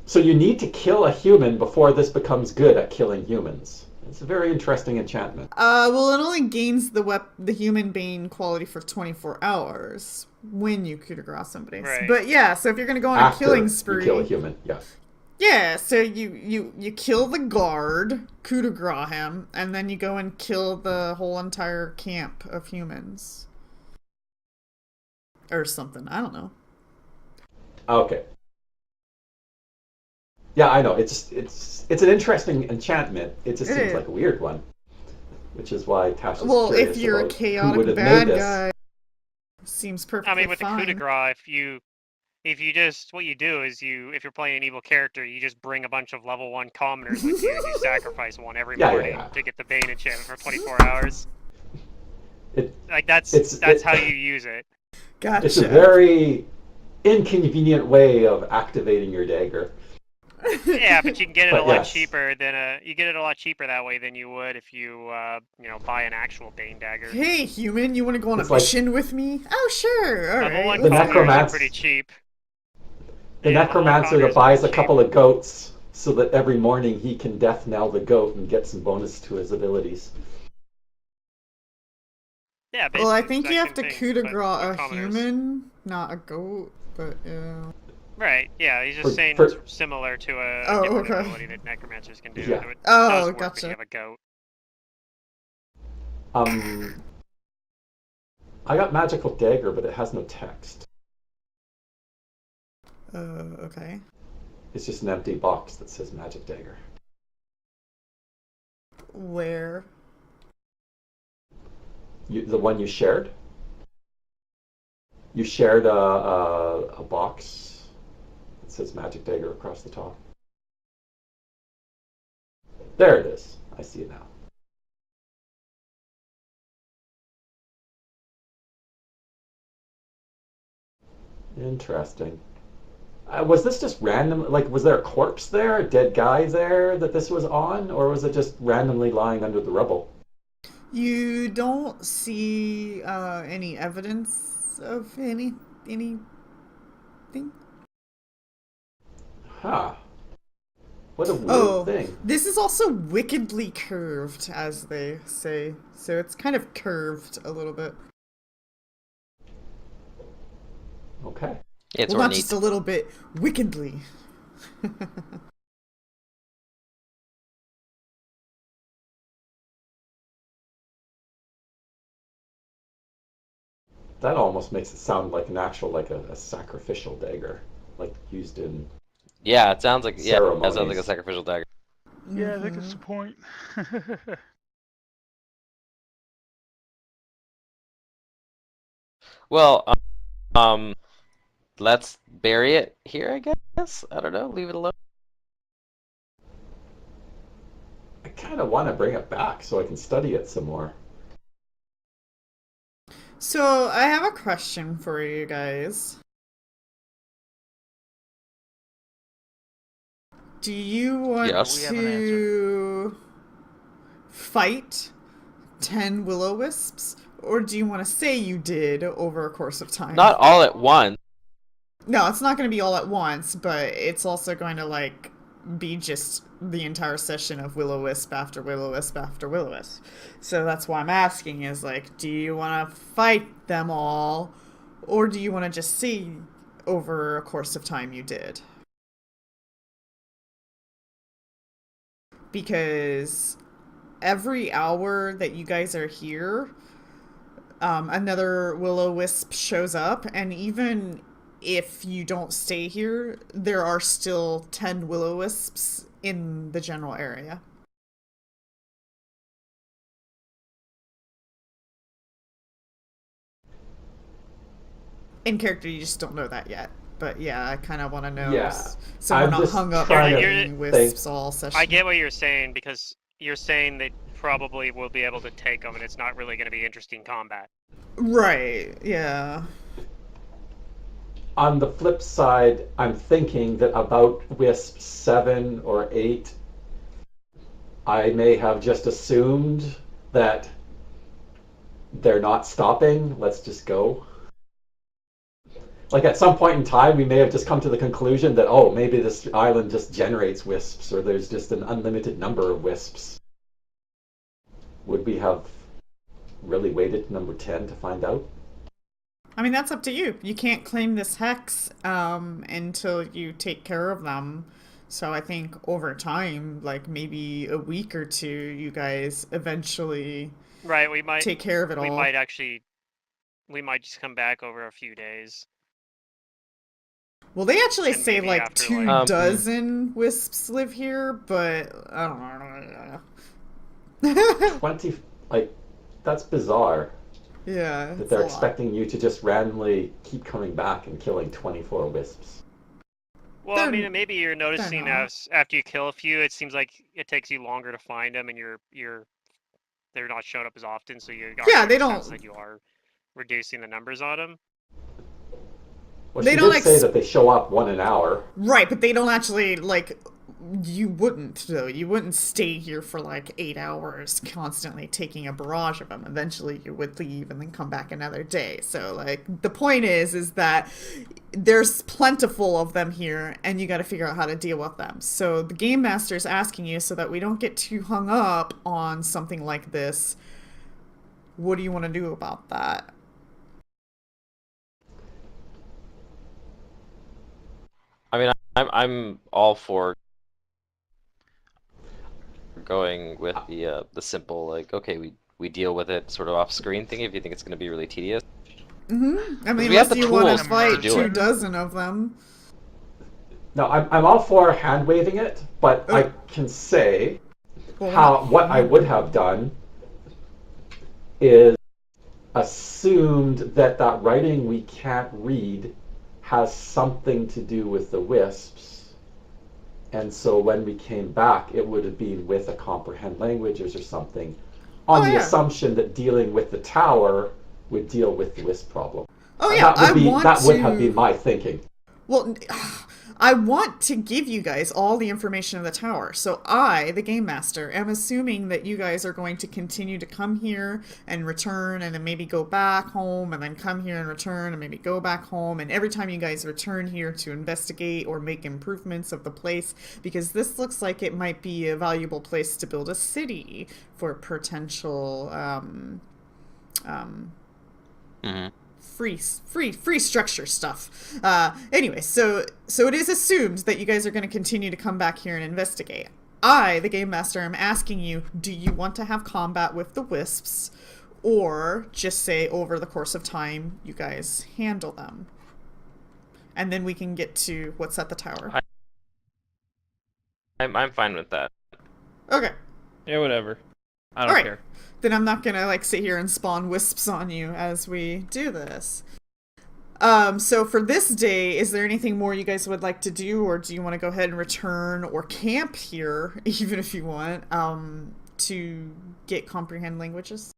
so you need to kill a human before this becomes good at killing humans. It's a very interesting enchantment. Well, it only gains the human bane quality for 24 hours when you coup de grace somebody. Right. But yeah, so if you're gonna go on After a killing you spree, kill a human, yes. yeah, so you kill the guard, coup de grace him, and then you go and kill the whole entire camp of humans. Or something, I don't know. Okay. Yeah, I know. It's an interesting enchantment. It just It seems is. like a weird one, which is why Tash is Well, curious if you're a about who chaotic would have bad made this. guy, seems perfectly I mean, with the coup de fine. grace, if you just what you do is if you're playing an evil character, you just bring a bunch of level 1 commoners with you, and you sacrifice one every morning to get the Bane enchantment for 24 hours. Like that's how you use it. Gotcha. It's a very inconvenient way of activating your dagger. Yeah, but you can get it But a lot yes. cheaper than you get it a lot cheaper that way than you would if you buy an actual Bane dagger. Hey, human, you want to go on It's a like- mission with me? Oh, sure. All Level 1 right. The let's go. commoners are necromancer- pretty cheap. The Yeah, level 1 necromancer commoners that are buys a pretty couple of goats so that every morning he can death knell the goat and get some bonus to his abilities. cheap. Yeah, basically. Well, I the think you exact have to same thing, coup de but grace with a commoners. human, not a goat. But yeah. Right, yeah, he's just For- saying for- it's similar to a Oh, different okay. ability that necromancers can do. Yeah. So it Oh, does work gotcha. if you have a goat. I got magical dagger, but it has no text. Okay. It's just an empty box that says magic dagger. Where? The one you shared? You shared a box that says magic dagger across the top. There it is. I see it now. Interesting. Was this just random? Like, was there a corpse there, a dead guy there that this was on, or was it just randomly lying under the rubble? You don't see any evidence of anything. Huh. What a weird Oh, thing. this is also wickedly curved, as they say. So it's kind of curved a little bit. Okay. It's Well, not ornate. just a little bit, wickedly. That almost makes it sound like an actual, like a sacrificial dagger, like used in. Yeah, it sounds like it sounds like a Ceremonies. sacrificial dagger. Yeah, I think it's the point. Well, let's bury it here, I guess. I don't know. Leave it alone. I kind of want to bring it back so I can study it some more. So I have a question for you guys. Do you want Yes. We have an to fight 10 will-o-wisps? Or do you want to say you did over a course of time? Not all at once. No, it's not going to be all at once, but it's also going to, like, be just the entire session of will-o-wisp after will-o-wisp after will-o-wisp. So that's why I'm asking is, like, do you want to fight them all? Or do you want to just see over a course of time you did? Because every hour that you guys are here, another will-o-wisp shows up, and even if you don't stay here, there are still 10 will-o-wisps in the general area. In character, you just don't know that yet. But yeah, I kind of want to know. Yeah. So we're I'm not just hung up trying to fighting wisps all session. I get what you're saying, because you're saying that probably we'll be able to take them, and it's not really going to be interesting combat. Right, yeah. On the flip side, I'm thinking that about Wisp 7 or 8, I may have just assumed that they're not stopping. Let's just go. Like at some point in time, we may have just come to the conclusion that, oh, maybe this island just generates wisps, or there's just an unlimited number of wisps. Would we have really waited to number 10 to find out? I mean, that's up to you. You can't claim this hex until you take care of them. So I think over time, like maybe a week or two, you guys eventually Right, we might take care of it all. We might just come back over a few days. Well, they actually And say maybe like after, 2 dozen wisps live here, but I don't know. 20, like, that's bizarre. Yeah. That they're expecting you to just randomly keep coming back and killing 24 wisps. Well, I mean, maybe you're noticing not. after you kill a few, it seems like it takes you longer to find them, and they're not showing up as often, so you they don't. that you are reducing the numbers on them. Well, They she don't did say that they show up 1 an hour. Right, but they don't actually, like, you wouldn't, though. You wouldn't stay here for, like, 8 hours constantly taking a barrage of them. Eventually you would leave and then come back another day. So, like, the point is that there's plentiful of them here, and you gotta figure out how to deal with them. So the Game Master's asking you, so that we don't get too hung up on something like this, what do you want to do about that? I mean, I'm all for going with the simple, like, okay, we deal with it sort of off screen thing if you think it's going to be really tedious. I mean, we have unless the you want tools to fight to do 2 it. dozen of them. No, I'm all for hand waving it, but I can say what I would have done is assumed that writing we can't read has something to do with the wisps, and so when we came back, it would have been with a comprehend languages or something, on the assumption that dealing with the tower would deal with the wisp problem. Oh yeah, that would have been my thinking. Well, I want to give you guys all the information of the tower. So I, the Game Master, am assuming that you guys are going to continue to come here and return and then maybe go back home and then come here and return and maybe go back home. And every time you guys return here to investigate or make improvements of the place, because this looks like it might be a valuable place to build a city for potential free structure stuff. Anyway, so it is assumed that you guys are going to continue to come back here and investigate. I, the Game Master, am asking you, do you want to have combat with the wisps, or just say over the course of time you guys handle them? And then we can get to what's at the tower. I'm fine with that. Okay. Yeah, whatever. I don't care. Then I'm not gonna like sit here and spawn wisps on you as we do this. So for this day, is there anything more you guys would like to do, or do you want to go ahead and return or camp here, even if you want, to get comprehend languages?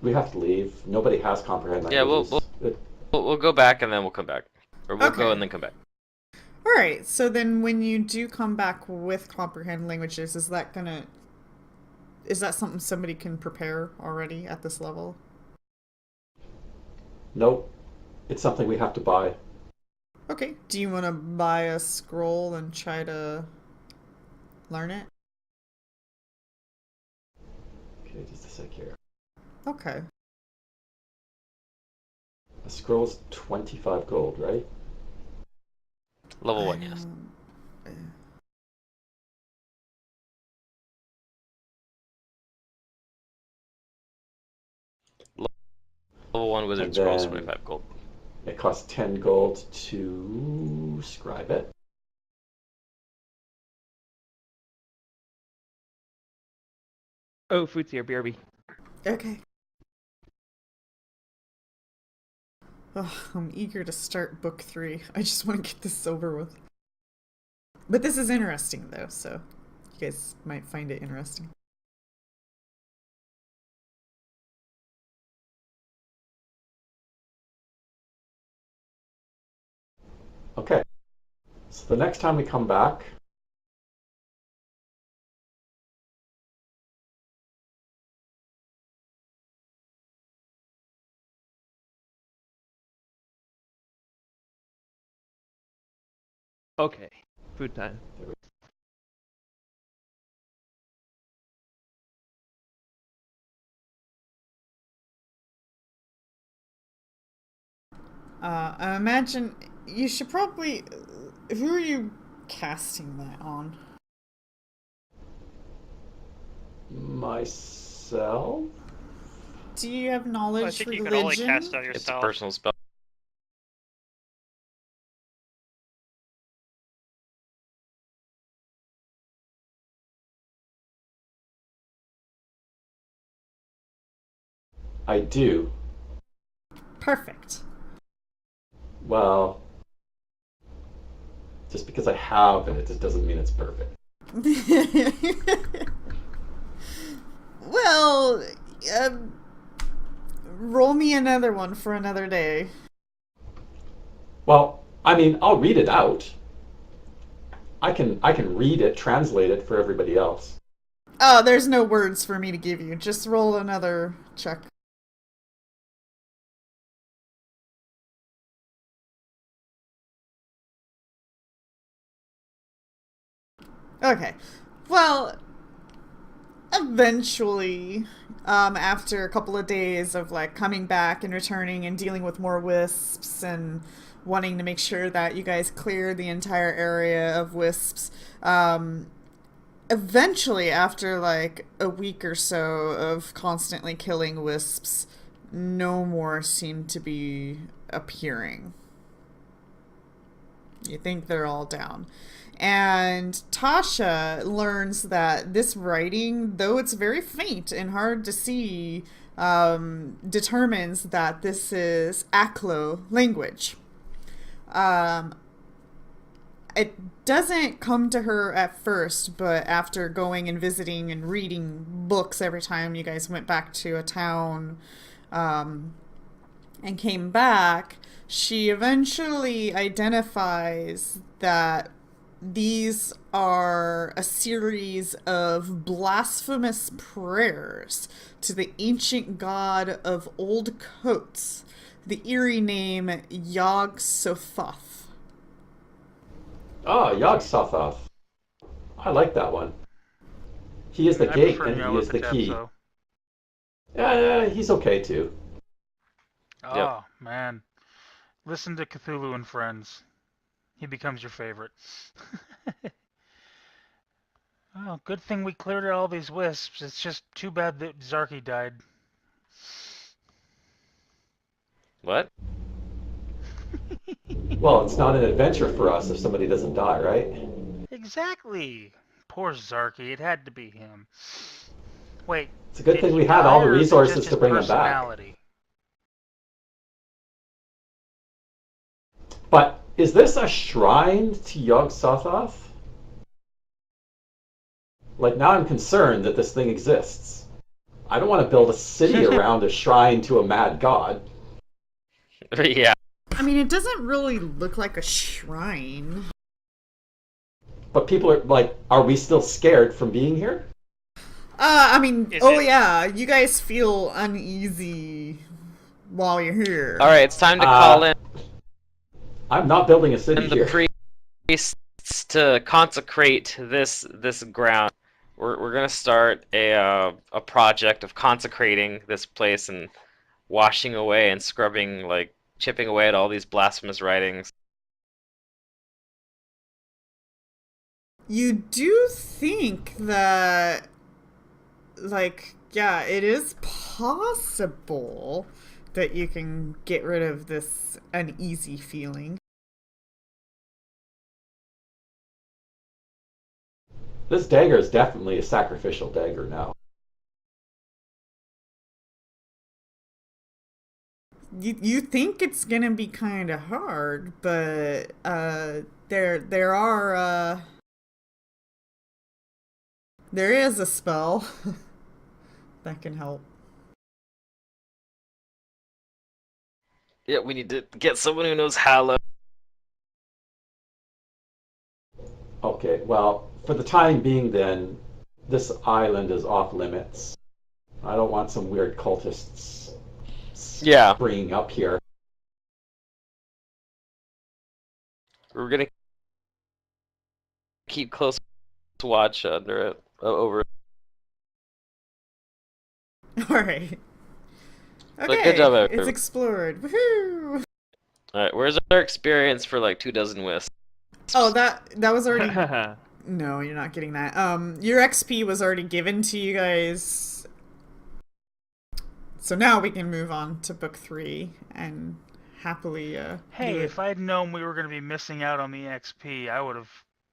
We have to leave. Nobody has comprehend languages. Yeah, we'll go back and then we'll come back, or we'll go and then come back. All right. So then, when you do come back with comprehend languages, is that something somebody can prepare already at this level? Nope. It's something we have to buy. Okay. Do you want to buy a scroll and try to learn it? Okay, just a sec here. Okay. A scroll's 25 gold, right? Level 1, yes. Level 1 wizard And scrolls, then- 25 gold. It costs 10 gold to scribe it. Oh, food's here, BRB. Okay. Oh, I'm eager to start book 3. I just want to get this over with. But this is interesting, though, so you guys might find it interesting. Okay. So the next time we come back, Okay, food time. I imagine you should probably... Who are you casting that on? myself. Do you have knowledge, Well, I think you religion? can only cast on It's a yourself. personal spell. I do. Perfect. Well, just because I have it, it doesn't mean it's perfect. Well, roll me another one for another day. Well, I mean, I'll read it out. I can read it, translate it for everybody else. Oh, there's no words for me to give you. Just roll another check. Okay. Well, eventually, after a couple of days of like coming back and returning and dealing with more wisps and wanting to make sure that you guys clear the entire area of wisps, eventually, after like a week or so of constantly killing wisps, no more seem to be appearing. You think they're all down. And Tasha learns that this writing, though it's very faint and hard to see, determines that this is Aklo language. It doesn't come to her at first, but after going and visiting and reading books every time you guys went back to a town and came back, she eventually identifies that these are a series of blasphemous prayers to the ancient god of old coats, the eerie name Yog-Sothoth. Ah, Yog-Sothoth. I like that one. He is the I gate prefer and he Yellow is the Ketchup, key. though. Yeah, he's okay too. Oh, man. Listen to Cthulhu and Friends. He becomes your favorite. Oh, good thing we cleared out all these wisps. It's just too bad that Zarky died. What? Well, it's not an adventure for us if somebody doesn't die, right? Exactly. Poor Zarky. It had to be him. Wait. It's a good did thing he we had all die, the or is it resources just to his bring him back. personality? But is this a shrine to Yog-Sothoth? Like, now I'm concerned that this thing exists. I don't want to build a city around a shrine to a mad god. Yeah. I mean, it doesn't really look like a shrine. But people are like, are we still scared from being here? I mean, Is oh it- yeah, you guys feel uneasy while you're here. All right, it's time to call in I'm not building a city the here. priests to consecrate this ground. We're gonna start a project of consecrating this place and washing away and scrubbing, like chipping away at all these blasphemous writings. You do think that, like, yeah, it is possible that you can get rid of this uneasy feeling. This dagger is definitely a sacrificial dagger now. You think it's gonna be kind of hard, but there are there is a spell that can help. Yeah, we need to get someone who knows Hallow. Okay, well, for the time being then, this island is off limits. I don't want some weird cultists springing up here. We're gonna keep close watch under it, over it. Alright. But Okay, good job, it's everyone. explored. Woohoo! Alright, where's our experience for like 24 wisps? Oh, that was already... No, you're not getting that. Your XP was already given to you guys. So now we can move on to book 3 and happily Hey, do it. if I'd known we were going to be missing out on the XP, I would have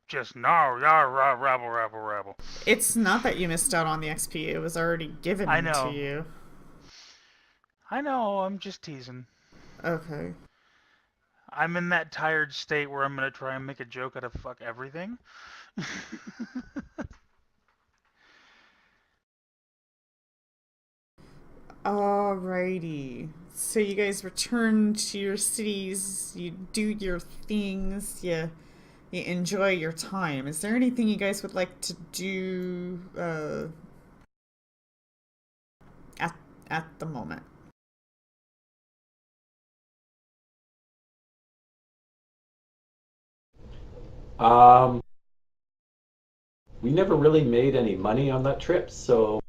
just rabble. It's not that you missed out on the XP, it was already given I know. to you. I know, I'm just teasing. Okay. I'm in that tired state where I'm going to try and make a joke out of fuck everything. Alrighty. So you guys return to your cities, you do your things, you enjoy your time. Is there anything you guys would like to do at the moment? We never really made any money on that trip, so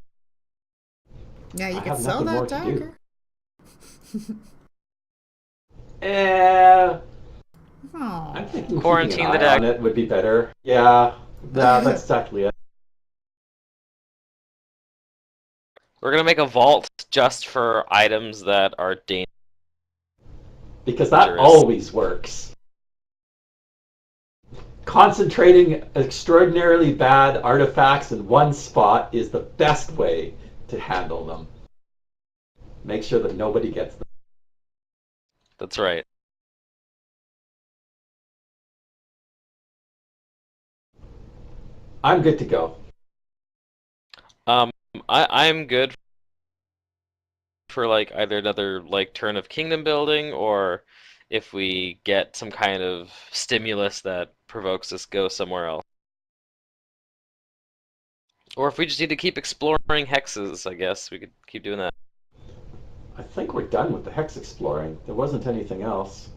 Yeah, you I could have sell nothing more that to do. dagger. I'm Oh. thinking Quarantine keeping the an eye on dagger. it would be better. Yeah, that's exactly it. We're gonna make a vault just for items that are dangerous. Because that always works. Concentrating extraordinarily bad artifacts in one spot is the best way to handle them. Make sure that nobody gets them. That's right. I'm good to go. I'm good for like either another like turn of kingdom building, or if we get some kind of stimulus that provokes us go somewhere else. Or if we just need to keep exploring hexes, I guess we could keep doing that. I think we're done with the hex exploring. There wasn't anything else.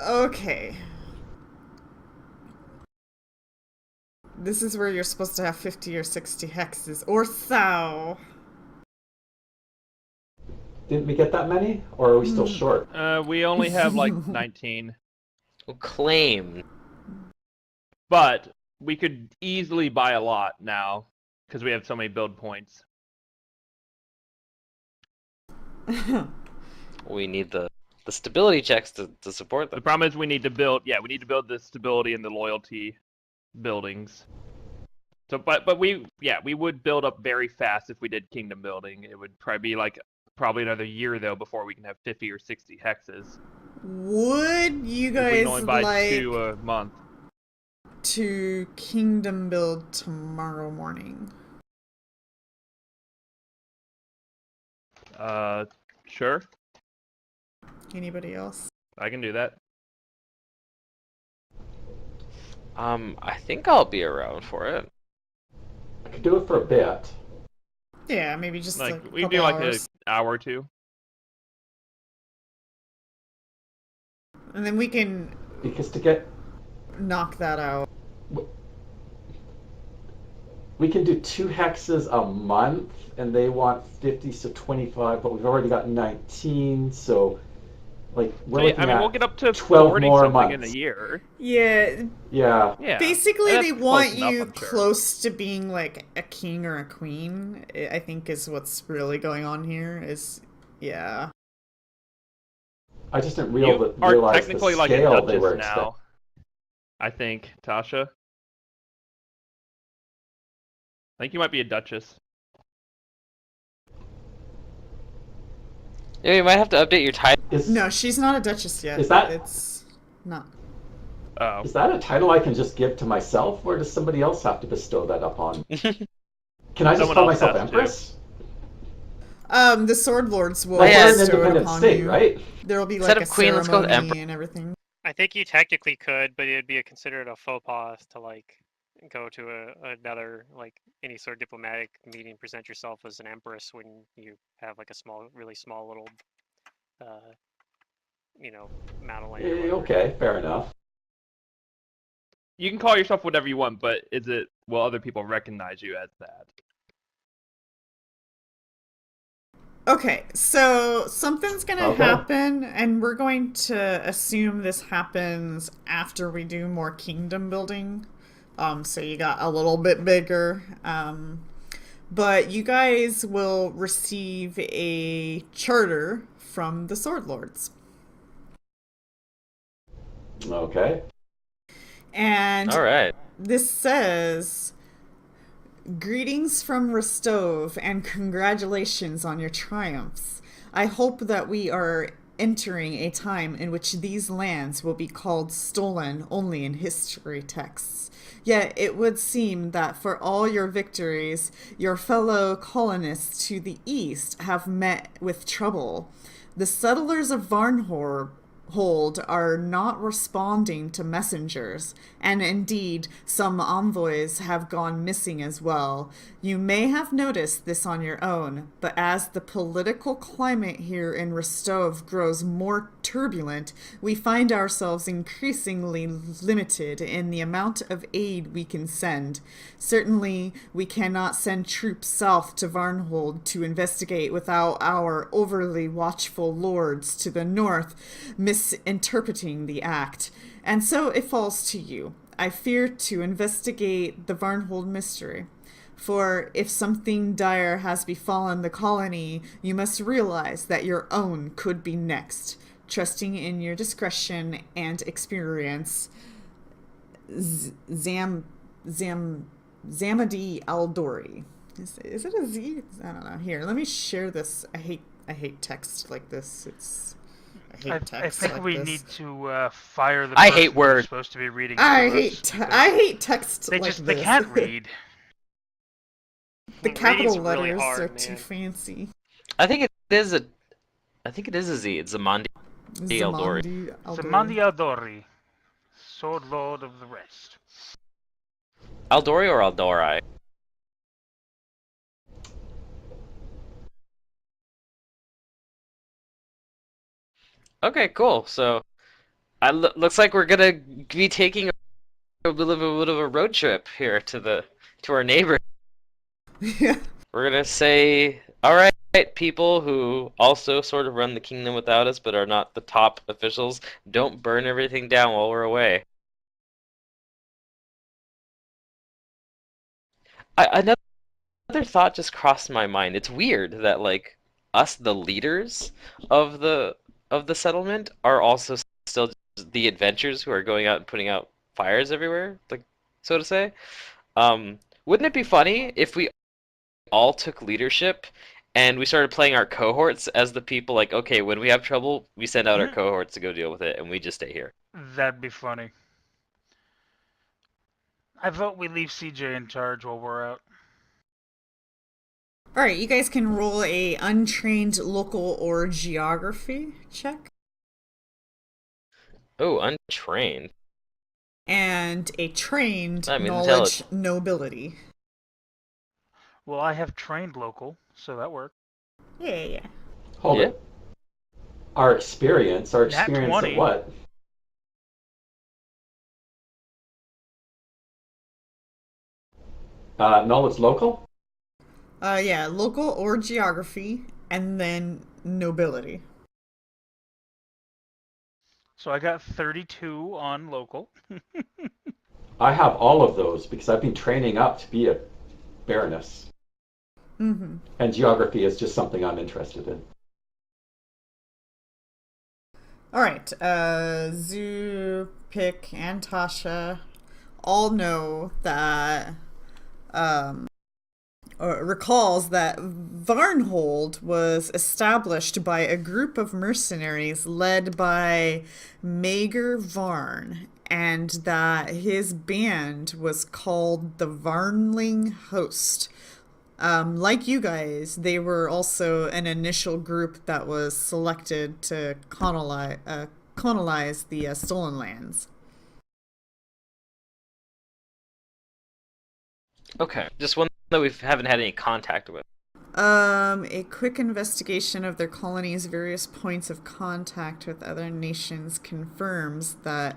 Okay. This is where you're supposed to have 50 or 60 hexes. Or thou. Didn't we get that many? Or are we still short? We only have like 19. Well, claim. But we could easily buy a lot now because we have so many build points. We need the stability checks to support The them. problem is we need to build the stability and the loyalty buildings. So but we would build up very fast if we did kingdom building. It would probably be probably another year though before we can have 50 or 60 hexes. Would you We guys can only buy like 2 a month. to kingdom build tomorrow morning? Sure. Anybody else? I can do that. I think I'll be around for it. I could do it for a bit. Yeah, maybe just like We a can do couple like an hours. hour or two. And then we can Because to get... knock that out. We can do 2 hexes a month, and they want 50, so 25, but we've already got 19, so Like we're So, yeah, looking I mean, at we'll get up to 12 40 more something in a months. year. Yeah, Yeah. Yeah. basically And they that's want close enough, you I'm sure. close to being like a king or a queen. I think is what's really going on here. Is yeah. I just didn't You are realize the technically like a scale they duchess were expecting. now. I think, Tasha. I think you might be a duchess. Yeah, you might have to update your title. No, she's not a duchess yet. Is that- It's not. Oh. Is that a title I can just give to myself, or does somebody else have to bestow that upon? Can I just Someone call else myself has to. Empress? The sword lords will Like, we're an bestow it independent upon state, you. right? There will be Instead like a of queen, let's go with ceremony and everything. I think you technically could, but it'd be considered a faux pas to like go to another like any sort of diplomatic meeting, present yourself as an empress when you have like a really small little, amount of land. Or whatever. Okay, fair enough. You can call yourself whatever you want, but will other people recognize you as that? Okay, so something's gonna Okay. happen, and we're going to assume this happens after we do more kingdom building. So you got a little bit bigger. But you guys will receive a charter from the Sword Lords. Okay. And All right. this says, "Greetings from Rostov and congratulations on your triumphs. I hope that we are entering a time in which these lands will be called stolen only in history texts. Yet it would seem that for all your victories, your fellow colonists to the east have met with trouble. The settlers of Varnhold are not responding to messengers, and indeed some envoys have gone missing as well. You may have noticed this on your own, but as the political climate here in Rostov grows more turbulent, we find ourselves increasingly limited in the amount of aid we can send. Certainly, we cannot send troops south to Varnhold to investigate without our overly watchful lords to the north misinterpreting the act, and so it falls to you. I fear to investigate the Varnhold mystery. For if something dire has befallen the colony, you must realize that your own could be next. Trusting in your discretion and experience, Zamadi Aldori." Is it a Z? I don't know. Here, let me share this. I hate text like this. I hate text think like we this. need to fire the I person hate who's words. supposed to be reading. I to hate us, te- because I hate text They like just this. they can't read. The Reading's capital really letters hard, are too man. fancy. I think it is a Z. It's Zamandi Aldori. Zamandi Zamandi Aldori, Sword Lord of the Rest. Aldori or Aldori? Okay, cool. So, looks like we're gonna be taking a bit of a road trip here to our neighbor. Yeah. We're gonna say, all right, people who also sort of run the kingdom without us, but are not the top officials, don't burn everything down while we're away. Another thought just crossed my mind. It's weird that like us, the leaders of the settlement, are also still the adventurers who are going out and putting out fires everywhere, like so to say. Wouldn't it be funny if we all took leadership and we started playing our cohorts as the people? Like, okay, when we have trouble, we send out our cohorts to go deal with it, and we just stay here. That'd be funny. I vote we leave CJ in charge while we're out. All right, you guys can roll a untrained local or geography check Oh, untrained. and a trained I'm knowledge nobility. Well, I have trained local, so that worked. Yeah. Hold Yeah. it. Our experience Nat at 20. what? Knowledge local? Yeah, local or geography, and then nobility. So I got 32 on local. I have all of those because I've been training up to be a baroness. Mm-hmm. And geography is just something I'm interested in. All right. Zoo, Pick, and Tasha all know that, or recalls that Varnhold was established by a group of mercenaries led by Mager Varn, and that his band was called the Varnling Host. Like you guys, they were also an initial group that was selected to colonize the Stolen Lands. Okay, just one that we haven't had any contact with. A quick investigation of their colony's various points of contact with other nations confirms that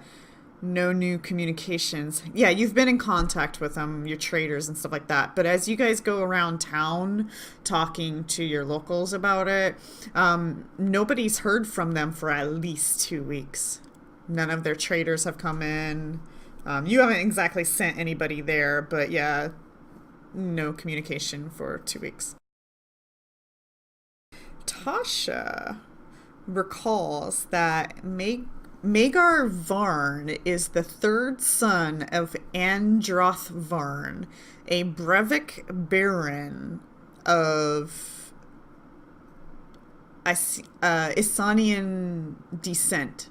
no new communications. Yeah, you've been in contact with them, your traders and stuff like that. But as you guys go around town talking to your locals about it, nobody's heard from them for at least 2 weeks. None of their traders have come in. You haven't exactly sent anybody there, but yeah, no communication for 2 weeks. Tasha recalls that Magar Varn is the third son of Androth Varn, a Brevik baron of Isanian descent.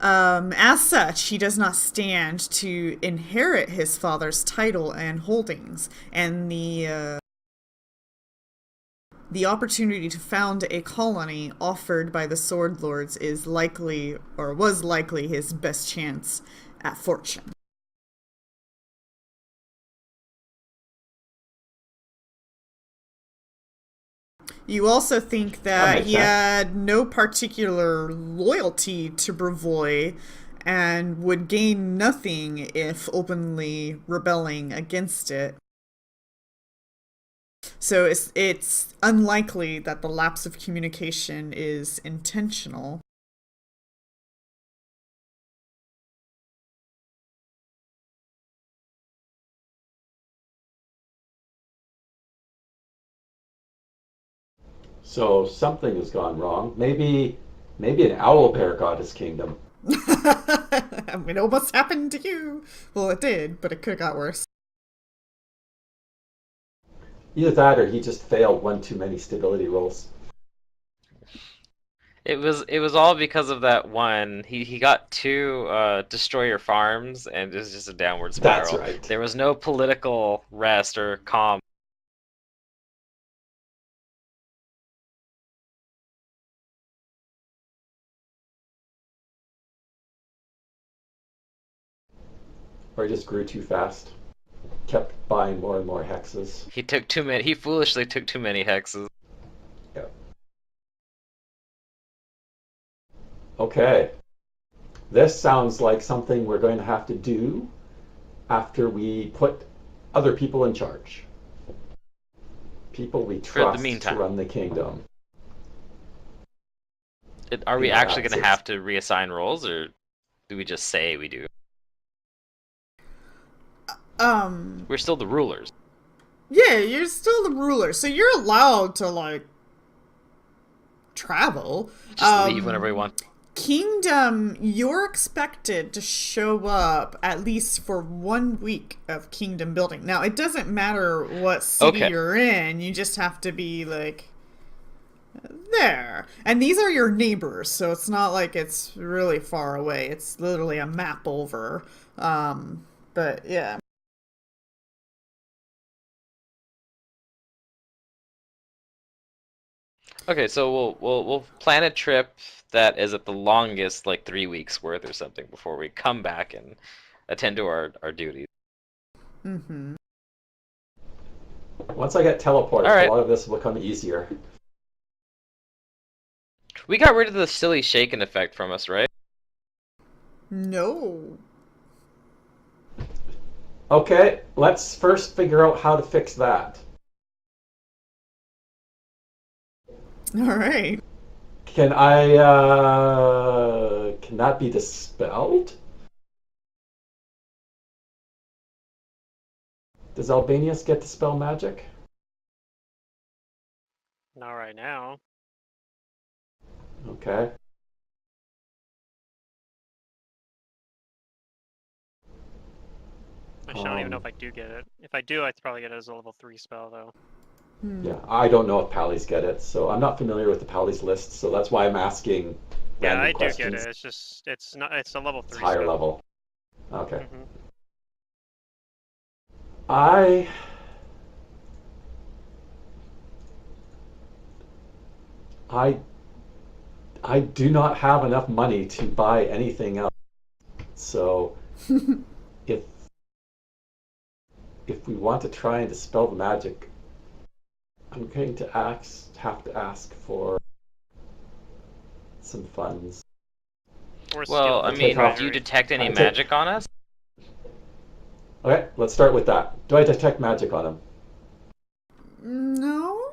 As such, he does not stand to inherit his father's title and holdings, and the opportunity to found a colony offered by the Sword Lords is likely, or was likely, his best chance at fortune. You also think that he had no particular loyalty to Brevoy and would gain nothing if openly rebelling against it. So it's unlikely that the lapse of communication is intentional. So something has gone wrong. Maybe an owl bear got his kingdom. It almost happened to you. Well, it did, but it could have got worse. Either that or he just failed one too many stability rolls. It was all because of that one. He got 2 destroyer farms, and it was just a downward spiral. That's right. There was no political rest or calm. Or he just grew too fast. Kept buying more and more hexes. He took too many. He foolishly took too many hexes. Yeah. Okay. This sounds like something we're going to have to do after we put other people in charge. People we trust to run the kingdom. Are we actually going to have to reassign roles, or do we just say we do? We're still the rulers. Yeah, you're still the ruler, so you're allowed to, travel. Just leave whenever we want. Kingdom, you're expected to show up at least for 1 week of kingdom building. Now, it doesn't matter what city you're in, you just have to be, there. And these are your neighbors, so it's not like it's really far away. It's literally a map over. But, yeah. Okay, so we'll plan a trip that is at the longest 3 weeks worth or something before we come back and attend to our duties. Mm-hmm. Once I get teleported, a lot of this will become easier. We got rid of the silly shaken effect from us, right? No. Okay, let's first figure out how to fix that. All right. can that be dispelled? Does Albanius get dispel magic? Not right now. Okay. Actually, I don't even know if I do get it. If I do, I'd probably get it as a level 3 spell, though. Yeah, I don't know if Pallies get it, so I'm not familiar with the Pallies list, so that's why I'm asking Yeah, random I do questions. get it. It's just, it's not, it's a level 3 It's higher spell. level. Okay. Hmm. I I I do not have enough money to buy anything else. So if we want to try and dispel the magic, I'm going to have to ask for some funds. Or Well, steal I from mean, off- do you treasury. detect any I take- magic on us? Okay, let's start with that. Do I detect magic on him? No?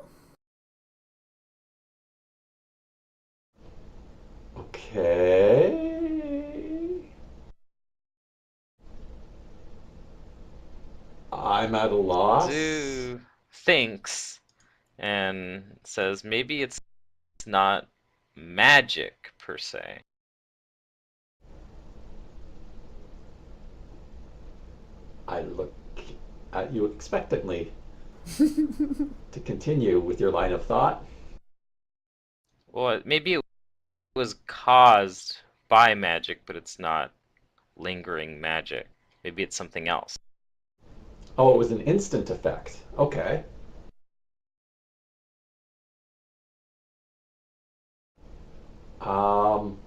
Okay. I'm at a loss. Zoo thinks and says maybe it's not magic per se. I look at you expectantly to continue with your line of thought. Well, maybe it was caused by magic, but it's not lingering magic. Maybe it's something else. Oh, it was an instant effect. Okay. Um,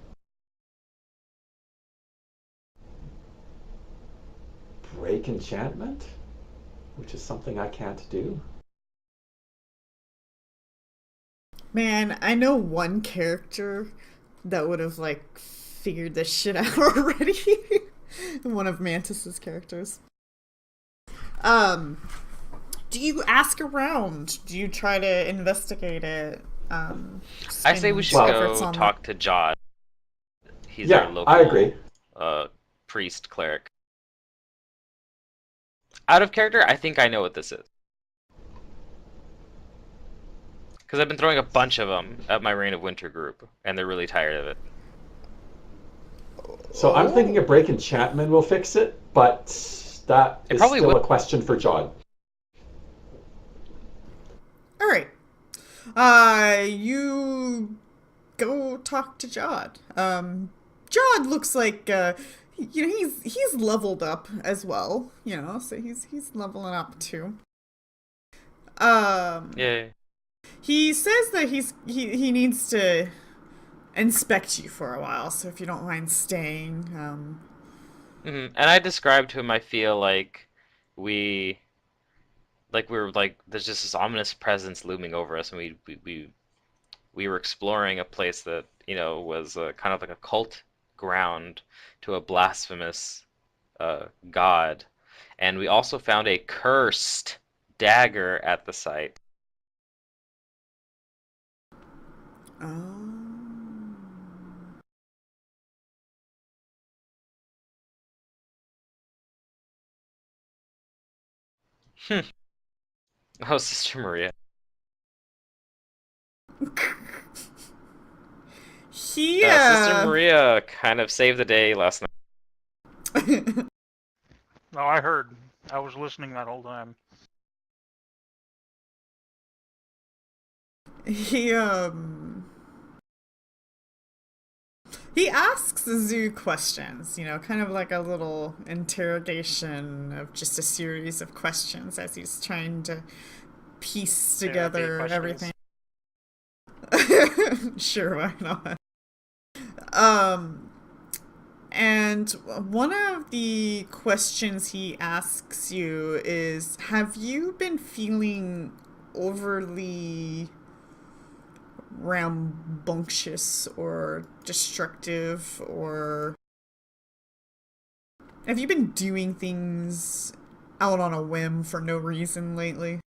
break enchantment, which is something I can't do. Man, I know one character that would have, like, figured this shit out already. One of Mantis's characters. Do you ask around? Do you try to investigate it? I say we should Well- go talk to Jod. He's Yeah, our local I agree. priest cleric. Out of character, I think I know what this is. Because I've been throwing a bunch of them at my Reign of Winter group, and they're really tired of it. So I'm thinking a break enchantment will fix it, but that It is probably still will. a question for John. All right. You go talk to Jod. Jod looks like he's leveled up as well. So he's leveling up too. Yeah. He says that he needs to inspect you for a while. So if you don't mind staying, And I described to him, I feel like we were like there's just this ominous presence looming over us, and we were exploring a place that was kind of like a cult ground to a blasphemous god, and we also found a cursed dagger at the site. Oh, Sister Maria. he Sister Maria kind of saved the day last night. No, I heard. I was listening that whole time. He asks Zoo questions, kind of like a little interrogation of just a series of questions as he's trying to piece together everything. Sure, why not? And one of the questions he asks you is, have you been feeling overly rambunctious or destructive, or have you been doing things out on a whim for no reason lately?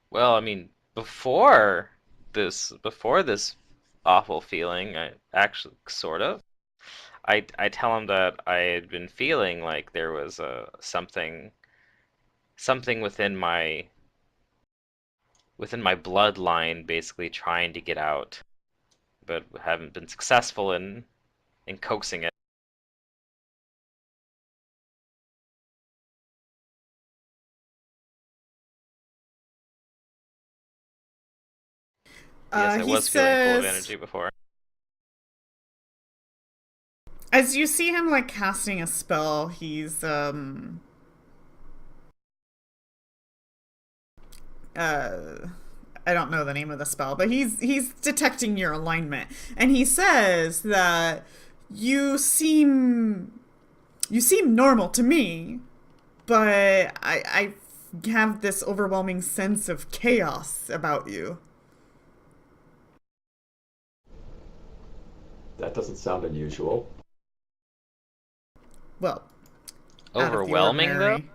Well, I mean, before this awful feeling. I actually sort of. I tell him that I had been feeling like there was something within my bloodline basically trying to get out, but haven't been successful in coaxing it. Yes, I He was feeling full of says, energy before. as you see him like casting a spell, he's I don't know the name of the spell, but he's detecting your alignment, and he says that you seem normal to me, but I have this overwhelming sense of chaos about you. That doesn't sound unusual. Well, out of the Overwhelming though? ordinary.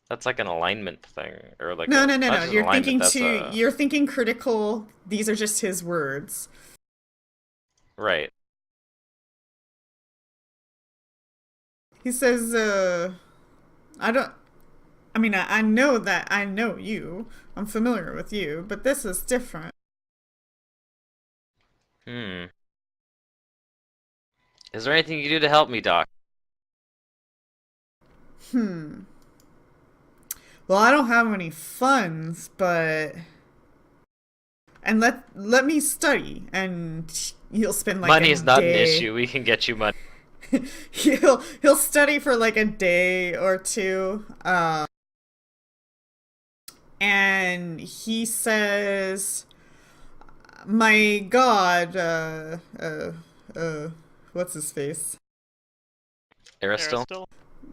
That's like an alignment thing, or like No, a, no, no, not no. just an You're alignment. thinking That's too. You're thinking critical. These are just his words. right. He says, I don't. I mean, I know that I know you. I'm familiar with you, but this is different. Is there anything you can do to help me, Doc? Well, I don't have any funds, but and let me study, and he'll spend like Money a is not an day. issue. We can get you money. he'll study for like a day or two, and he says, "My God, what's his face? Aristil? Aristil?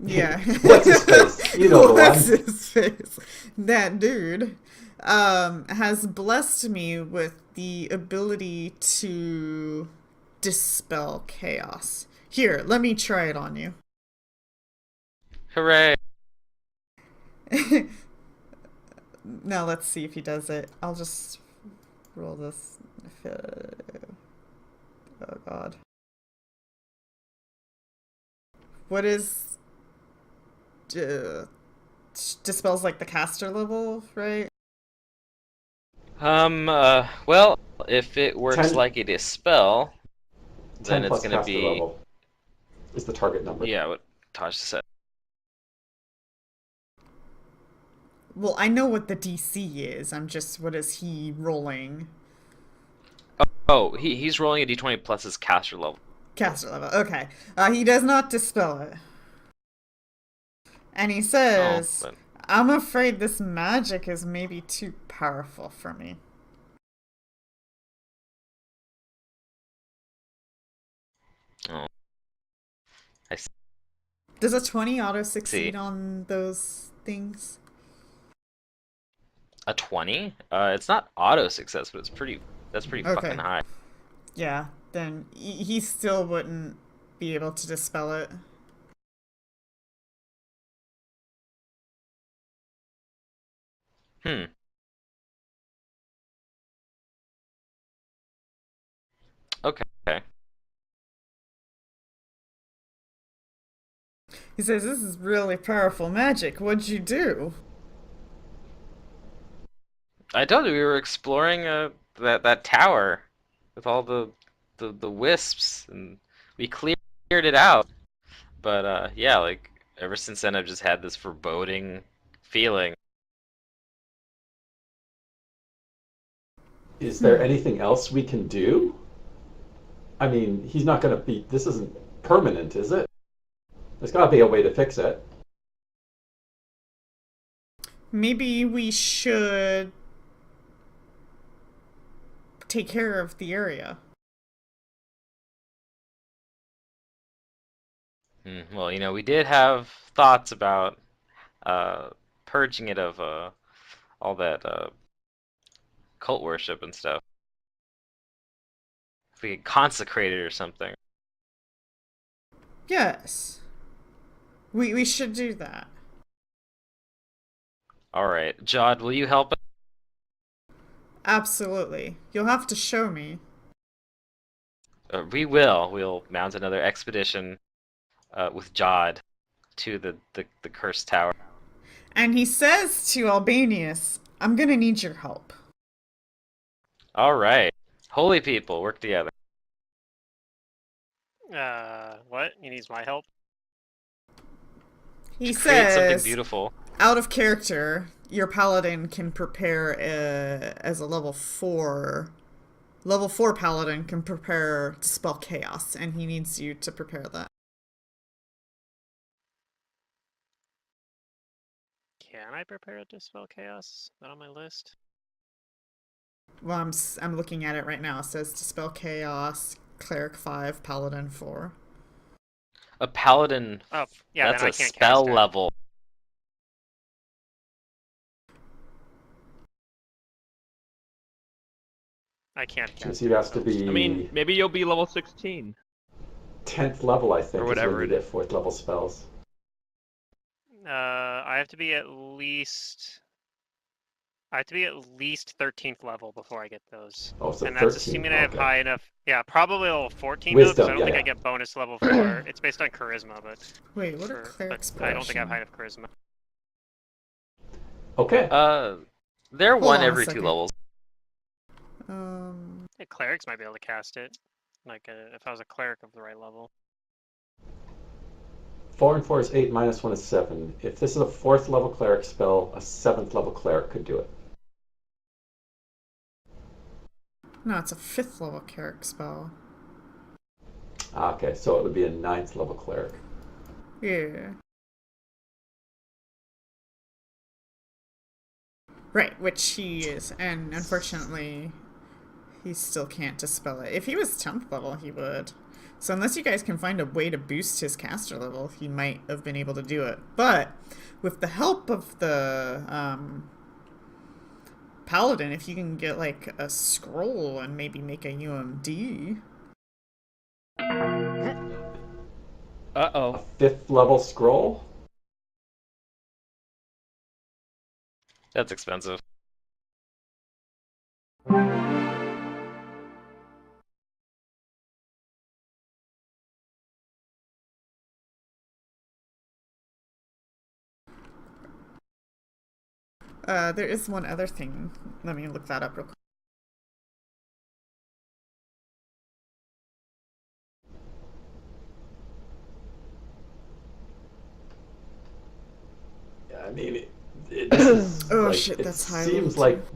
Yeah, What's his face? You know the what's one. his face? That dude, has blessed me with the ability to dispel chaos. Here, let me try it on you." Hooray! Now let's see if he does it. I'll just roll this. Oh God. What is dispels like the caster level, right? Well, if it works 10 like a dispel, 10 then it's plus gonna caster be level is the target number. yeah, what Taj said. Well, I know what the DC is. I'm just, what is he rolling? Oh, he's rolling a d20 plus his caster level. Caster level. Okay. He does not dispel it. And he says, but I'm afraid this magic is maybe too powerful for me. oh, I Does a 20 auto see. succeed on those things? A 20? It's not auto success, but that's pretty Okay. fucking high. Yeah, then he still wouldn't be able to dispel it. Okay. He says, this is really powerful magic. What'd you do? I told you we were exploring that tower with all the wisps, and we cleared it out. But yeah, like ever since then, I've just had this foreboding feeling. Is there anything else we can do? I mean, he's not going to be. This isn't permanent, is it? There's got to be a way to fix it. Maybe we should take care of the area. Well, we did have thoughts about purging it of all that cult worship and stuff. If we could consecrate it or something. Yes. We should do that. All right, Jod, will you help us? Absolutely. You'll have to show me. We will. We'll mount another expedition with Jod to the cursed tower. And he says to Albanius, I'm gonna need your help. All right, holy people, work together. What? He needs my help? He To create something says, beautiful. out of character, your paladin can prepare as a level 4. Level 4 paladin can prepare to spell chaos, and he needs you to prepare that. Can I prepare to dispel chaos? Is that on my list? Well, I'm looking at it right now. It says dispel chaos, cleric 5, paladin 4. A paladin. Oh, yeah, That's then I a can't spell cast it. level. I can't cast So it. you have to so- be I mean, maybe you'll be level 16. 10th level, I think, Or is whatever when you it get 4th level spells. I have to be at least. I have to be at least 13th level before I get those. Oh, so And that's 13. assuming I have Okay. high enough. Yeah, probably level 14 though, because Wisdom, I don't yeah, think I yeah. get bonus level 4. It's based on charisma, but Wait, what are clerics? I don't think I have high enough charisma. Okay. They're Hold one on a every 2 second. levels. Yeah, clerics might be able to cast it. Like if I was a cleric of the right level. 4 and 4 is 8, minus 1 is 7. If this is a 4th level cleric spell, a 7th level cleric could do it. No, it's a 5th level cleric spell. Okay, so it would be a 9th level cleric. Yeah. Right, which he is, and unfortunately, he still can't dispel it. If he was 10th level, he would. So unless you guys can find a way to boost his caster level, he might have been able to do it. But with the help of the paladin, if you can get like a scroll and maybe make a UMD. Uh-oh. A 5th level scroll? That's expensive. There is one other thing. Let me look that up real quick. I mean, this is Oh like, shit, it that's high seems level like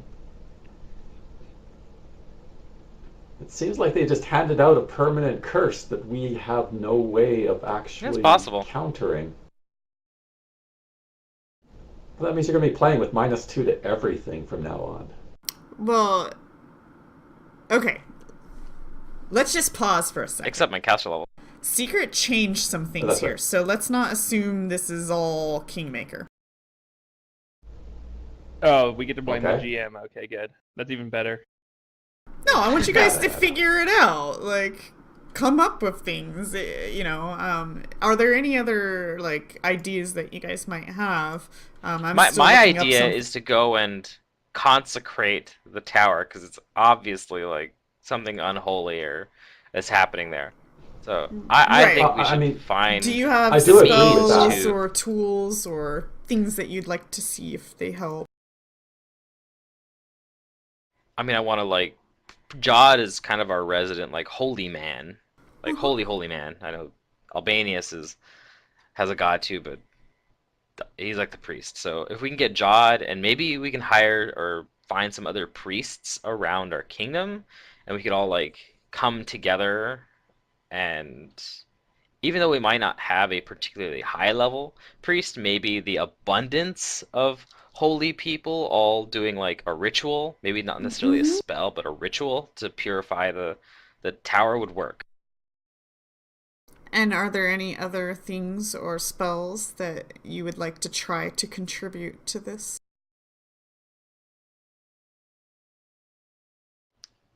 it seems like they just handed out a permanent curse that we have no way of actually possible. countering. Well, that means you're going to be playing with -2 to everything from now on. Well, okay. Let's just pause for a second. Except my caster level. Secret changed some things That's here, right. so let's not assume this is all Kingmaker. Oh, we get to blame Okay. the GM. Okay, good. That's even better. No, I want you guys No, to no, no. figure it out. Like, come up with things. You know, are there any other like ideas that you guys might have? I'm My still my looking up idea some- is to go and consecrate the tower because it's obviously like something unholy or is happening there. So I Right. think we I should mean, find. Do you have I do agree with spells that. or tools or things that you'd like to see if they help? I mean, I want to like. Jod is kind of our resident like holy man, like holy man. I know Albanius has a god too, but he's like the priest. So if we can get Jod, and maybe we can hire or find some other priests around our kingdom, and we could all like come together, and even though we might not have a particularly high level priest, maybe the abundance of holy people all doing like a ritual, maybe not necessarily a spell, but a ritual to purify the tower would work. And are there any other things or spells that you would like to try to contribute to this?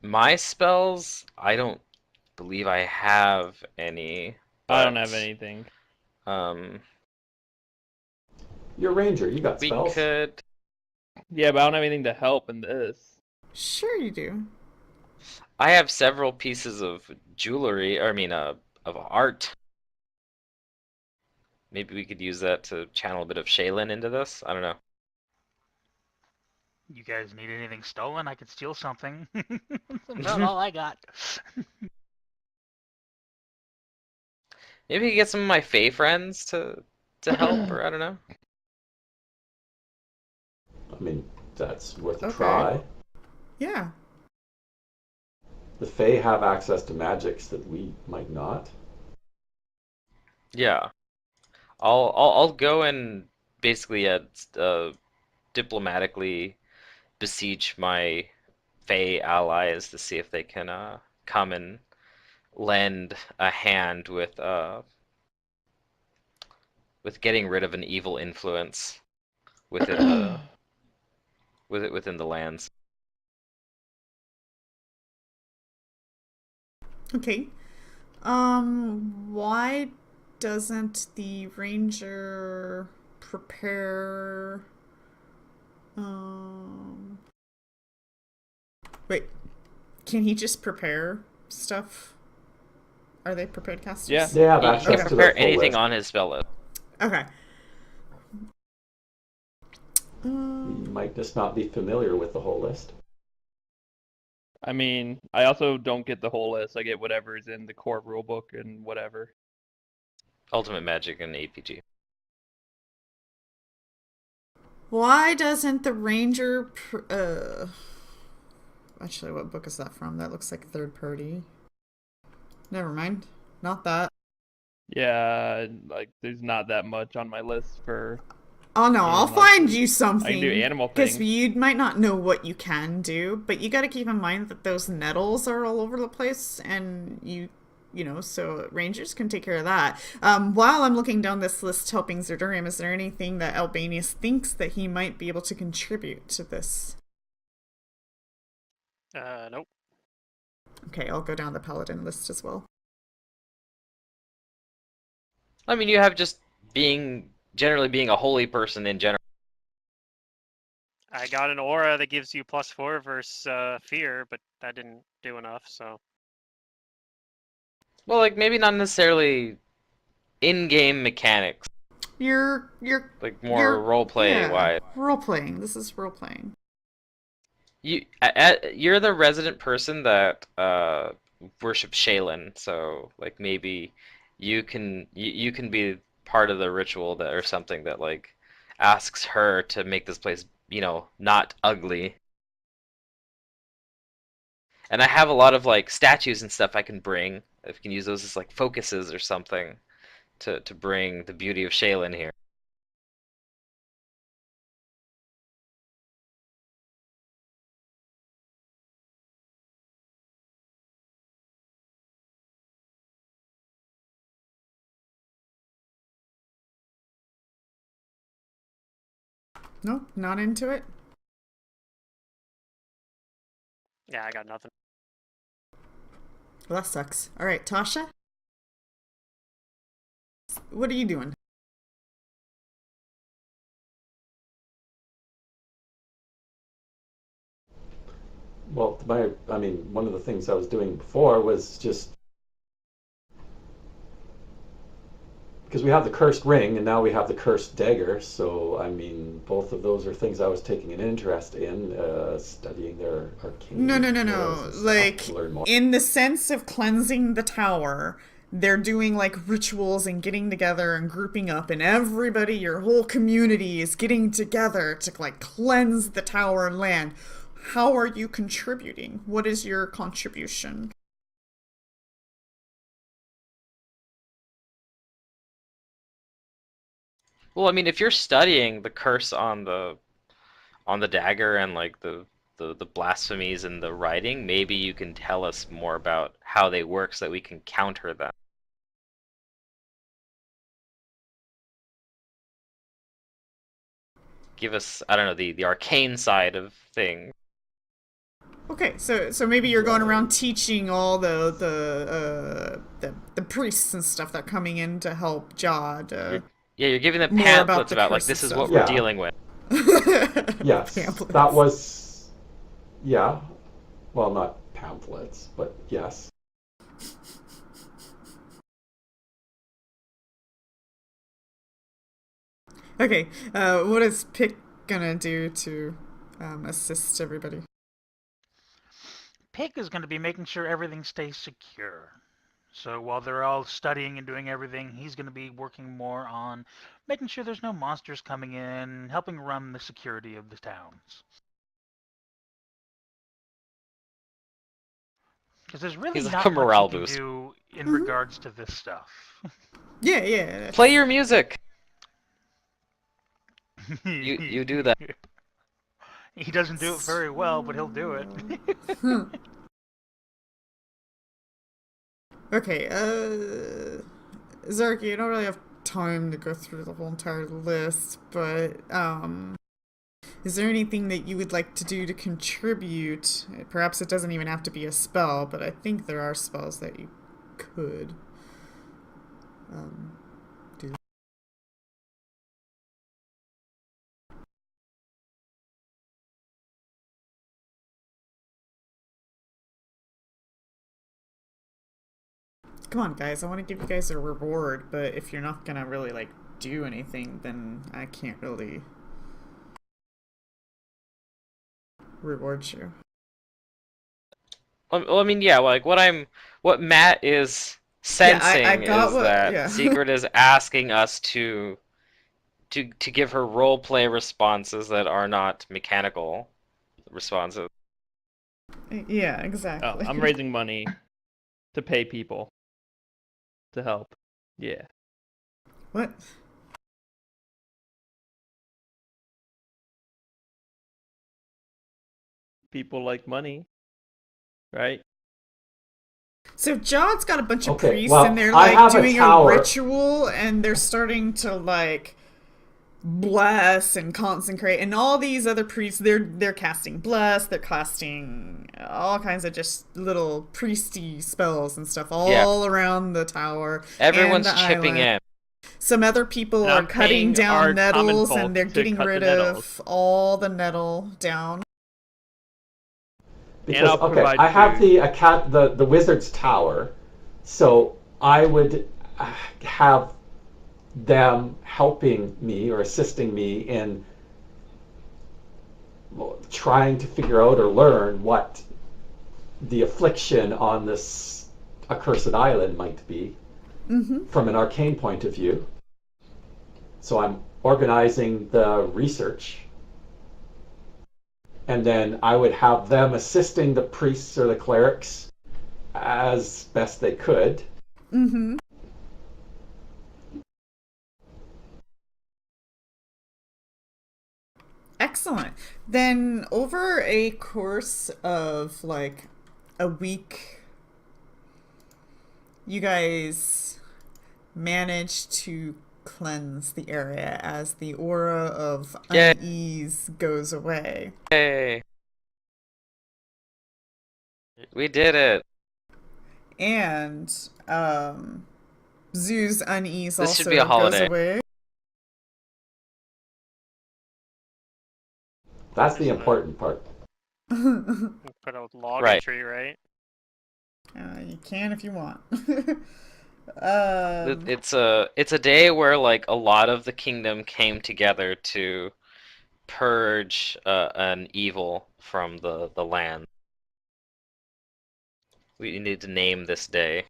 My spells, I don't believe I have any. I don't but, have anything. Um, You're a ranger. You got we spells. could. Yeah, but I don't have anything to help in this. Sure you do. I have several pieces of jewelry, or I mean, of art. Maybe we could use that to channel a bit of Shaylin into this. I don't know. You guys need anything stolen? I could steal something. That's about all I got. Maybe we could get some of my Fae friends to help, or I don't know. I mean, that's worth a Okay. try. Yeah. The Fae have access to magics that we might not. Yeah, I'll go and basically diplomatically besiege my Fae allies to see if they can come and lend a hand with getting rid of an evil influence within the within the lands. Okay. Why doesn't the ranger prepare wait, can he just prepare stuff? Are they prepared casters? Yeah. They have He access can to the prepare full anything list. on his spell list. Okay. You might just not be familiar with the whole list. I mean, I also don't get the whole list. I get whatever's in the core rulebook and whatever. Ultimate Magic and APG. Why doesn't the ranger actually, what book is that from? That looks like third party. Never mind. Not that. Yeah, like there's not that much on my list for. Oh no, I'll like, find you something. I can do animal Because things. you might not know what you can do, but you got to keep in mind that those nettles are all over the place, and you know, so rangers can take care of that. While I'm looking down this list helping Zerdurium, is there anything that Albanius thinks that he might be able to contribute to this? Nope. Okay, I'll go down the paladin list as well. I mean, you have just generally being a holy person in general. I got an aura that gives you +4 versus fear, but that didn't do enough, so. Well, like maybe not necessarily in-game mechanics, You're like more roleplay wise. role playing. This is role playing. You're the resident person that worships Shaylin, so like maybe you can be part of the ritual that or something that like asks her to make this place, not ugly. And I have a lot of like statues and stuff I can bring. I can use those as like focuses or something to bring the beauty of Shaylin here. Nope, not into it. Yeah, I got nothing. Well, that sucks. All right, Tasha, what are you doing? Well, one of the things I was doing before was just because we have the cursed ring and now we have the cursed dagger. So, I mean, both of those are things I was taking an interest in, studying their arcane. No. skills and stuff Like, to learn more. in the sense of cleansing the tower, they're doing like rituals and getting together and grouping up, and everybody, your whole community is getting together to like cleanse the tower and land. How are you contributing? What is your contribution? Well, I mean, if you're studying the curse on the dagger and like the blasphemies and the writing, maybe you can tell us more about how they work so that we can counter them. Give us, I don't know, the arcane side of things. Okay, so maybe you're going around teaching all the priests and stuff that are coming in to help Jod. Yeah, you're giving them More about pamphlets the about like curse this and is what stuff. we're dealing with. Yes, Pamphlets. that was Yeah. Well, not pamphlets, but yes. Okay, what is Pick gonna do to assist everybody? Pig is going to be making sure everything stays secure. So while they're all studying and doing everything, he's going to be working more on making sure there's no monsters coming in, helping run the security of the towns. Because there's really He's like not a much he morale can boost. do in Mhm. regards to this stuff. Yeah, yeah. Play your music. You do that. He doesn't do it very well, but he'll do it. Okay, Zarky, I don't really have time to go through the whole entire list, but is there anything that you would like to do to contribute? Perhaps it doesn't even have to be a spell, but I think there are spells that you could do. Come on, guys, I want to give you guys a reward, but if you're not gonna really, like, do anything, then I can't really reward you. Well, I mean, yeah, like what Matt is Yeah, I sensing got is what- that yeah. Secret is asking us to give her role play responses that are not mechanical responses. Yeah, Oh, exactly. I'm raising money to pay people to help. Yeah. What? People like money, right? So John's got a bunch of Okay, priests well, and they're I like have a doing a tower. ritual and they're starting to like bless and consecrate, and all these other priests they're casting bless, they're casting all kinds of just little priesty spells and stuff all around the tower. Everyone's and the chipping island. in. Some other people And are I'm cutting paying our down common nettles folk and they're to getting cut the rid nettles. of all the nettle down. Because I'll okay, provide I have food. the wizard's tower, so I would have them helping me or assisting me in trying to figure out or learn what the affliction on this accursed island might be from an arcane point of view. So I'm organizing the research. And then I would have them assisting the priests or the clerics as best they could. Mm-hmm. Excellent. Then over a course of like a week, you guys manage to cleanse the area as the aura of Yay. unease goes away. Hey, we did it. And Zoo's unease This also should be a holiday. goes away. That's the important part. Put a log Right. tree, right? You can if you want. It's a day where like a lot of the kingdom came together to purge an evil from the land. We need to name this day,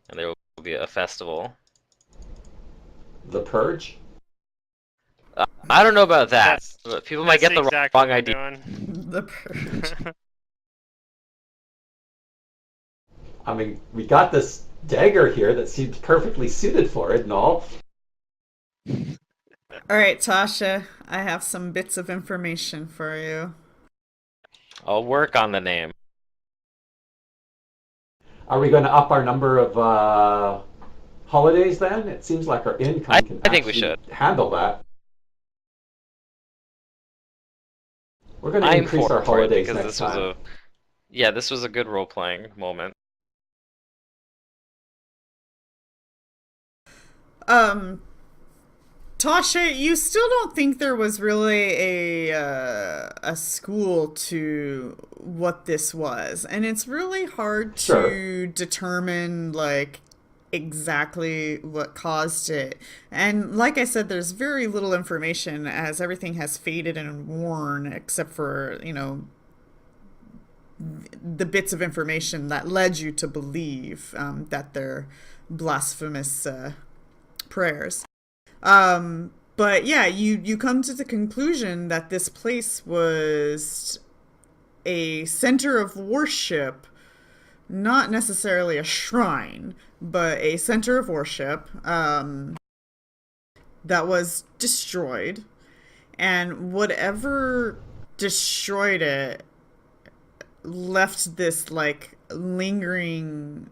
and there will be a festival. The Purge? I don't know about that. That's- But people might That's get the exactly wrong what we're idea. doing. The purge. I mean, we got this dagger here that seems perfectly suited for it and all. All right, Tasha, I have some bits of information for you. I'll work on the name. Are we going to up our number of holidays then? It seems like our income can I think we actually should. handle that. We're going to I'm increase for our it holidays because next this was time. this was a good role playing moment. Tasha, you still don't think there was really a school to what this was, and it's really hard to determine like exactly what caused it. And like I said, there's very little information as everything has faded and worn, except for, you know, the bits of information that led you to believe that they're blasphemous prayers. But yeah, you come to the conclusion that this place was a center of worship, not necessarily a shrine, but a center of worship that was destroyed. And whatever destroyed it left this like lingering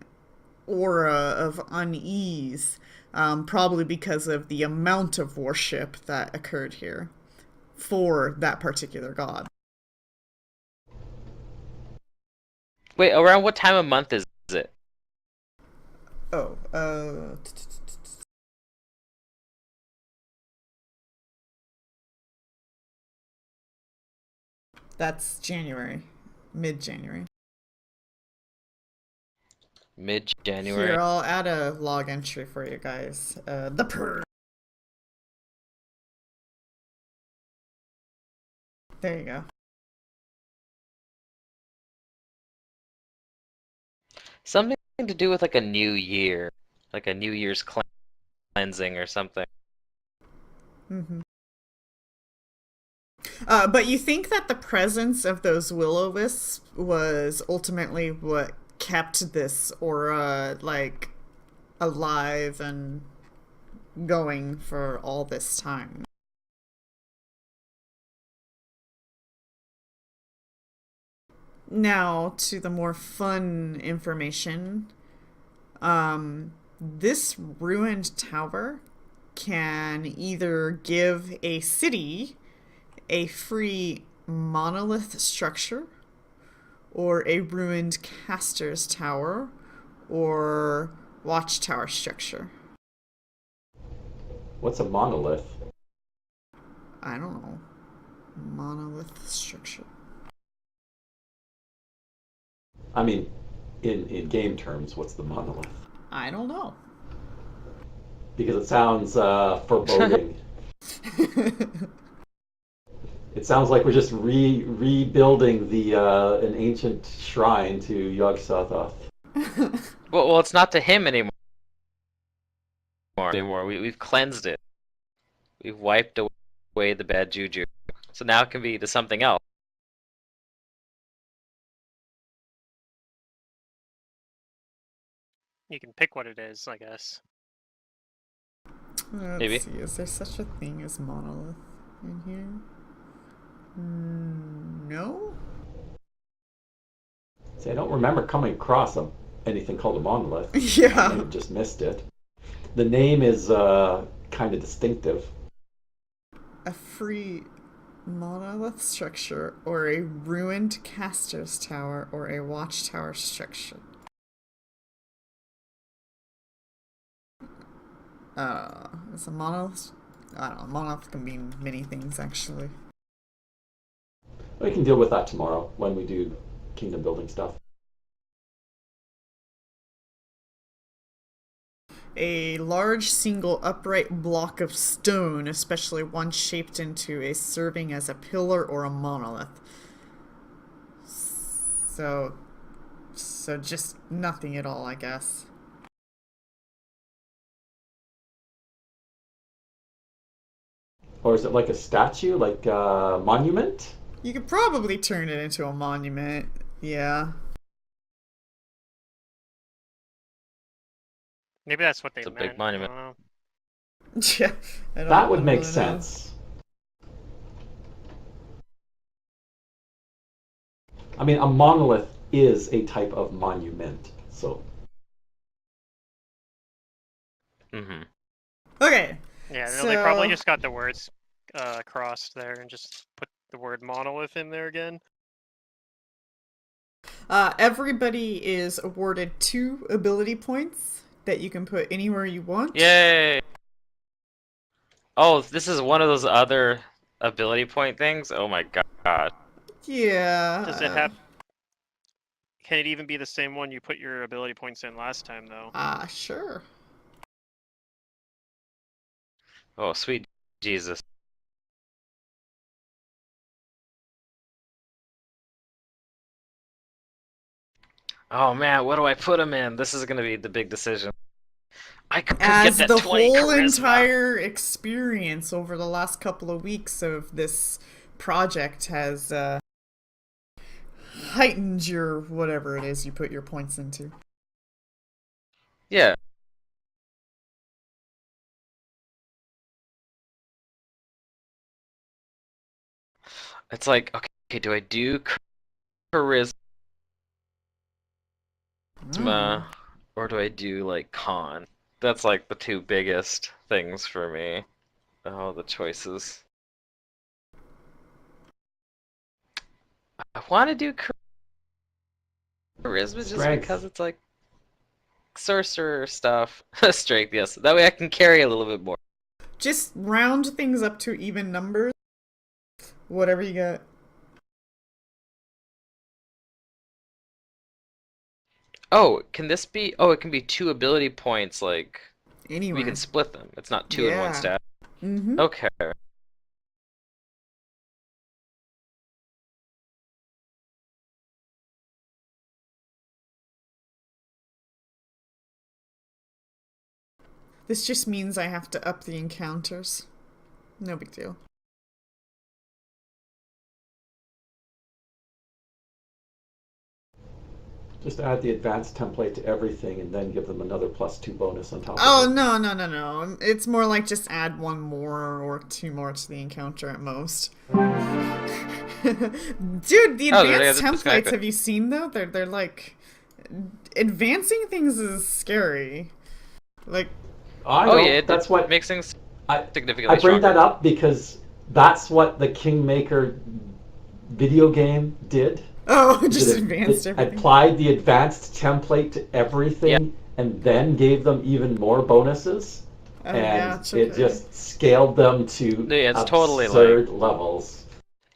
aura of unease, probably because of the amount of worship that occurred here for that particular god. Wait, around what time of month is it? Oh, that's January, mid-January. Mid-January. Here, I'll add a log entry for you guys. The purge. There you go. Something to do with like a new year, like a New Year's cleansing or something. Mm-hmm. But you think that the presence of those will-o-wisps was ultimately what kept this aura like alive and going for all this time. Now to the more fun information. This ruined tower can either give a city a free monolith structure, or a ruined caster's tower, or watchtower structure. What's a monolith? I don't know. Monolith structure. I mean, in game terms, what's the monolith? I don't know. Because it sounds foreboding. It sounds like we're just rebuilding the an ancient shrine to Yog-Sothoth. Well, it's not to him anymore. We've cleansed it. We've wiped away the bad juju. So now it can be to something else. You can pick what it is, I guess. Let's Maybe. see, is there such a thing as monolith in here? No? See, I don't remember coming across anything called a monolith. I Yeah. might have just missed it. The name is kind of distinctive. A free monolith structure, or a ruined caster's tower, or a watchtower structure. Is a monolith? I don't know. Monolith can mean many things, actually. We can deal with that tomorrow when we do kingdom building stuff. A large single upright block of stone, especially one shaped into a serving as a pillar or a monolith. So just nothing at all, I guess. Or is it like a statue, like a monument? You could probably turn it into a monument, yeah. Maybe that's what they It's a meant. big monument. I don't know. Yeah, That would make really know. sense. I mean, a monolith is a type of monument, so. Mm-hmm. Okay. Yeah, they probably So- just got the words crossed there and just put the word monolith in there again. Everybody is awarded 2 ability points that you can put anywhere you want. Yay! Oh, this is one of those other ability point things? Oh my god. Yeah. Does it have? Can it even be the same one you put your ability points in last time, though? Sure. Oh, sweet Jesus. Oh man, what do I put him in? This is gonna be the big decision. I could As get that the 20 whole charisma. entire experience over the last couple of weeks of this project has heightened your whatever it is you put your points into. Yeah. It's like, okay, do I do charisma or do I do like con? That's like the two biggest things for me. Oh, the choices. I want to do charisma just Strength. because it's like sorcerer stuff. Strength, yes. That way I can carry a little bit more. Just round things up to even numbers. Whatever you got. Oh, can this be? Oh, it can be 2 ability points. Like Anyway. we can split them. It's not 2 in one Yeah. stat. Mm-hmm. Okay. This just means I have to up the encounters. No big deal. Just add the advanced template to everything and then give them another +2 bonus on top Oh, of it. no. It's more like just add 1 more or 2 more to the encounter at most. Dude, the advanced templates, have you seen though? They're like... Advancing things is scary. Like... Oh yeah, that's what makes things I significantly bring that stronger. up because that's what the Kingmaker video game did. Oh, just advanced everything. Applied the advanced template to everything and then gave them even more bonuses. And it just scaled them to it's totally absurd levels.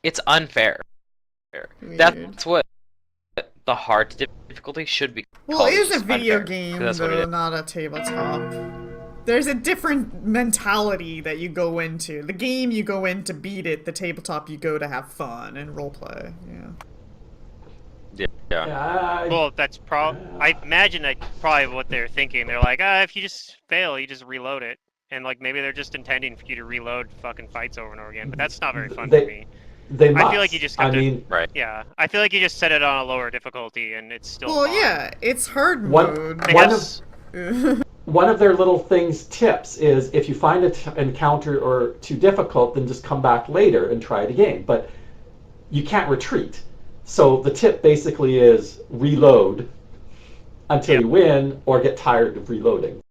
It's unfair. Weird. That's what the hard difficulty should be. Well, it is a just video unfair, game, 'cause that's what it though, is. not a tabletop. There's a different mentality that you go into. The game, you go in to beat it. The tabletop, you go to have fun and roleplay. Yeah. Well, that's I imagine that's probably what they're thinking. They're like, if you just fail, you just reload it. And like maybe they're just intending for you to reload fucking fights over and over again. But that's not very fun for me. They must. I feel like you just have to. Right. Yeah, I feel like you just set it on a lower difficulty and it's still. Well, fine. yeah, it's hard One mode. One of their little tips is if you find an encounter or too difficult, then just come back later and try it again. But you can't retreat. So the tip basically is reload until you win or get tired of reloading.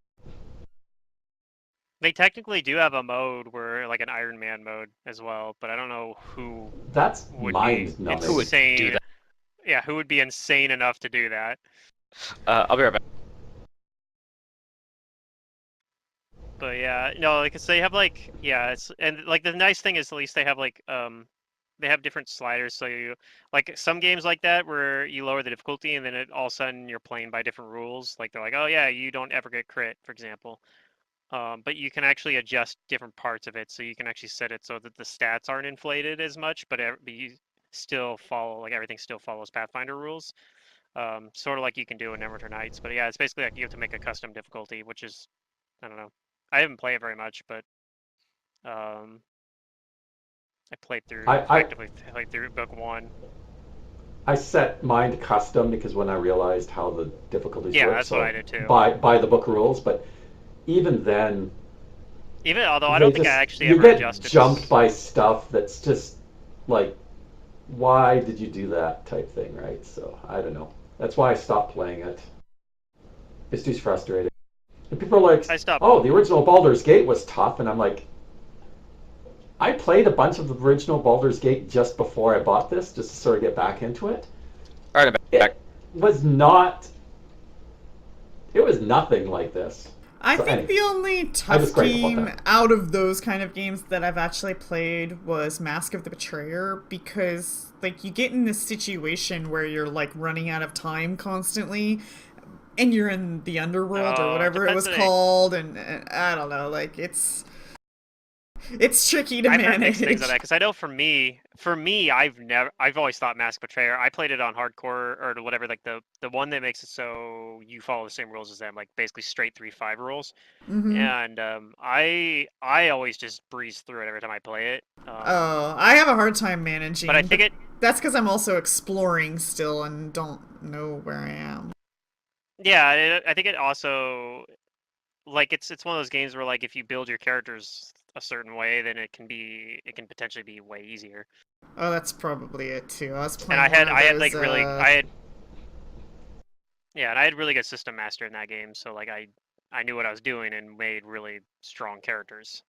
They technically do have a mode where, like an Iron Man mode as well, but I don't know who. That's would mind-numbing. be Who would insane. do that? Yeah, who would be insane enough to do that? I'll be right back. But yeah, no, because they have like and like the nice thing is at least they have like they have different sliders, so you like some games like that where you lower the difficulty and then all of a sudden you're playing by different rules. Like they're like, oh yeah, you don't ever get crit, for example. But you can actually adjust different parts of it, so you can actually set it so that the stats aren't inflated as much, but you still follow everything still follows Pathfinder rules. Sort of like you can do in Neverwinter Nights. But yeah, it's basically like you have to make a custom difficulty, which is I don't know. I haven't played it very much, but I played through effectively played through book 1. I set mine to custom because when I realized how the difficulties work, that's what I did too. By the book rules, but even then, although I don't think I actually ever adjusted. You get jumped by stuff that's just like, why did you do that type thing, right? So I don't know. That's why I stopped playing it. It's too frustrating. And people are like, oh, the original Baldur's Gate was tough, and I'm like, I played a bunch of the original Baldur's Gate just before I bought this, just to sort of get back into it. All right, I'm back. It was not. It was nothing like this. I So think anyway, the only I tough was grateful game about that. out of those kind of games that I've actually played was Mask of the Betrayer, because like you get in this situation where you're like running out of time constantly, and you're in the underworld or whatever it was called, and I don't know, like it's tricky to I've heard manage. mixed things on that because I know for me, I've always thought Mask Betrayer. I played it on hardcore or whatever, like the one that makes it so you follow the same rules as them, like basically straight 3-5 rules. And I always just breeze through it every time I play it. I have a hard time managing, but I think that's because I'm also exploring still and don't know where I am. Yeah, I think it also like it's one of those games where like if you build your characters a certain way, then it can potentially be way easier. Oh, that's probably it too. I was And playing. I had and I had really good system master in that game, so like I knew what I was doing and made really strong characters.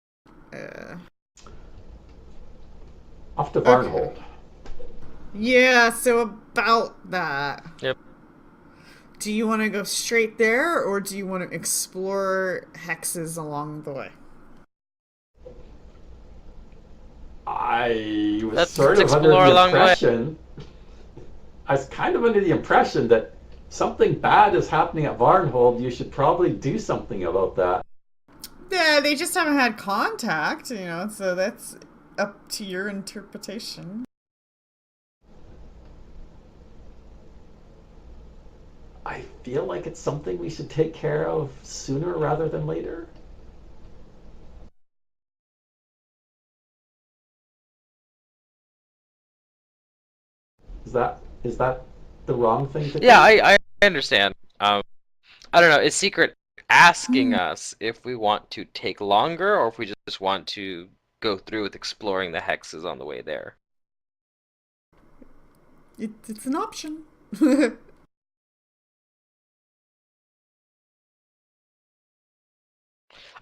Off to Varnhold. Yeah, so about that. Yep. Do you want to go straight there, or do you want to explore hexes along the way? I was Let's sort of under explore the along the way. impression. I was kind of under the impression that something bad is happening at Varnhold. You should probably do something about that. Yeah, they just haven't had contact, so that's up to your interpretation. I feel like it's something we should take care of sooner rather than later. Is that the wrong thing to Yeah, think? I understand. I don't know. Is Secret asking us if we want to take longer or if we just want to go through with exploring the hexes on the way there? It's an option.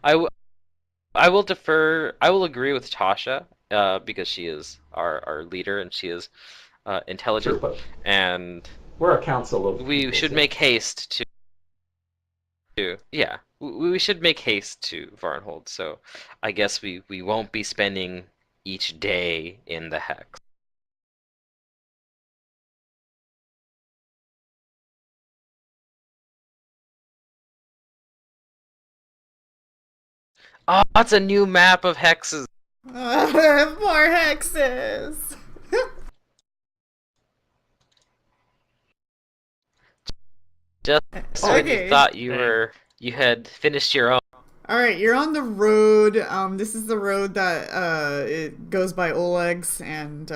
I will defer. I will agree with Tasha because she is our leader and she is intelligent. Sure, but and we're a council of we peoples, should yeah. make haste to yeah. We should make haste to Varnhold. So I guess we won't be spending each day in the hex. Oh, that's a new map of hexes. More hexes. Just when Okay. you thought you had finished your own. All right, you're on the road. This is the road that it goes by Oleg's and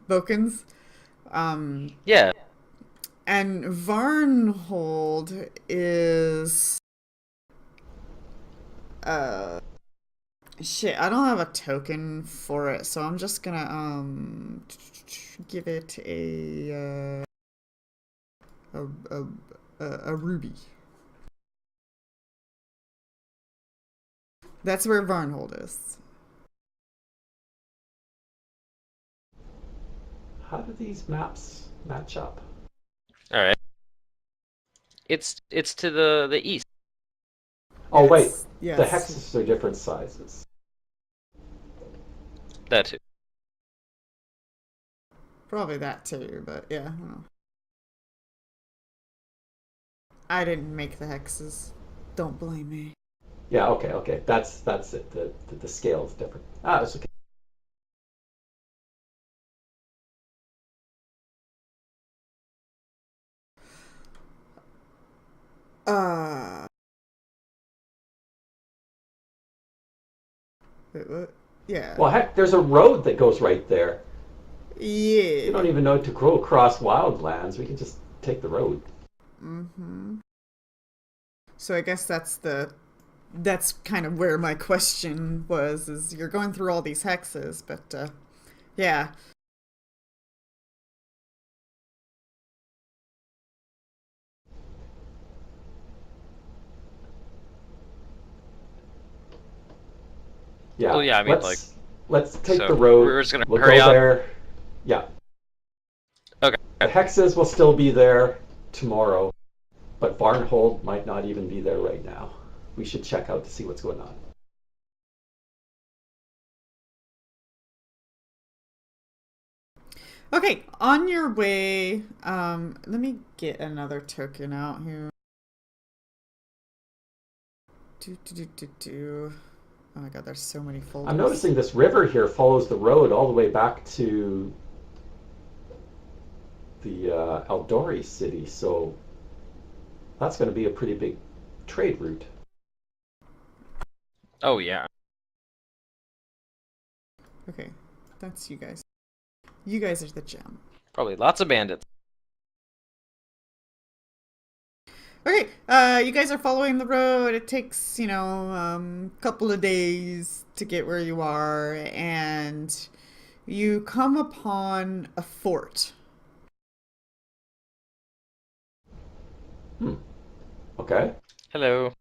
Boken's. Yeah. And Varnhold is shit, I don't have a token for it, so I'm just gonna give it a ruby. That's where Varnhold is. How do these maps match up? All right. It's to the east. Oh wait, Yes. the hexes are different sizes. That too. Probably that too, but yeah. I don't know. I didn't make the hexes. Don't blame me. Yeah, okay. That's it. The scale is different. Ah, that's okay. Wait, what? Yeah. Well, heck, there's a road that goes right there. Yeah. We don't even know to go across wildlands. We can just take the road. Mm-hmm. So I guess that's kind of where my question was, is you're going through all these hexes, but yeah. Yeah. Well, yeah, I mean, let's take so the road. we're just gonna we'll hurry go up. there. Yeah. Okay. The hexes will still be there tomorrow, but Varnhold might not even be there right now. we should check out to see what's going on. Okay, on your way, let me get another token out here. Oh my god, there's so many folders. I'm noticing this river here follows the road all the way back to the Eldori city, so that's going to be a pretty big trade route. Oh yeah. Okay, that's you guys. You guys are the gem. Probably lots of bandits. Okay, you guys are following the road. It takes, a couple of days to get where you are, and you come upon a fort. Okay. Hello.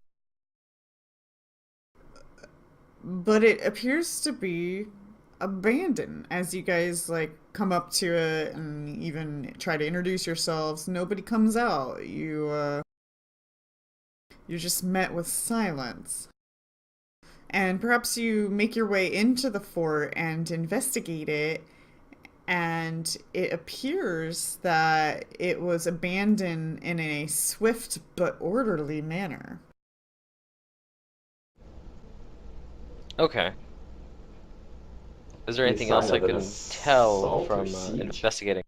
But it appears to be abandoned as you guys come up to it and even try to introduce yourselves. Nobody comes out. You're just met with silence. And perhaps you make your way into the fort and investigate it, and it appears that it was abandoned in a swift but orderly manner. Okay. Is there Any anything else sign I of an can tell assault or from siege? investigating?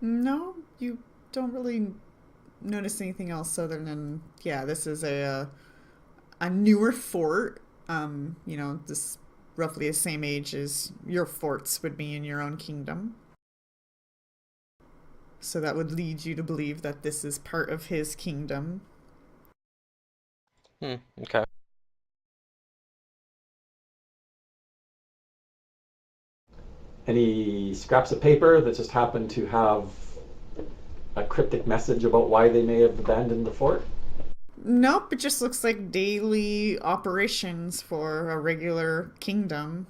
No, you don't really notice anything else other than, yeah, this is a newer fort. This roughly the same age as your forts would be in your own kingdom. So that would lead you to believe that this is part of his kingdom. Okay. Any scraps of paper that just happen to have a cryptic message about why they may have abandoned the fort? Nope, it just looks like daily operations for a regular kingdom,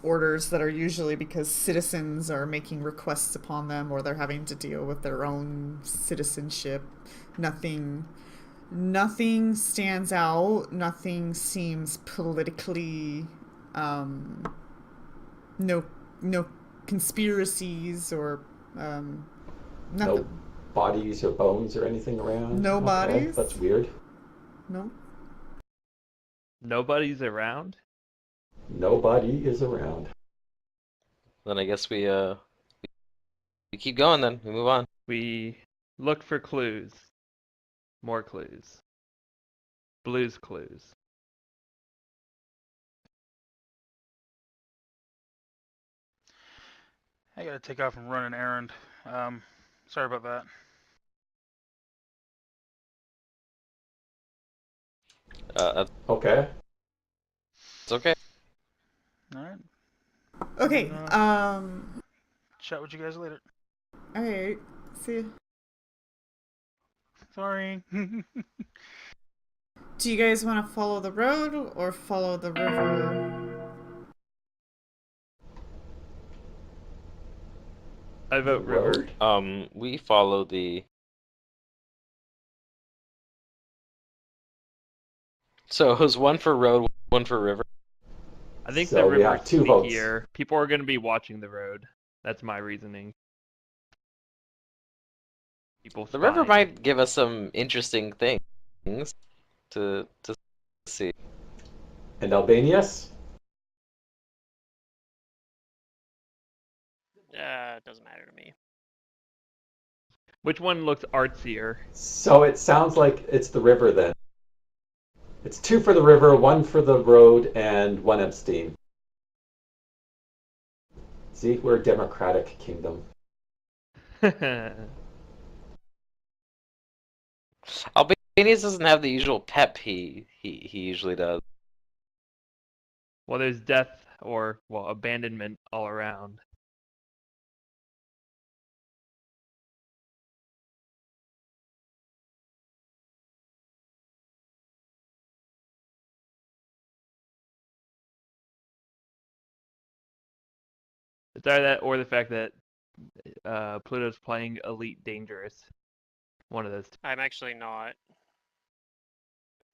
orders that are usually because citizens are making requests upon them or they're having to deal with their own citizenship. Nothing stands out. Nothing seems politically no conspiracies or nothing. No bodies or bones or anything around? No Okay, bodies? that's weird. No. Nobody's around? Nobody is around. Then I guess we keep going then. We move on. We look for clues. More clues. Blue's clues. I gotta take off and run an errand. Sorry about that. Okay. It's okay. All right. Okay. Chat with you guys later. All right. See ya. Sorry. Do you guys want to follow the road or follow the river? I vote river. Road? We follow the. So it was one for road, one for river. I think So the we have river's 2 votes. sneakier. People are going to be watching the road. That's my reasoning. People The river spying. might give us some interesting things to see. And Albanius? It doesn't matter to me. Which one looks artsier? So it sounds like it's the river then. It's 2 for the river, 1 for the road, and 1 abstain. See, we're a democratic kingdom. Albanius doesn't have the usual pep he usually does. Well, there's death or, well, abandonment all around. It's either that or the fact that Pluto's playing Elite Dangerous. One of those. I'm actually not.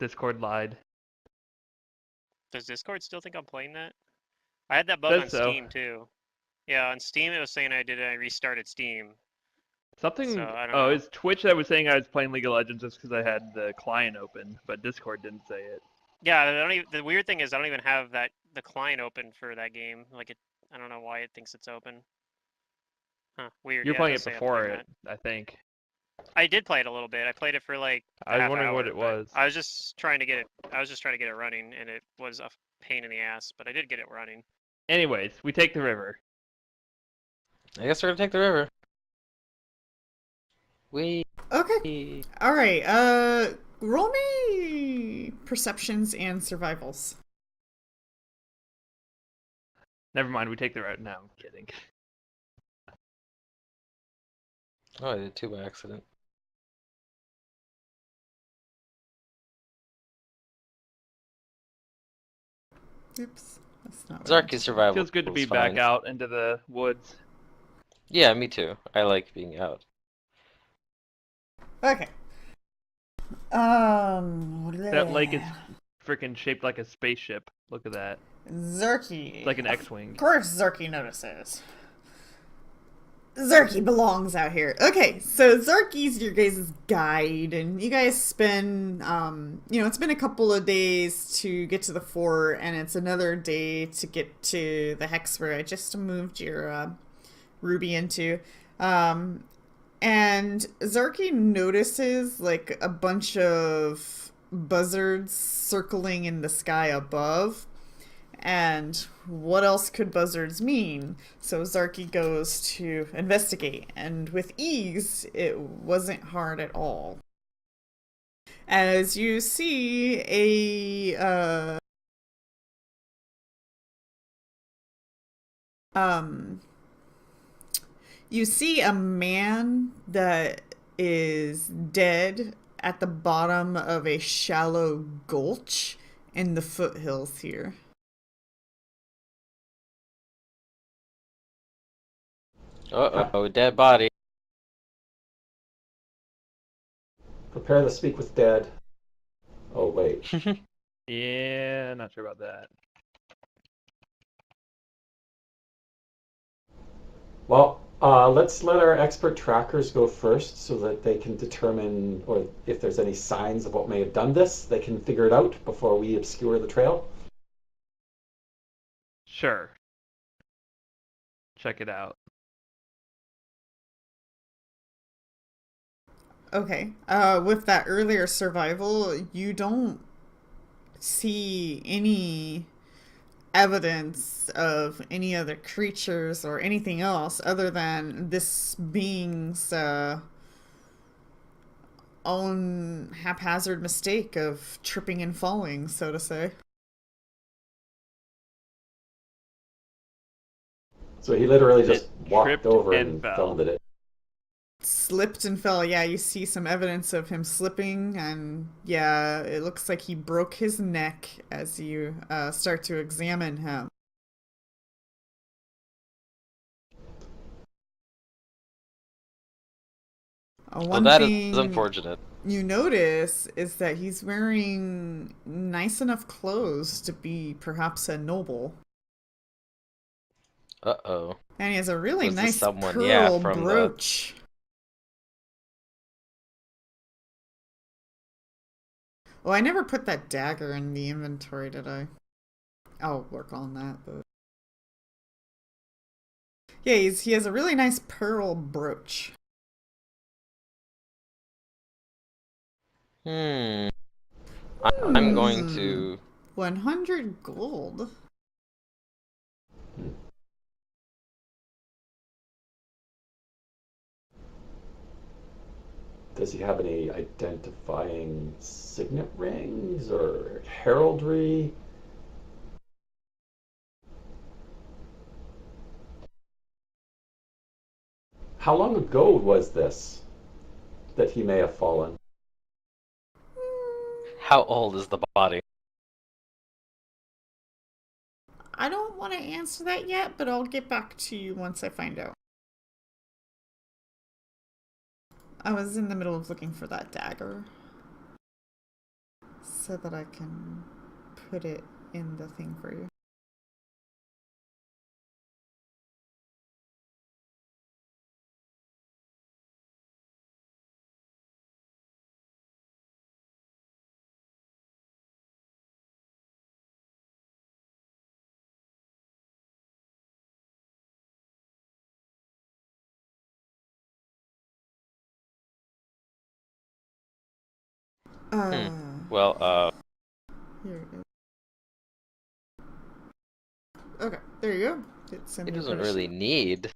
Discord lied. Does Discord still think I'm playing that? I had that bug on Says so. Steam too. Yeah, on Steam it was saying I restarted Steam. Something. So, I don't Oh, know. it's Twitch that was saying I was playing League of Legends just because I had the client open, but Discord didn't say it. Yeah, I don't even, the weird thing is I don't even have the client open for that game. Like I don't know why it thinks it's open. Huh, weird. You're Yeah, playing does it say I'm before playing it, I think. that. I did play it a little bit. I played it for like I a was half wondering hour, what it but was. I was just trying to get it. I was just trying to get it running, and it was a pain in the ass. But I did get it running. Anyways, we take the river. I guess we're gonna take the river. We. Okay. All right. Roll me perceptions and survivals. Never mind, we take the route. No, I'm kidding. Oh, I did 2 by accident. Oops. That's not what I Zarky's survival Feels good to was be back fine. out into the woods. Yeah, me too. I like being out. Okay. That lake is freaking shaped like a spaceship. Look at that. Zerky. It's like an X-wing. Of course Zerky notices. Zerky belongs out here. Okay, so Zerky's your guys' guide, and you guys spend, it's been a couple of days to get to the fort, and it's another day to get to the hex where I just moved your ruby into. And Zerky notices, like, a bunch of buzzards circling in the sky above. And what else could buzzards mean? So Zarky goes to investigate, and with ease, it wasn't hard at all. As you see you see a man that is dead at the bottom of a shallow gulch in the foothills here. Uh-oh, dead body. Prepare to speak with dead. Oh, wait. Yeah, not sure about that. Well, let's let our expert trackers go first so that they can determine, or if there's any signs of what may have done this, they can figure it out before we obscure the trail. Sure. Check it out. Okay. With that earlier survival, you don't see any evidence of any other creatures or anything else other than this being's own haphazard mistake of tripping and falling, so to say. So he literally just It walked tripped over and and fell. fell into it. Slipped and fell. Yeah, you see some evidence of him slipping, and yeah, it looks like he broke his neck as you start to examine him. Well, One that thing is unfortunate. you notice is that he's wearing nice enough clothes to be perhaps a noble. Uh-oh. And he has a really Was this nice someone, pearl yeah, from the- brooch. Oh, I never put that dagger in the inventory, did I? I'll work on that, but... Yeah, he has a really nice pearl brooch. I'm going to... 100 gold. Does he have any identifying signet rings or heraldry? How long ago was this that he may have fallen? How old is the body? I don't want to answer that yet, but I'll get back to you once I find out. I was in the middle of looking for that dagger. So that I can put it in the thing for you. Well, Here it is. Okay, there you go. It's in he the doesn't credit really need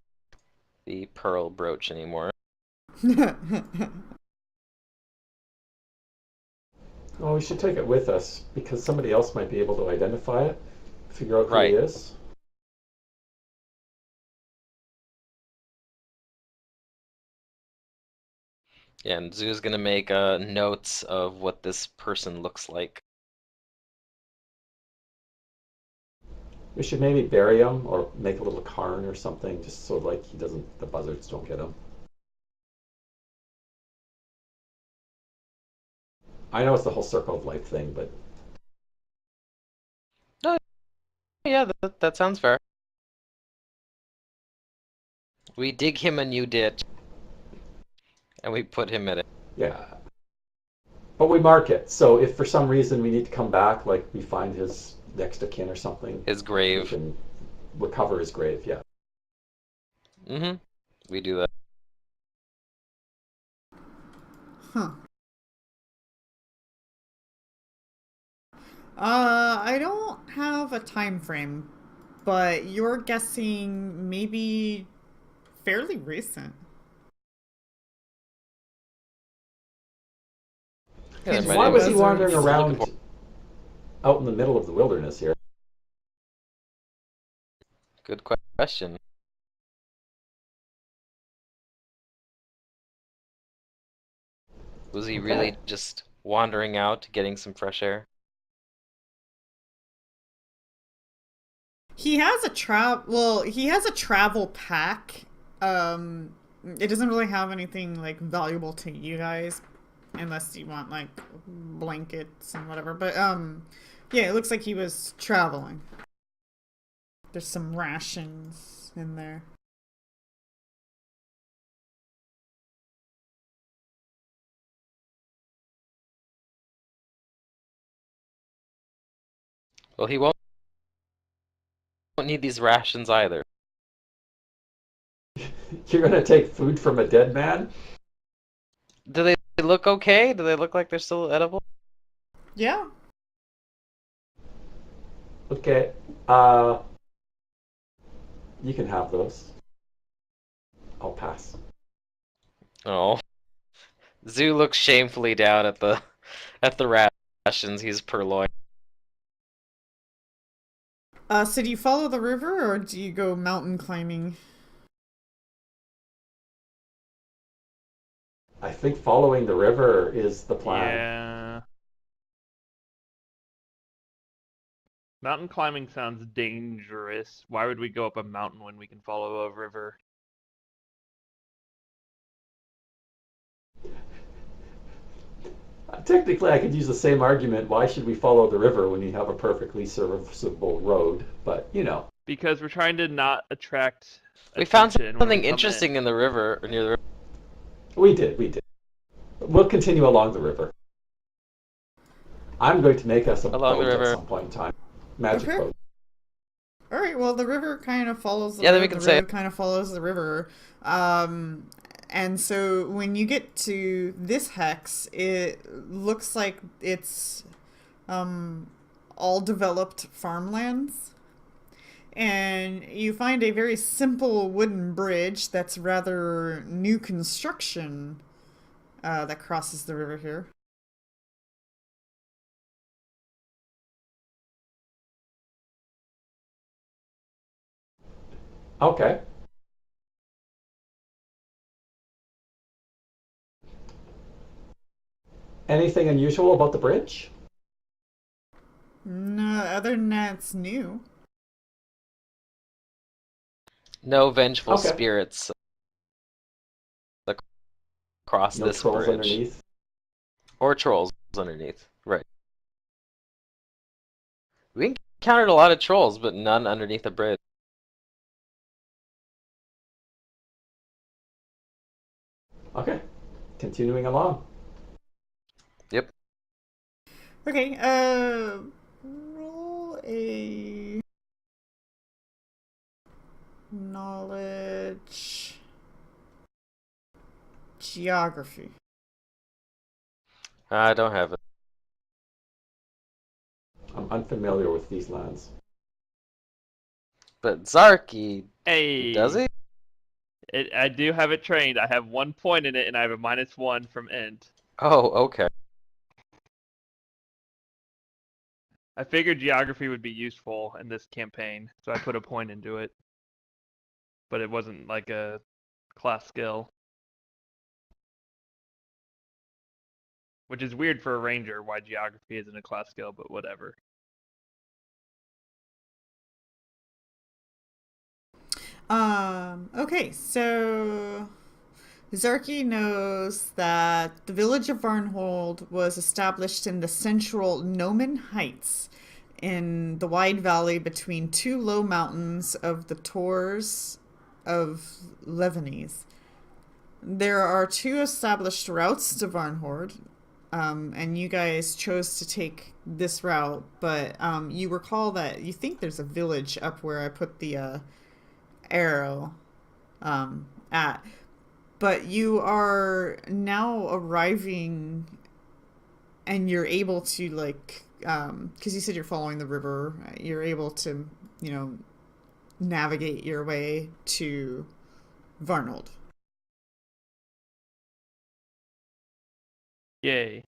the pearl brooch anymore. sheet. Oh, we should take it with us because somebody else might be able to identify it, figure out who Right. he is. Yeah, and Zoo's gonna make notes of what this person looks like. We should maybe bury him or make a little cairn or something, just so like he doesn't, the buzzards don't get him. I know it's the whole circle of life thing, but Yeah, that sounds fair. We dig him a new ditch, and we put him in it. yeah. But we mark it, so if for some reason we need to come back, like we find his next of kin or something, His we grave. can recover his grave. Yeah. Mm-hmm. We do that. Huh. I don't have a time frame, but you're guessing maybe fairly recent. Yeah, there Hence might Why the even was he be wandering people buzzards. looking around out in the middle of the wilderness here? Good question. Was he really Okay. just wandering out, getting some fresh air? He has a he has a travel pack. It doesn't really have anything like valuable to you guys unless you want like blankets and whatever. But yeah, it looks like he was traveling. There's some rations in there. Well, he won't need these rations either. You're gonna take food from a dead man? Do they look okay? Do they look like they're still edible? Yeah. Okay. You can have those. I'll pass. Oh. Zoo looks shamefully down at the rations he's purloined. So do you follow the river or do you go mountain climbing? I think following the river is the plan. Yeah. Mountain climbing sounds dangerous. Why would we go up a mountain when we can follow a river? Technically, I could use the same argument. Why should we follow the river when you have a perfectly serviceable road? But, you know. Because we're trying to not attract We found attention when we something come interesting in. in the river, or near the river. We did. We'll continue along the river. I'm going to make us a Along the boat at river. some point in time. Magic Okay. boat. All right. Well, the river kind of follows the Yeah, then road. we can The say road kind of follows the river. And so when you get to this hex, it looks like it's all developed farmlands. And you find a very simple wooden bridge that's rather new construction that crosses the river here. Okay. Anything unusual about the bridge? No, other than that, it's new. No vengeful Okay. spirits cross No this trolls bridge. underneath. Or trolls underneath. Right. We encountered a lot of trolls, but none underneath the bridge. Okay, continuing along. Okay, roll a knowledge geography. I don't have it. I'm unfamiliar with these lands. But Zarky, Hey. does he? I do have it trained. I have 1 point in it, and I have a -1 from int. Oh, okay. I figured geography would be useful in this campaign, so I put a point into it. But it wasn't like a class skill. Which is weird for a ranger, why geography isn't a class skill, but whatever. Okay, so Zarky knows that the village of Varnhold was established in the central Nomen Heights in the wide valley between two low mountains of the Tors of Levanese. There are two established routes to Varnhold, and you guys chose to take this route, but you recall that you think there's a village up where I put the arrow at. But you are now arriving and you're able to, like, because you said you're following the river, you're able to, navigate your way to Varnold. Yay.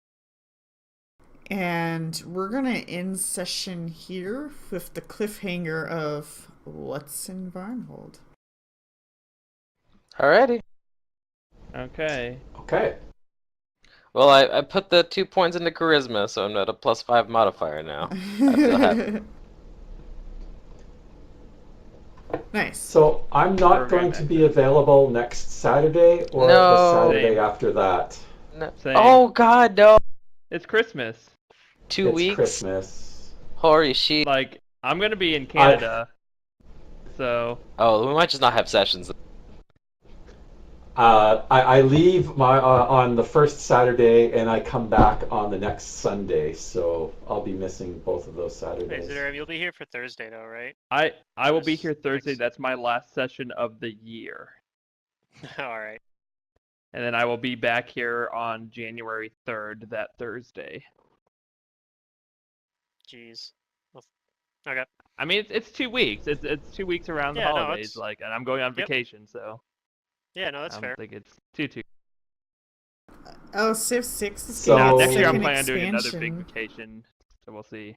And we're going to end session here with the cliffhanger of what's in Varnhold. Alrighty. Okay. Okay. Well, I put the 2 points into charisma, so I'm at a +5 modifier now. I feel happy. Nice. So I'm not going to be available next Saturday or the No. Saturday Same. after that. No. Same. Oh God, no! It's Christmas. 2 It's weeks. Christmas. Holy shit! Like, I'm gonna be in Canada. So Oh, we might just not have sessions. I leave on the first Saturday and I come back on the next Sunday, so I'll be missing both of those Hey, Saturdays. Zidarim, you'll be here for Thursday though, right? I will be Next- here Thursday. next- That's my last session of the year. All right. And then I will be back here on January 3rd, that Thursday. Jeez. Well, okay. I mean, it's 2 weeks. It's 2 weeks around the Yeah, no, holidays, it's- like, and I'm going on Yep. vacation, so Yeah, no, that's I fair. don't think it's too. Oh, Civ 6 is So- getting Now, its next year I'm second planning on doing another big expansion. vacation, so we'll see.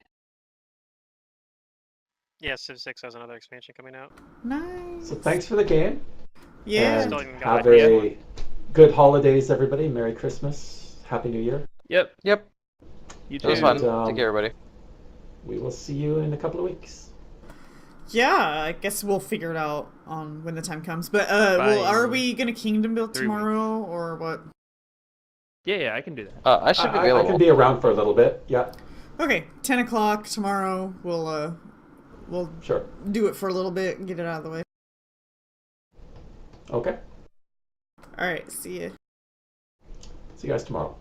Yeah, Civ 6 has another expansion coming out. Nice. So thanks for the game. Yeah. And Still haven't got have it yet. a good holidays, everybody. Merry Christmas. Happy New Year. Yep. Yep, You it was too. fun. Take care, everybody. We will see you in a couple of weeks. Yeah, I guess we'll figure it out on when the time comes. But well, are Bye. we gonna kingdom build 3 tomorrow or what? Yeah, I can do that. I should be I available. can be around for a little bit. Yeah, Okay, 10 o'clock tomorrow. We'll sure. do it for a little bit and get it out of the way. Okay. All right, see ya. See you guys tomorrow.